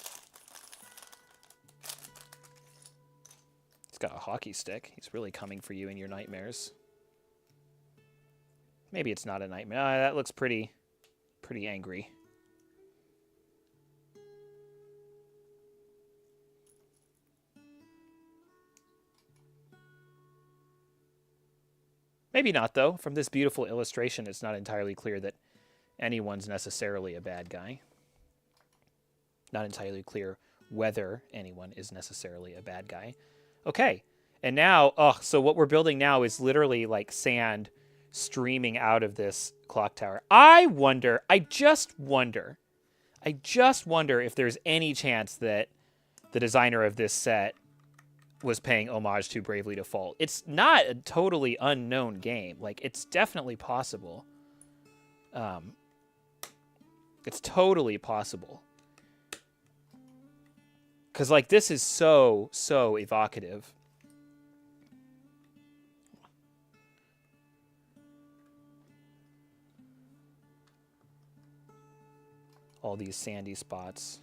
Got a hockey stick. He's really coming for you in your nightmares. Maybe it's not a nightmare. That looks pretty angry. Maybe not, though. From this beautiful illustration, it's not entirely clear that anyone's necessarily a bad guy. Not entirely clear whether anyone is necessarily a bad guy. Okay, and now, so what we're building now is literally like sand streaming out of this clock tower. I just wonder if there's any chance that the designer of this set was paying homage to Bravely Default. It's not a totally unknown game. Like, it's definitely possible. It's totally possible. Because, like, this is so evocative. All these sandy spots.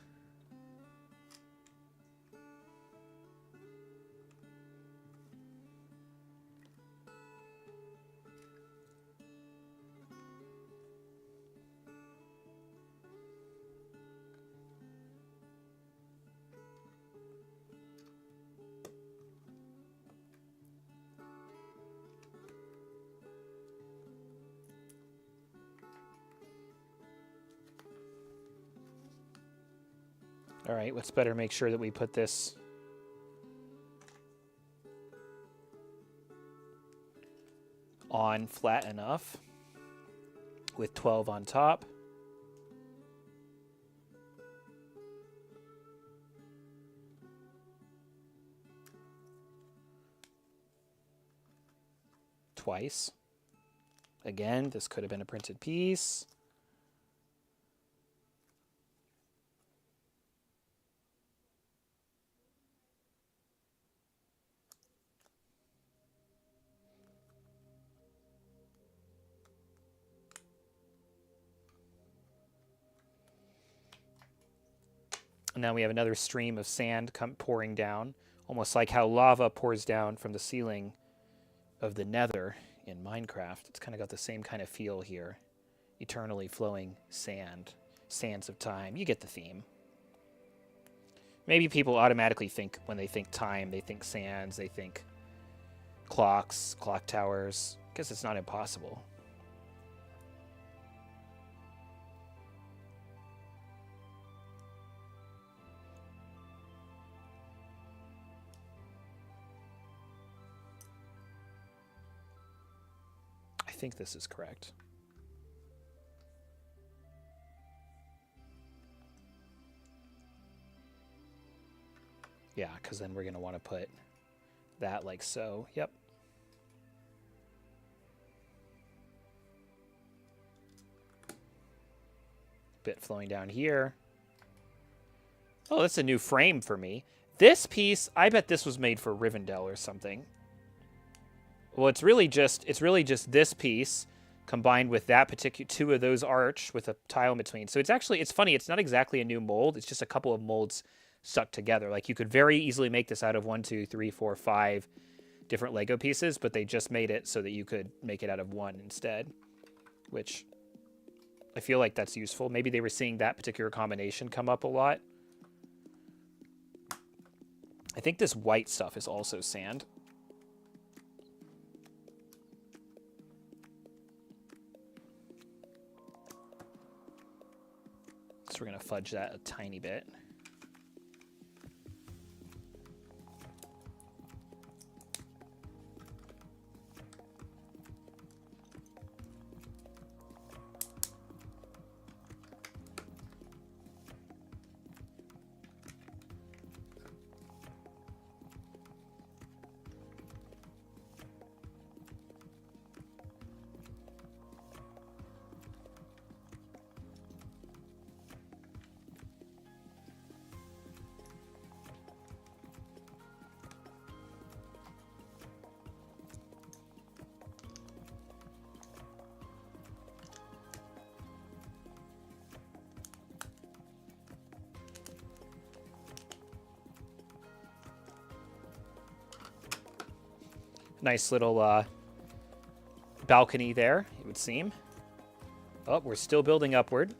All right, let's better make sure that we put this on flat enough with 12 on top. Twice. Again, this could have been a printed piece. And now we have another stream of sand pouring down, almost like how lava pours down from the ceiling of the Nether in Minecraft. It's kind of got the same kind of feel here. Eternally flowing sand, sands of time. You get the theme. Maybe people automatically think, when they think time, they think sands, they think clocks, clock towers. I guess it's not impossible. I think this is correct. Yeah, because then we're going to want to put that like so. Yep. Bit flowing down here. Oh, that's a new frame for me. This piece, I bet this was made for Rivendell or something. Well, it's really just this piece combined with that particular two of those arch with a tile in between. So it's funny. It's not exactly a new mold. It's just a couple of molds stuck together. Like you could very easily make this out of 1, 2, 3, 4, 5 different Lego pieces, but they just made it so that you could make it out of one instead, which I feel like that's useful. Maybe they were seeing that particular combination come up a lot. I think this white stuff is also sand. So we're going to fudge that a tiny bit. Nice little balcony there, it would seem. Oh, we're still building upward.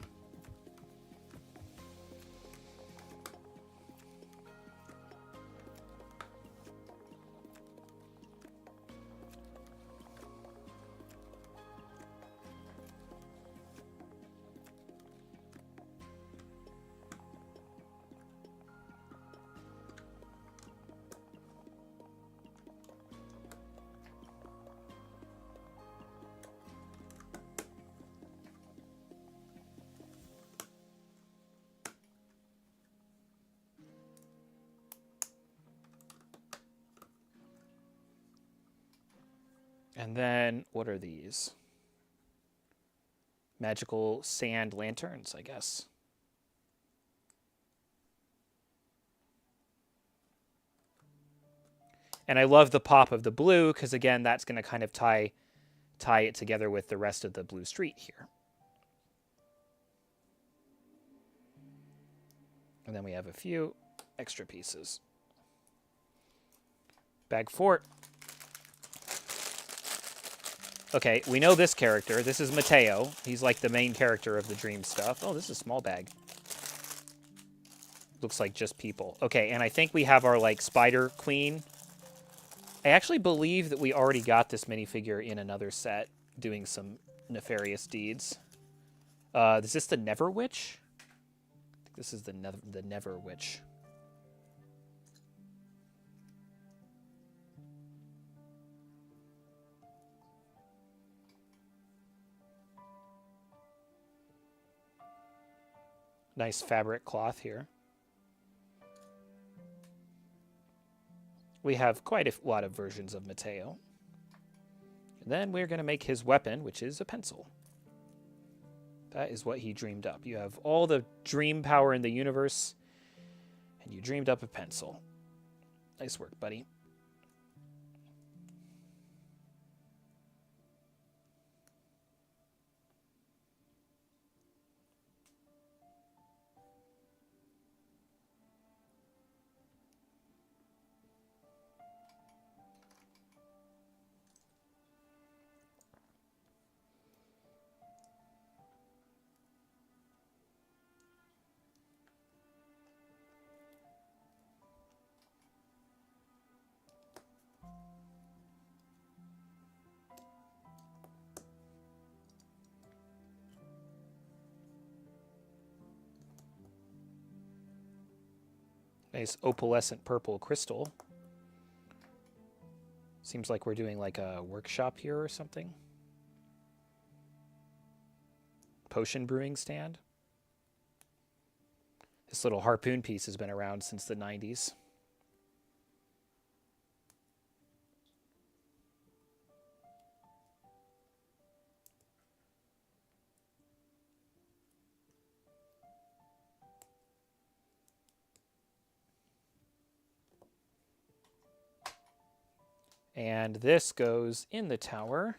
And then, what are these? Magical sand lanterns, I guess. And I love the pop of the blue, because again, that's going to kind of tie it together with the rest of the blue street here. And then we have a few extra pieces. Bag fort. Okay, we know this character. This is Mateo. He's like the main character of the dream stuff. Oh, this is a small bag. Looks like just people. Okay, and I think we have our, like, spider queen. I actually believe that we already got this minifigure in another set doing some nefarious deeds. Is this the Never Witch? I think this is the Never Witch. Nice fabric cloth here. We have quite a lot of versions of Mateo. And then we're going to make his weapon, which is a pencil. That is what he dreamed up. You have all the dream power in the universe, and you dreamed up a pencil. Nice work, buddy. Nice opalescent purple crystal. Seems like we're doing like a workshop here or something. Potion brewing stand. This little harpoon piece has been around since the 90s. And this goes in the tower.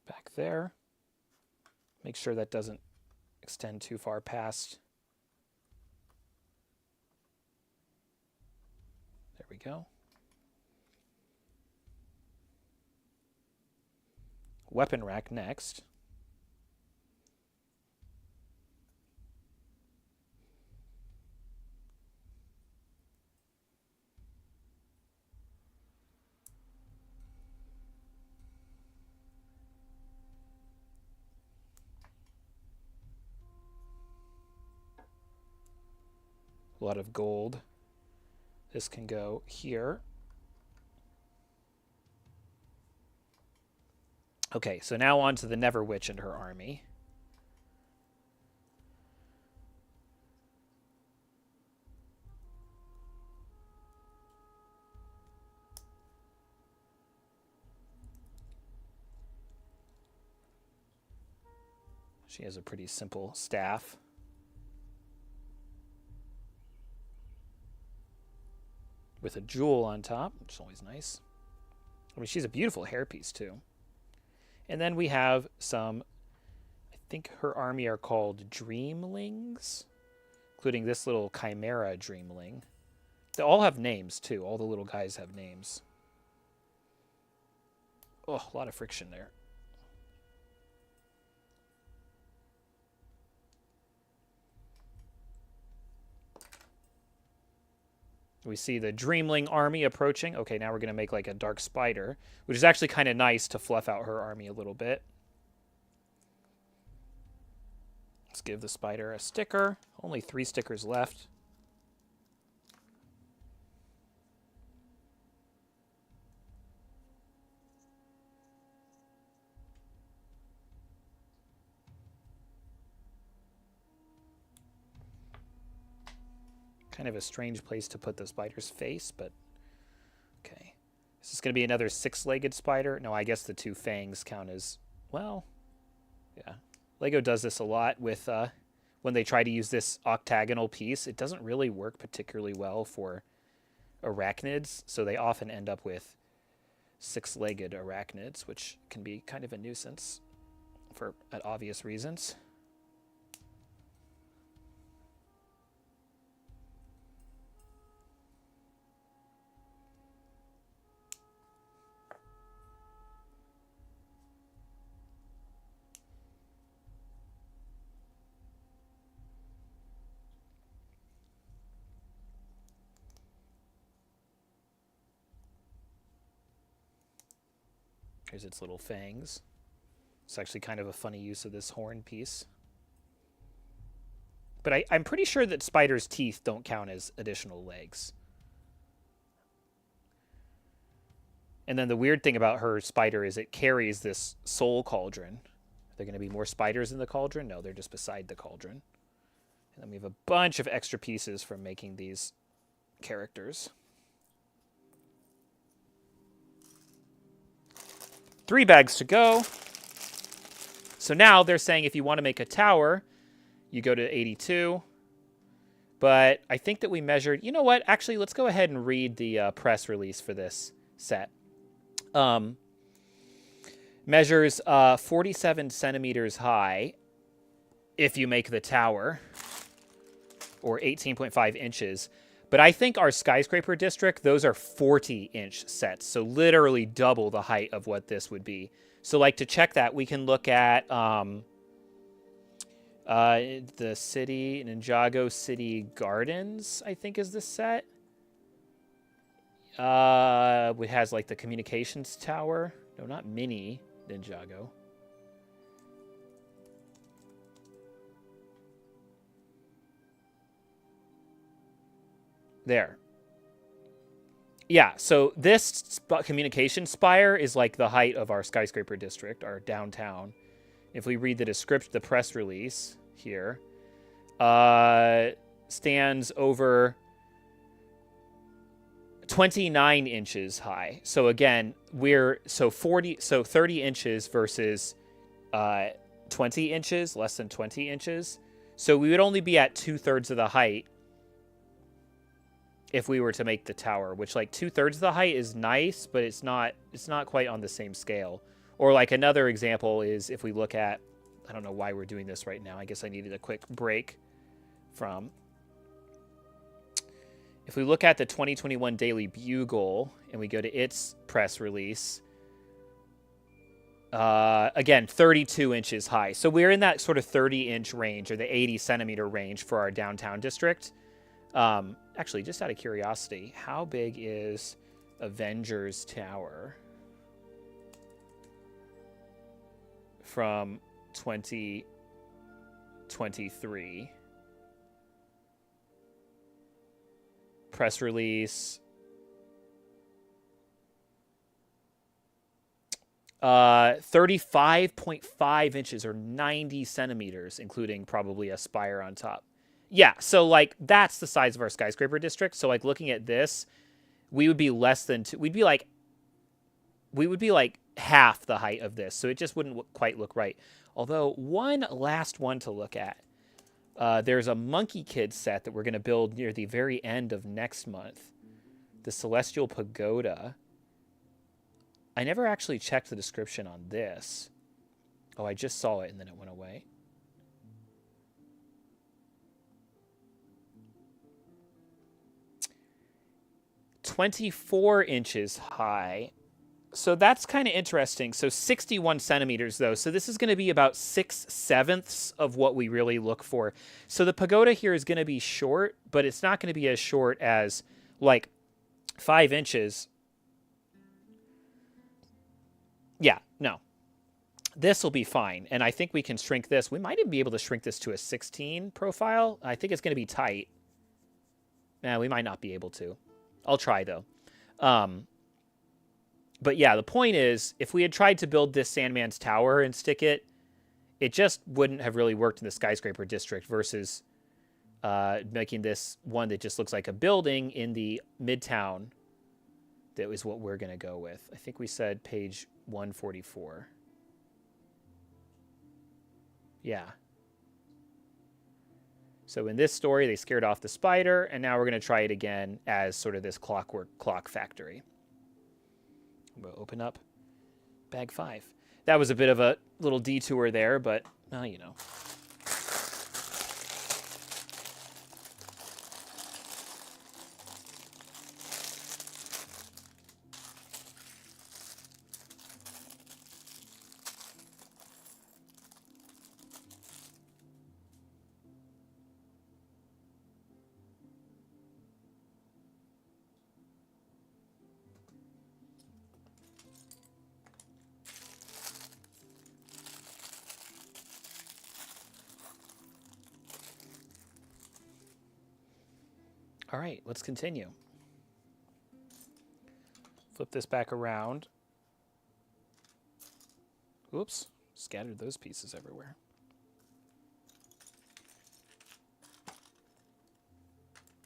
Back there. Make sure that doesn't extend too far past. There we go. Weapon rack next. A lot of gold. This can go here. Okay, so now on to the Never Witch and her army. She has a pretty simple staff. With a jewel on top, which is always nice. I mean, she's a beautiful hairpiece, too. And then we have some, I think her army are called Dreamlings, including this little Chimera Dreamling. They all have names, too. All the little guys have names. Oh, a lot of friction there. We see the Dreamling army approaching. Okay, now we're going to make like a Dark Spider, which is actually kind of nice to fluff out her army a little bit. Let's give the spider a sticker. Only 3 stickers left. Kind of a strange place to put the spider's face, but okay. Is this going to be another 6-legged spider? No, I guess the 2 fangs count as, well, yeah. Lego does this a lot with when they try to use this octagonal piece. It doesn't really work particularly well for arachnids, so they often end up with 6-legged arachnids, which can be kind of a nuisance for obvious reasons. Here's its little fangs. It's actually kind of a funny use of this horn piece. But I'm pretty sure that spider's teeth don't count as additional legs. And then the weird thing about her spider is it carries this soul cauldron. Are there going to be more spiders in the cauldron? No, they're just beside the cauldron. And then we have a bunch of extra pieces from making these characters. 3 bags to go. So now they're saying if you want to make a tower, you go to 82. But I think that we measured... You know what? Actually, let's go ahead and read the press release for this set. Measures 47 centimeters high if you make the tower, or 18.5 inches. But I think our skyscraper district, those are 40-inch sets, so literally double the height of what this would be. So, like, to check that, we can look at the city, Ninjago City Gardens, I think is the set. It has, like, the communications tower. No, not mini Ninjago. There. Yeah, so this communication spire is like the height of our skyscraper district, our downtown. If we read the description, the press release here, stands over 29 inches high. So again, we're 30 inches versus 20 inches, less than 20 inches. So we would only be at 2/3 of the height if we were to make the tower, which like 2/3 of the height is nice, but it's not quite on the same scale. Or like another example is if we look at, I don't know why we're doing this right now. I guess I needed a quick break from. If we look at the 2021 Daily Bugle and we go to its press release, again, 32 inches high. So we're in that sort of 30-inch range or the 80-centimeter range for our downtown district. Actually, just out of curiosity, how big is Avengers Tower from 2023? Press release. 35.5 inches or 90 centimeters, including probably a spire on top. Yeah, so like that's the size of our skyscraper district. So like looking at this, we would be less than we'd be like half the height of this. So it just wouldn't quite look right. Although one last one to look at. There's a Monkey Kid set that we're going to build near the very end of next month. The Celestial Pagoda. I never actually checked the description on this. Oh, I just saw it and then it went away. "24 inches high." So that's kind of interesting. So 61 centimeters, though. So this is going to be about 6/7 of what we really look for. So the pagoda here is going to be short, but it's not going to be as short as like 5 inches. Yeah, no. This will be fine. And I think we can shrink this. We might even be able to shrink this to a 16 profile. I think it's going to be tight. Nah, we might not be able to. I'll try, though. But yeah, the point is, if we had tried to build this Sandman's Tower and stick it, it just wouldn't have really worked in the skyscraper district versus making this one that just looks like a building in the Midtown. That was what we're going to go with. I think we said page 144. Yeah. So in this story, they scared off the spider, and now we're going to try it again as sort of this clockwork clock factory. We'll open up bag 5. That was a bit of a little detour there, but, well, you know. All right, let's continue. Flip this back around. Oops, scattered those pieces everywhere.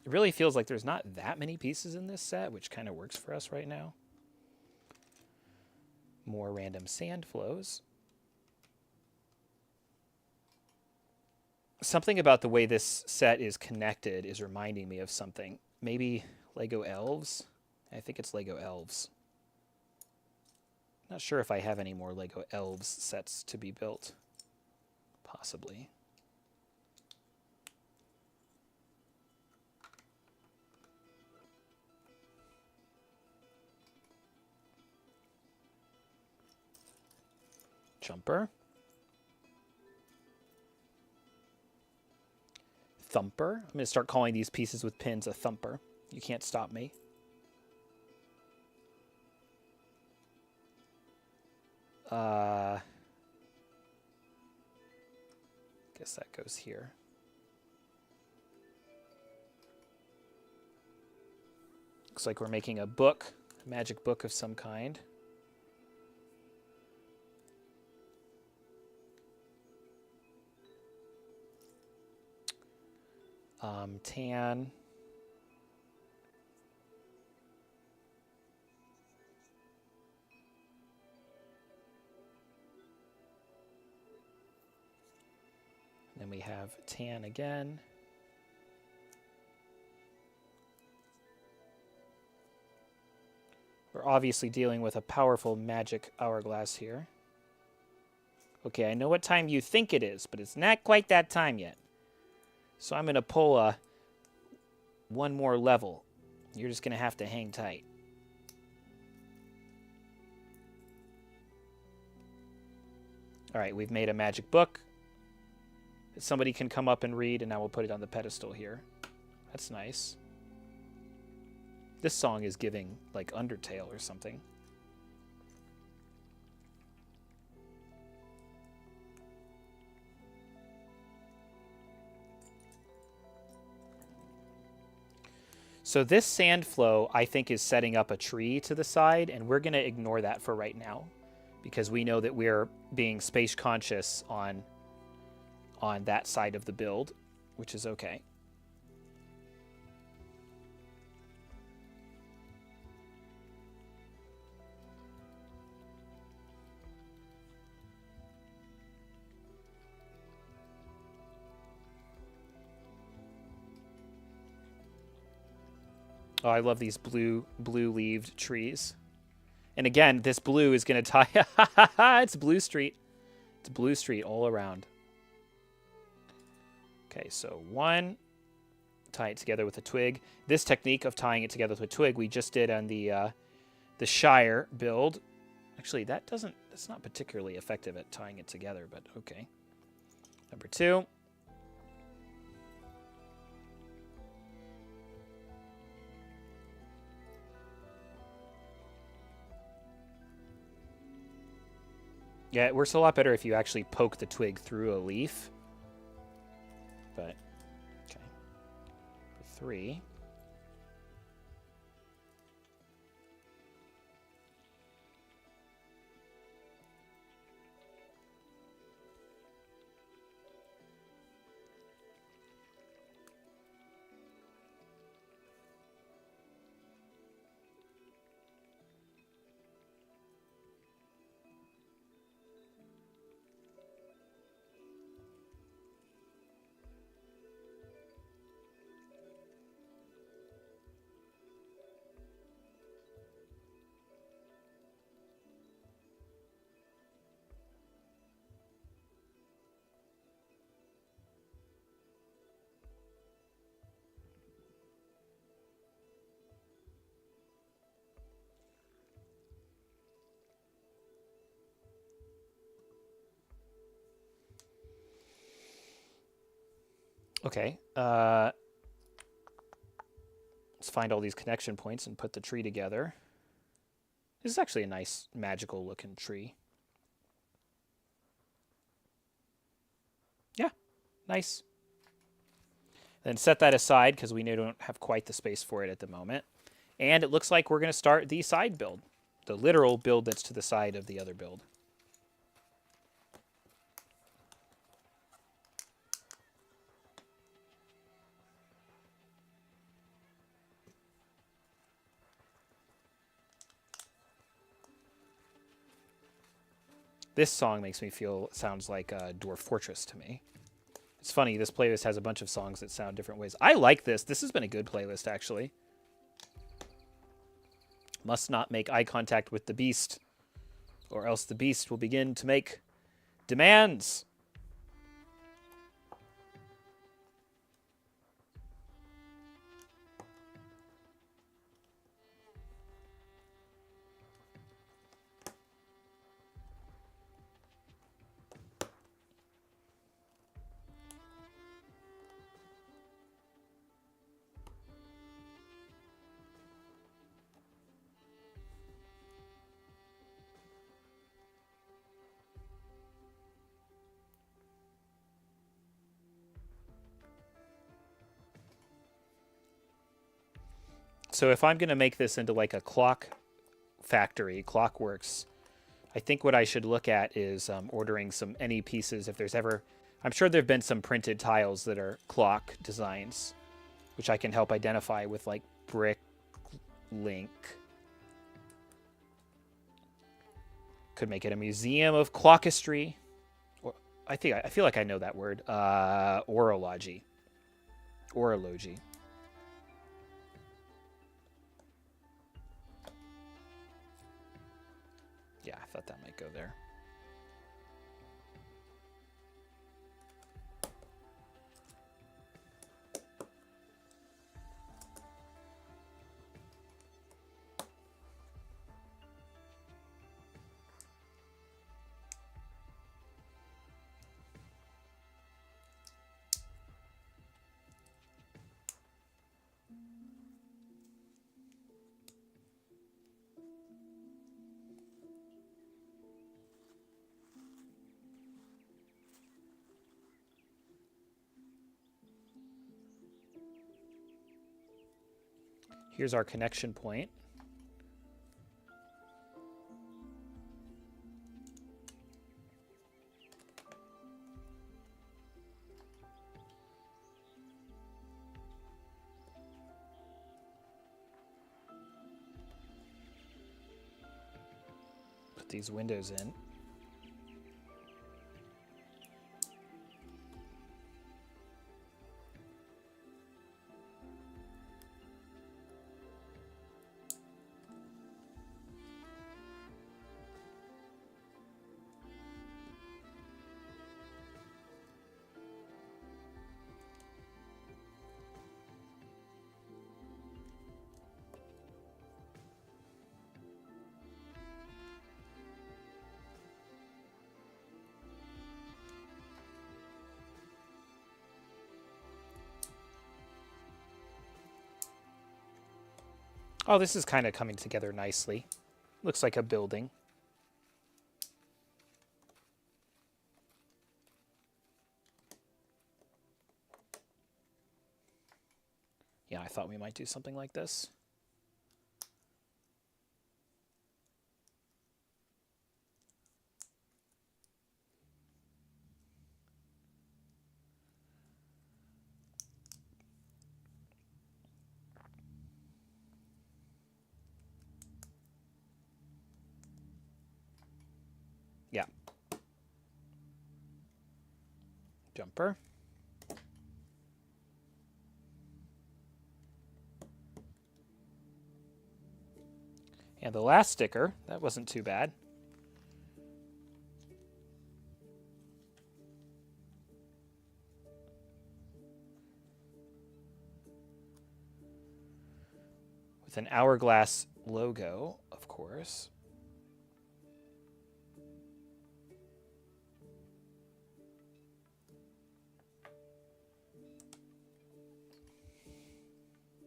It really feels like there's not that many pieces in this set, which kind of works for us right now. More random sand flows. Something about the way this set is connected is reminding me of something. Maybe Lego Elves? I think it's Lego Elves. Not sure if I have any more Lego Elves sets to be built. Possibly. Jumper. Thumper. I'm going to start calling these pieces with pins a thumper. You can't stop me. Guess that goes here. Looks like we're making a book, a magic book of some kind. Tan. Then we have tan again. We're obviously dealing with a powerful magic hourglass here. Okay, I know what time you think it is, but it's not quite that time yet. So I'm going to pull one more level. You're just going to have to hang tight. All right, we've made a magic book that somebody can come up and read, and now we'll put it on the pedestal here. That's nice. This song is giving, like, Undertale or something. So this sand flow, I think, is setting up a tree to the side, and we're going to ignore that for right now because we know that we're being space conscious on that side of the build, which is okay. Oh, I love these blue-leaved trees. And again, this blue is going to tie... It's Blue Street. It's Blue Street all around. Okay, so one. Tie it together with a twig. This technique of tying it together with a twig we just did on the Shire build. Actually, that's not particularly effective at tying it together, but okay. Number 2. Yeah, it works a lot better if you actually poke the twig through a leaf. But, okay. 3. Okay. Let's find all these connection points and put the tree together. This is actually a nice magical looking tree. Yeah, nice. Then set that aside because we don't have quite the space for it at the moment. And it looks like we're going to start the side build. The literal build that's to the side of the other build. This song makes me feel, sounds like Dwarf Fortress to me. It's funny, this playlist has a bunch of songs that sound different ways. I like this. This has been a good playlist, actually. Must not make eye contact with the beast, or else the beast will begin to make demands. So if I'm going to make this into like a clock factory, Clockworks, I think what I should look at is ordering any pieces if there's ever... I'm sure there have been some printed tiles that are clock designs, which I can help identify with like Brick Link. Could make it a museum of clockistry. Or I feel like I know that word. Orology. Orology. Yeah, I thought that might go there. Here's our connection point. Put these windows in. Oh, this is kind of coming together nicely. Looks like a building. Yeah, I thought we might do something like this. Yeah. Jumper. And the last sticker, that wasn't too bad. With an hourglass logo, of course.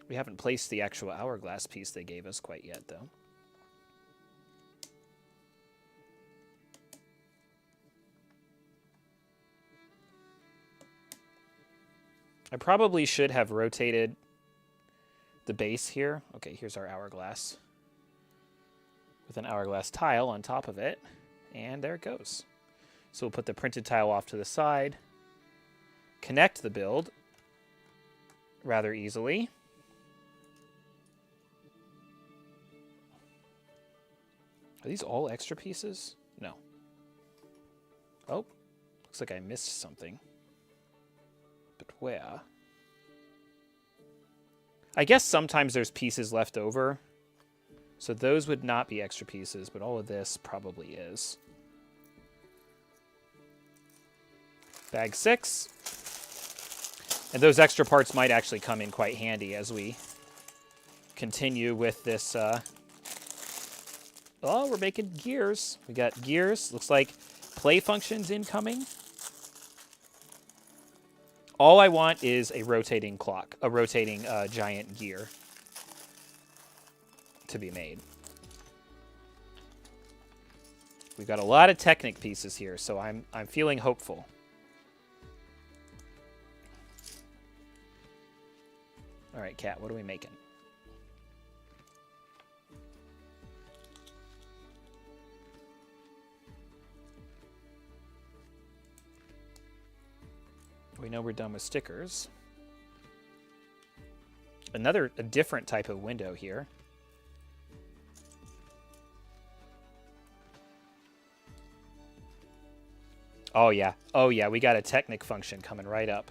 We haven't placed the actual hourglass piece they gave us quite yet, though. I probably should have rotated the base here. Okay, here's our hourglass. With an hourglass tile on top of it. And there it goes. So we'll put the printed tile off to the side. Connect the build rather easily. Are these all extra pieces? No. Oh, looks like I missed something. But where? I guess sometimes there's pieces left over. So those would not be extra pieces, but all of this probably is. Bag 6. And those extra parts might actually come in quite handy as we continue with this. Oh, we're making gears. We got gears. Looks like play functions incoming. All I want is a rotating clock, a rotating giant gear to be made. We've got a lot of Technic pieces here, so I'm feeling hopeful. All right, Kat, what are we making? We know we're done with stickers. A different type of window here. Oh yeah. Oh yeah, we got a Technic function coming right up.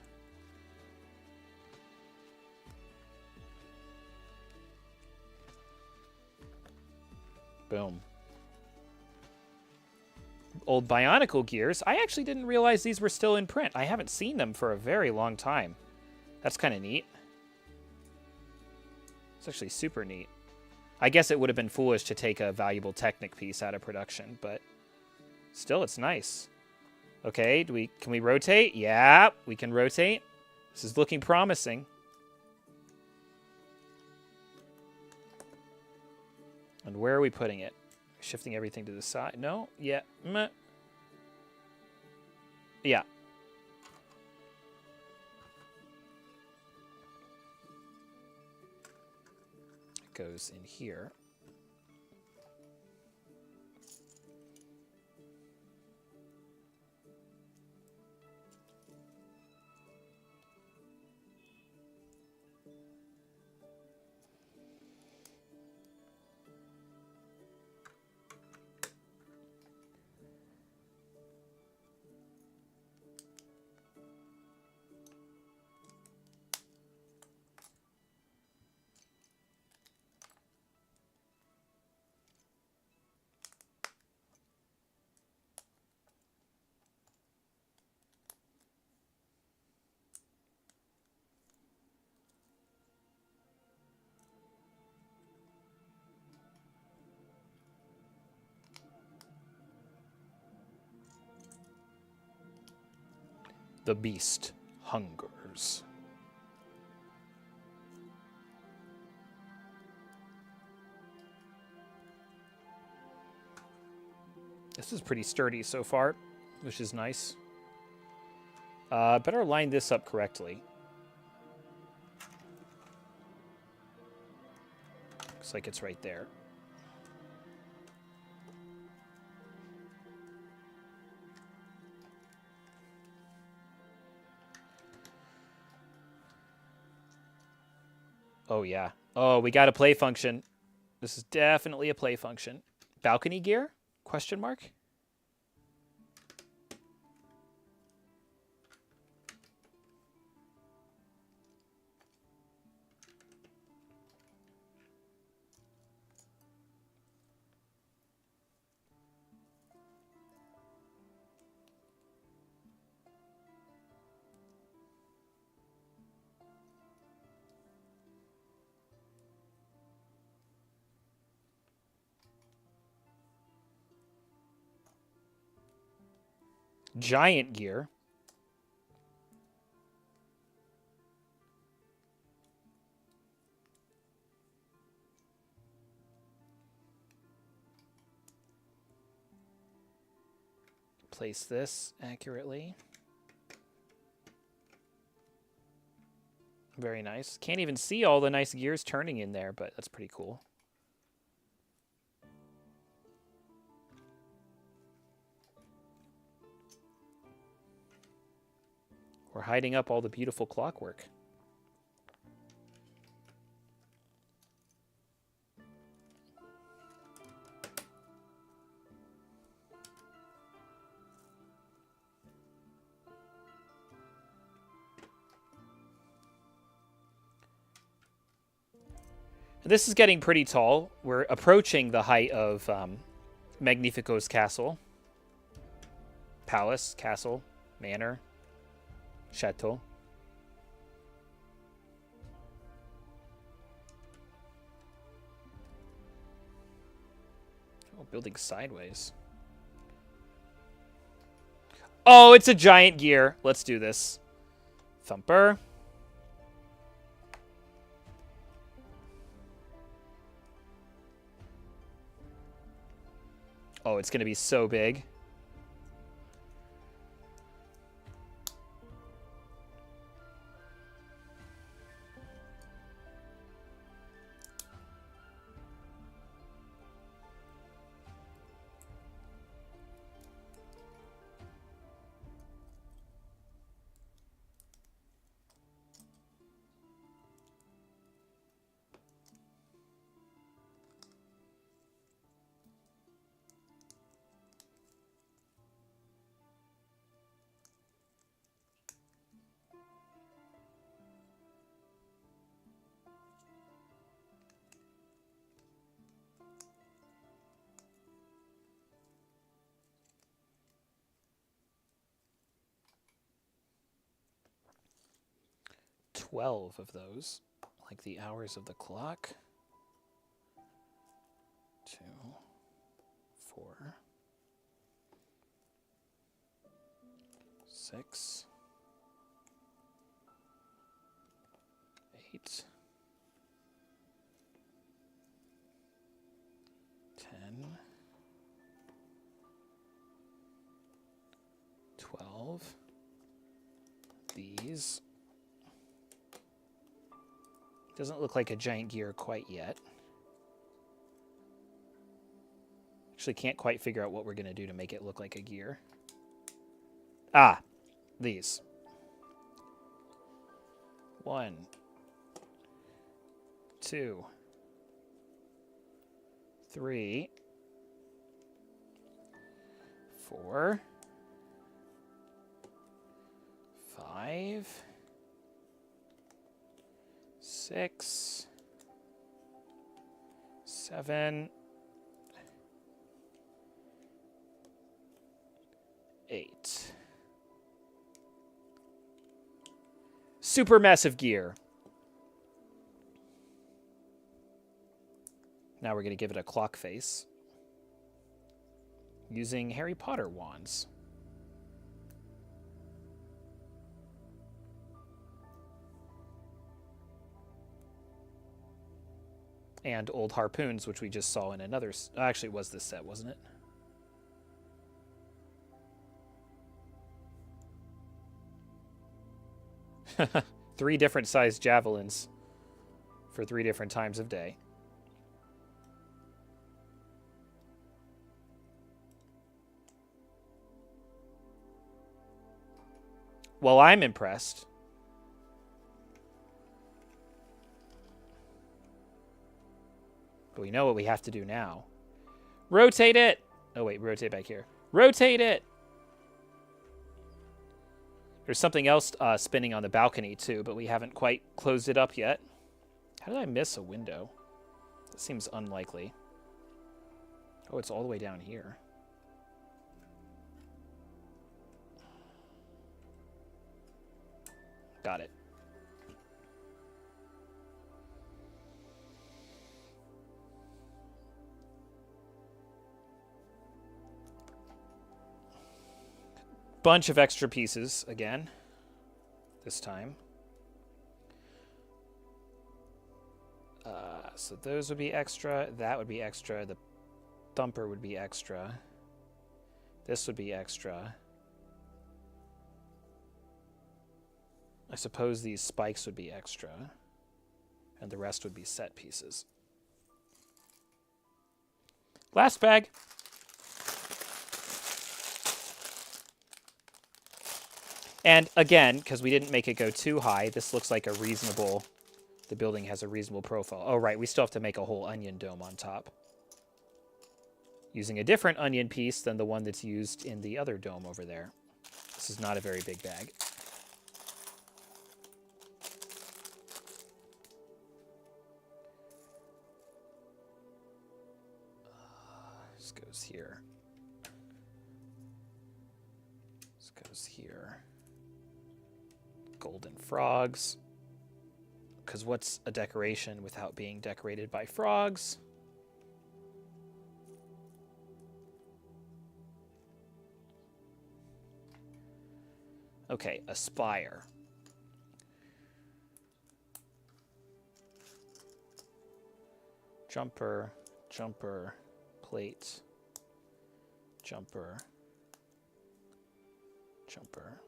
Boom. Old Bionicle gears. I actually didn't realize these were still in print. I haven't seen them for a very long time. That's kind of neat. It's actually super neat. I guess it would have been foolish to take a valuable Technic piece out of production, but still, it's nice. Okay, can we rotate? Yeah, we can rotate. This is looking promising. And where are we putting it? Shifting everything to the side? No? Yeah. Meh. Yeah. It goes in here. The beast hungers. This is pretty sturdy so far, which is nice. Better line this up correctly. Looks like it's right there. Oh, yeah. Oh, we got a play function. This is definitely a play function. Balcony gear? Question mark? Giant gear. Place this accurately. Very nice. Can't even see all the nice gears turning in there, but that's pretty cool. We're hiding up all the beautiful clockwork. This is getting pretty tall. We're approaching the height of Magnifico's castle. Palace, castle, manor, chateau. Oh, building sideways. Oh, it's a giant gear. Let's do this. Thumper. Oh, it's going to be so big. 12 of those, like the hours of the clock. 2, 4, 6, 8, 10, 12. These. Doesn't look like a giant gear quite yet. Actually can't quite figure out what we're going to do to make it look like a gear. Ah, these. 1, 2, 3, 4, 5, 6, 7, 8. Super massive gear. Now we're going to give it a clock face using Harry Potter wands. And old harpoons, which we just saw in another... Actually, it was this set, wasn't it? 3 different sized javelins for 3 different times of day. Well, I'm impressed. But we know what we have to do now. Rotate it! Oh, wait, rotate back here. Rotate it! There's something else spinning on the balcony, too, but we haven't quite closed it up yet. How did I miss a window? That seems unlikely. Oh, it's all the way down here. Got it. Bunch of extra pieces again this time. So those would be extra. That would be extra. The thumper would be extra. This would be extra. I suppose these spikes would be extra. And the rest would be set pieces. Last bag. And again, because we didn't make it go too high, this looks like a reasonable... The building has a reasonable profile. Oh, right, we still have to make a whole onion dome on top. Using a different onion piece than the one that's used in the other dome over there. This is not a very big bag. This goes here. This goes here. Golden frogs. Because what's a decoration without being decorated by frogs? Okay, a spire. Jumper, jumper, plate, jumper, jumper.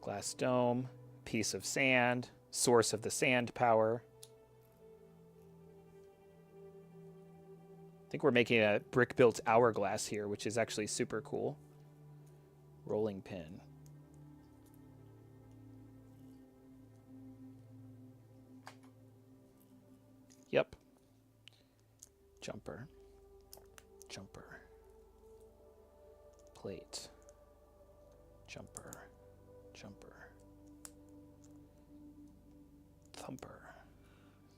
Glass dome, piece of sand, source of the sand power. I think we're making a brick-built hourglass here, which is actually super cool. Rolling pin. Yep. Jumper. Jumper. Plate. Jumper. Jumper. Thumper.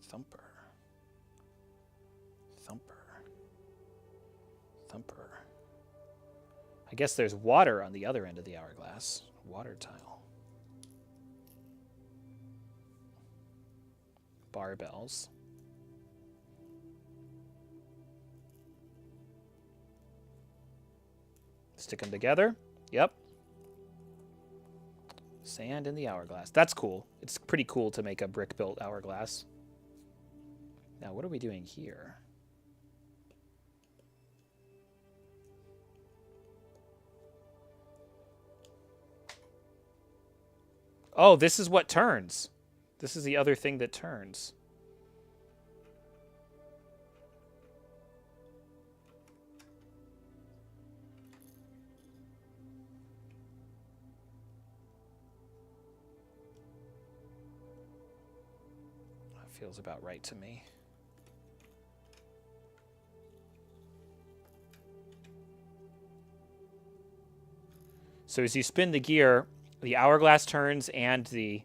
Thumper. Thumper. I guess there's water on the other end of the hourglass. Water tile. Barbells. Stick them together. Yep. Sand in the hourglass. That's cool. It's pretty cool to make a brick-built hourglass. Now, what are we doing here? Oh, this is what turns. This is the other thing that turns. That feels about right to me. So as you spin the gear, the hourglass turns and the...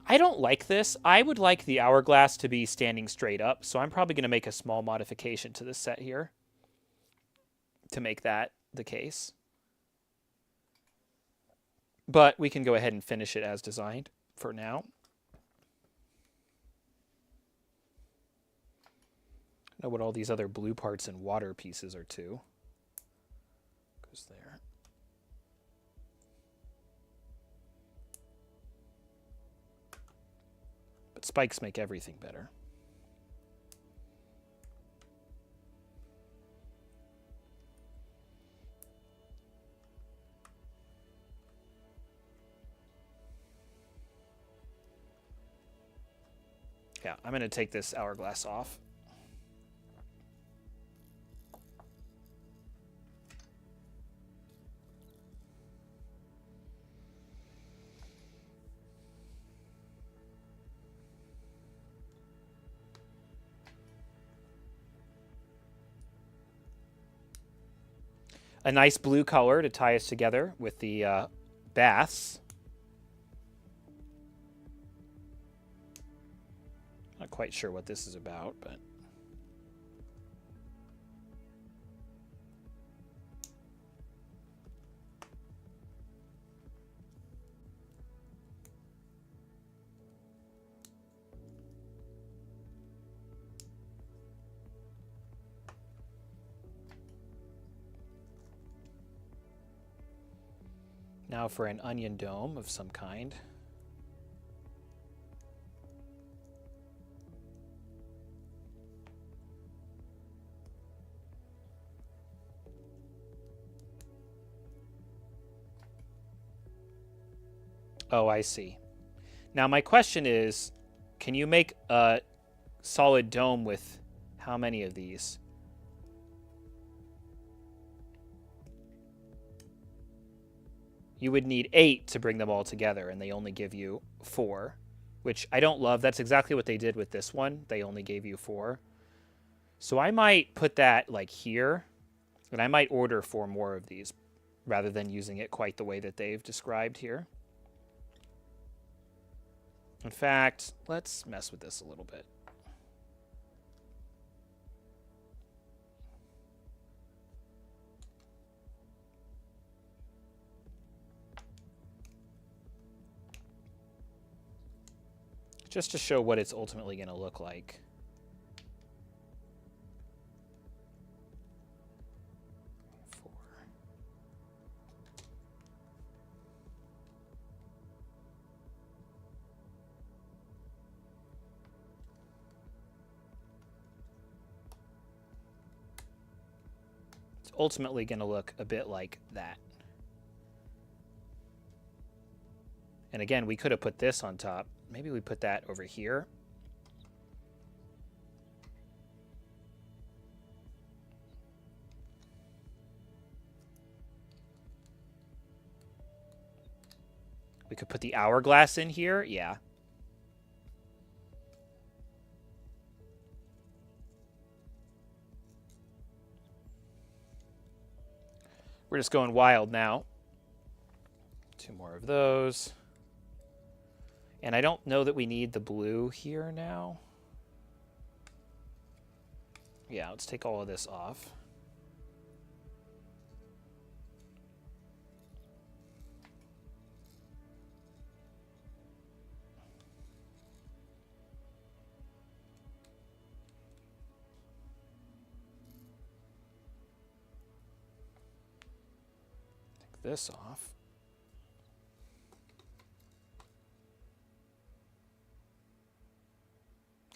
I don't like this. I would like the hourglass to be standing straight up, so I'm probably going to make a small modification to this set here to make that the case. But we can go ahead and finish it as designed for now. I know what all these other blue parts and water pieces are too. Goes there. But spikes make everything better. Yeah, I'm going to take this hourglass off. A nice blue color to tie us together with the baths. Not quite sure what this is about, but... Now for an onion dome of some kind. Oh, I see. Now my question is, can you make a solid dome with how many of these? You would need 8 to bring them all together, and they only give you 4, which I don't love. That's exactly what they did with this one. They only gave you 4. So I might put that like here, and I might order 4 more of these rather than using it quite the way that they've described here. In fact, let's mess with this a little bit. Just to show what it's ultimately going to look like. It's ultimately going to look a bit like that. And again, we could have put this on top. Maybe we put that over here. We could put the hourglass in here. Yeah. We're just going wild now. 2 more of those. And I don't know that we need the blue here now. Yeah, let's take all of this off. Take this off.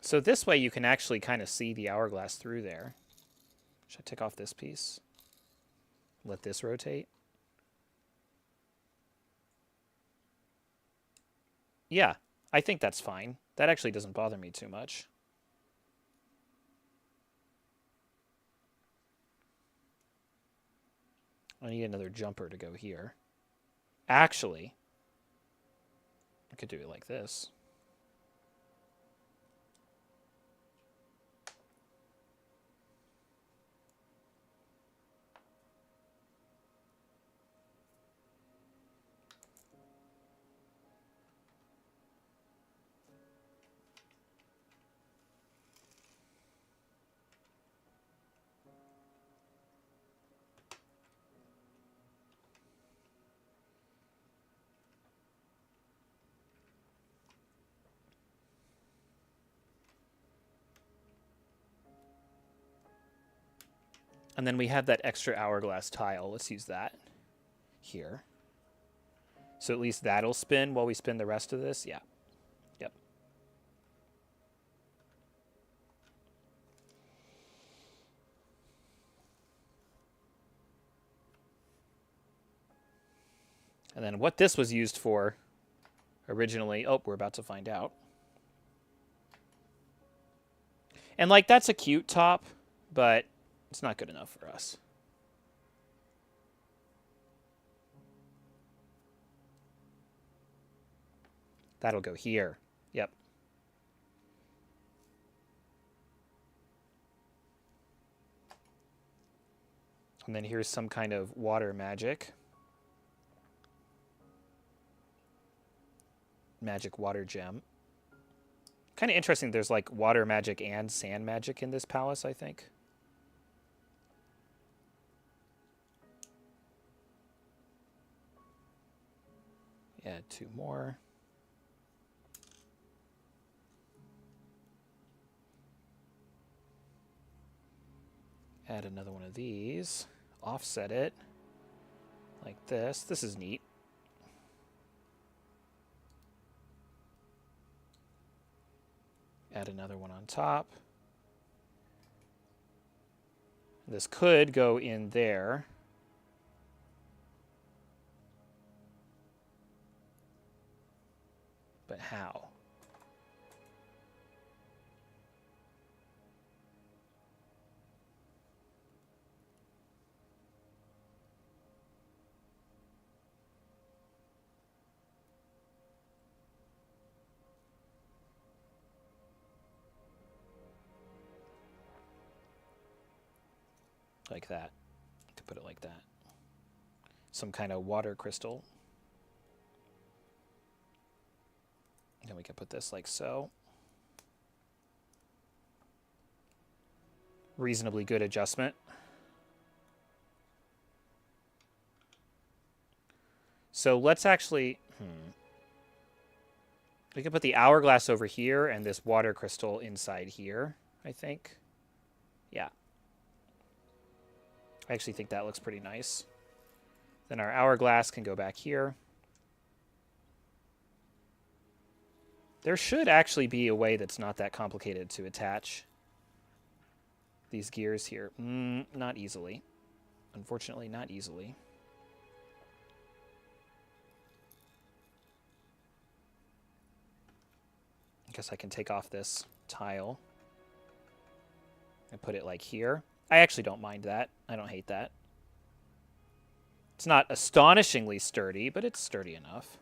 So this way you can actually kind of see the hourglass through there. Should I take off this piece? Let this rotate? Yeah, I think that's fine. That actually doesn't bother me too much. I need another jumper to go here. Actually, I could do it like this. And then we have that extra hourglass tile. Let's use that here. So at least that'll spin while we spin the rest of this. Yeah. Yep. And then what this was used for originally, oh, we're about to find out. And like, that's a cute top, but it's not good enough for us. That'll go here. Yep. And then here's some kind of water magic. Magic water gem. Kind of interesting, there's like water magic and sand magic in this palace, I think. Add 2 more. Add another one of these. Offset it. Like this. This is neat. Add another one on top. This could go in there. But how? Like that. To put it like that. Some kind of water crystal. Then we can put this like so. Reasonably good adjustment. So let's actually... We can put the hourglass over here and this water crystal inside here, I think. Yeah. I actually think that looks pretty nice. Then our hourglass can go back here. There should actually be a way that's not that complicated to attach these gears here. Not easily. Unfortunately, not easily. I guess I can take off this tile and put it like here. I actually don't mind that. I don't hate that. It's not astonishingly sturdy, but it's sturdy enough.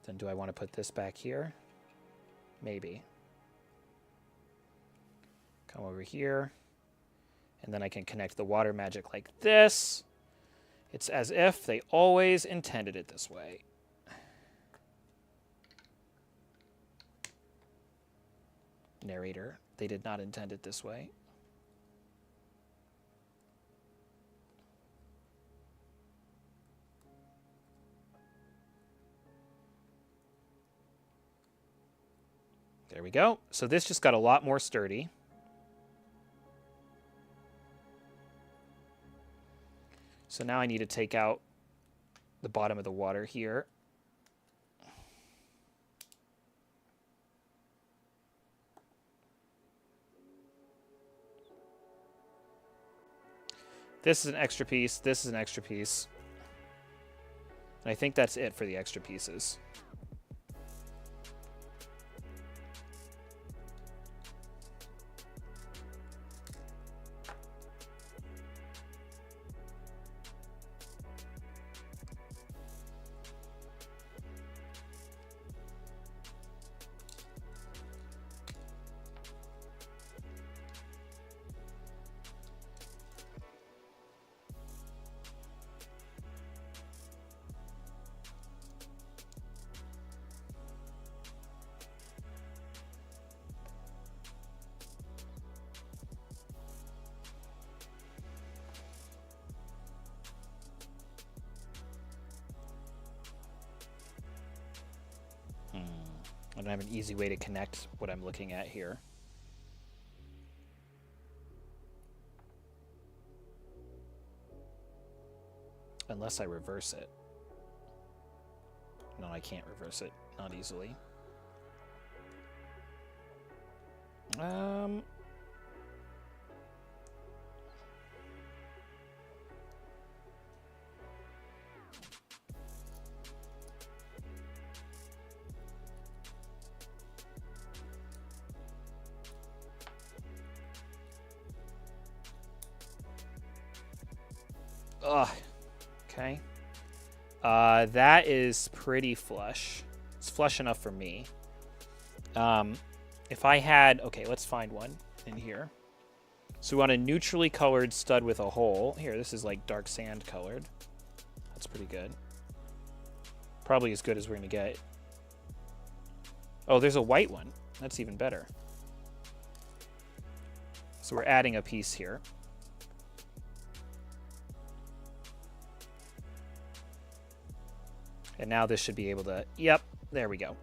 Then do I want to put this back here? Maybe. Come over here. And then I can connect the water magic like this. It's as if they always intended it this way. narrator. They did not intend it this way. There we go. So this just got a lot more sturdy. So now I need to take out the bottom of the water here. This is an extra piece. This is an extra piece. And I think that's it for the extra pieces. I don't have an easy way to connect what I'm looking at here. Unless I reverse it. No, I can't reverse it. Not easily. Ugh. Okay. That is pretty flush. It's flush enough for me. If I had... Okay, let's find one in here. So we want a neutrally colored stud with a hole. Here, this is like dark sand colored. That's pretty good. Probably as good as we're going to get. Oh, there's a white one. That's even better. So we're adding a piece here. And now this should be able to... Yep, there we go.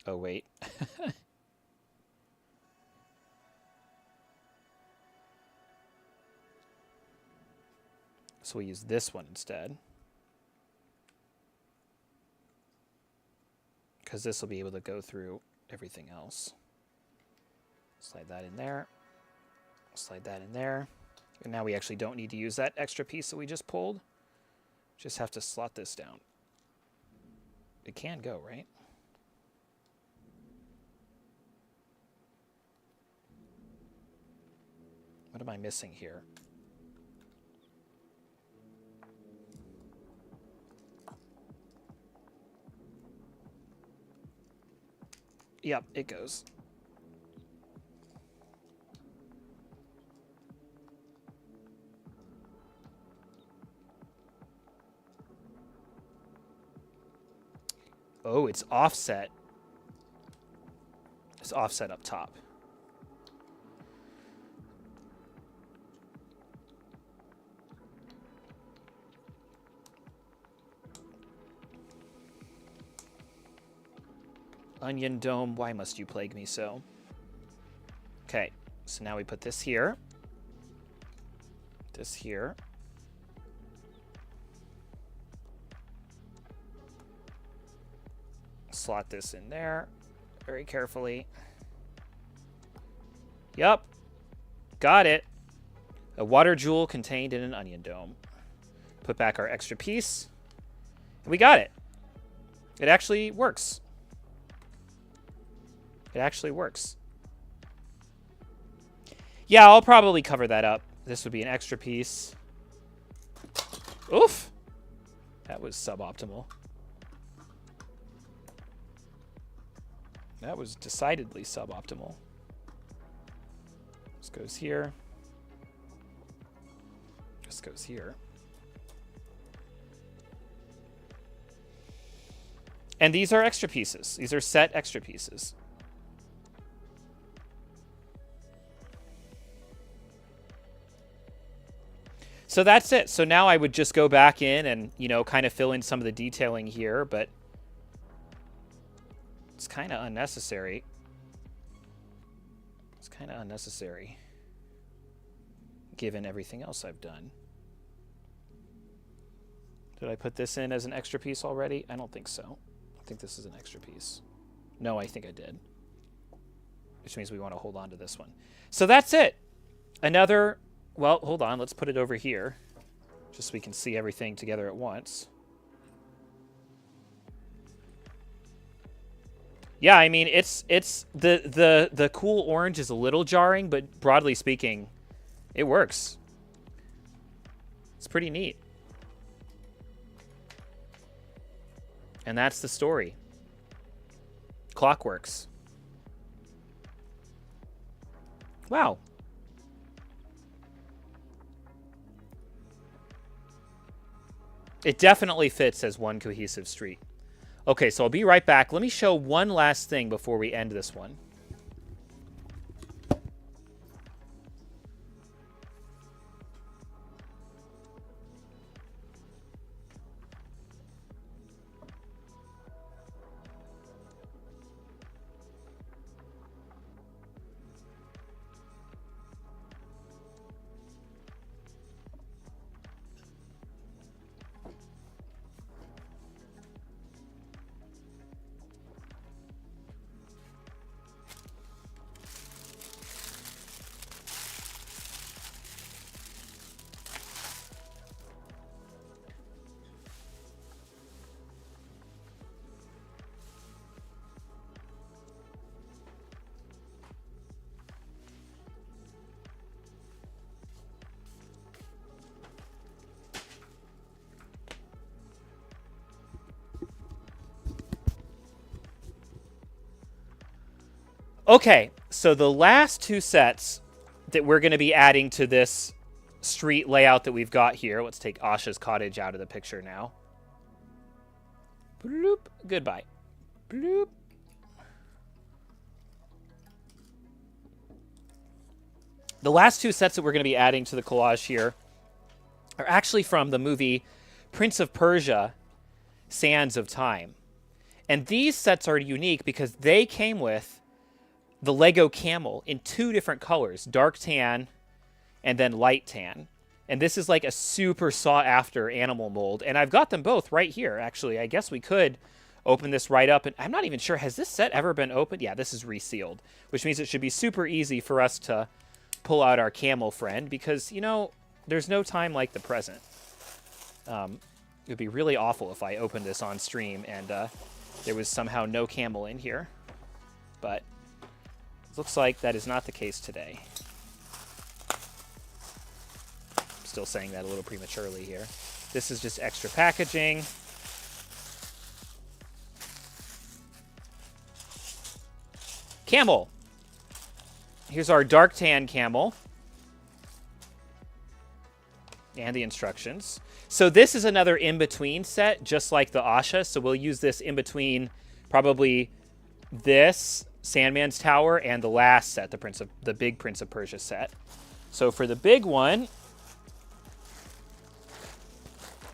Oh, wait. So we'll use this one instead. Because this will be able to go through everything else. Slide that in there. Slide that in there. And now we actually don't need to use that extra piece that we just pulled. Just have to slot this down. It can go, right? What am I missing here? Yep, it goes. Oh, it's offset. It's offset up top. Onion dome, why must you plague me so? Okay, so now we put this here. This here. Slot this in there very carefully. Yep, got it. A water jewel contained in an onion dome. Put back our extra piece. And we got it. It actually works. It actually works. Yeah, I'll probably cover that up. This would be an extra piece. Oof. That was suboptimal. That was decidedly suboptimal. This goes here. this goes here. And these are extra pieces. These are set extra pieces. So that's it. So now I would just go back in and, you know, kind of fill in some of the detailing here, but it's kind of unnecessary. It's kind of unnecessary, given everything else I've done. Did I put this in as an extra piece already? I don't think so. I think this is an extra piece. No, I think I did. Which means we want to hold on to this one. So that's it. Another... Well, hold on. Let's put it over here, just so we can see everything together at once. Yeah, I mean, it's the cool orange is a little jarring, but broadly speaking, it works. It's pretty neat. And that's the story. Clockworks. Wow. It definitely fits as one cohesive street. Okay, so I'll be right back. Let me show one last thing before we end this one. Okay, so the last two sets that we're going to be adding to this street layout that we've got here. Let's take Asha's cottage out of the picture now. Bloop. Goodbye. Bloop. The last two sets that we're going to be adding to the collage here are actually from the movie Prince of Persia, Sands of Time. And these sets are unique because they came with the Lego camel in two different colors, dark tan and then light tan. And this is like a super sought-after animal mold. And I've got them both right here, actually. I guess we could open this right up. And I'm not even sure, has this set ever been opened? Yeah, this is resealed, which means it should be super easy for us to pull out our camel friend because, you know, there's no time like the present. It would be really awful if I opened this on stream and there was somehow no camel in here. But it looks like that is not the case today. I'm still saying that a little prematurely here. This is just extra packaging. Camel. Here's our dark tan camel. And the instructions. So this is another in-between set, just like the Asha. So we'll use this in between probably this Sandman's Tower and the last set, the big Prince of Persia set. So for the big one,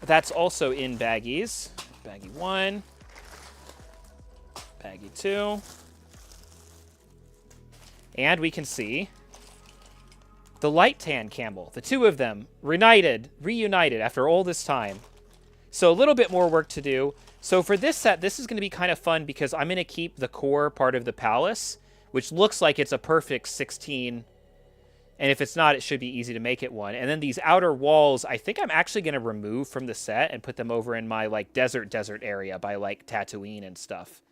that's also in baggies. Baggie 1, baggie 2. And we can see the light tan camel, the two of them reunited after all this time. So a little bit more work to do. So for this set, this is going to be kind of fun because I'm going to keep the core part of the palace, which looks like it's a perfect 16. And if it's not, it should be easy to make it one. And then these outer walls, I think I'm actually going to remove from the set and put them over in my like desert area by like Tatooine and stuff.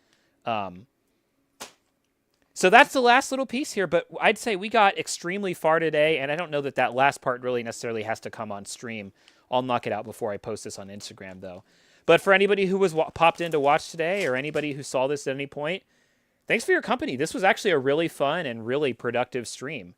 So that's the last little piece here, but I'd say we got extremely far today, and I don't know that that last part really necessarily has to come on stream. I'll knock it out before I post this on Instagram, though. But for anybody who was popped in to watch today, or anybody who saw this at any point, thanks for your company. This was actually a really fun and really productive stream.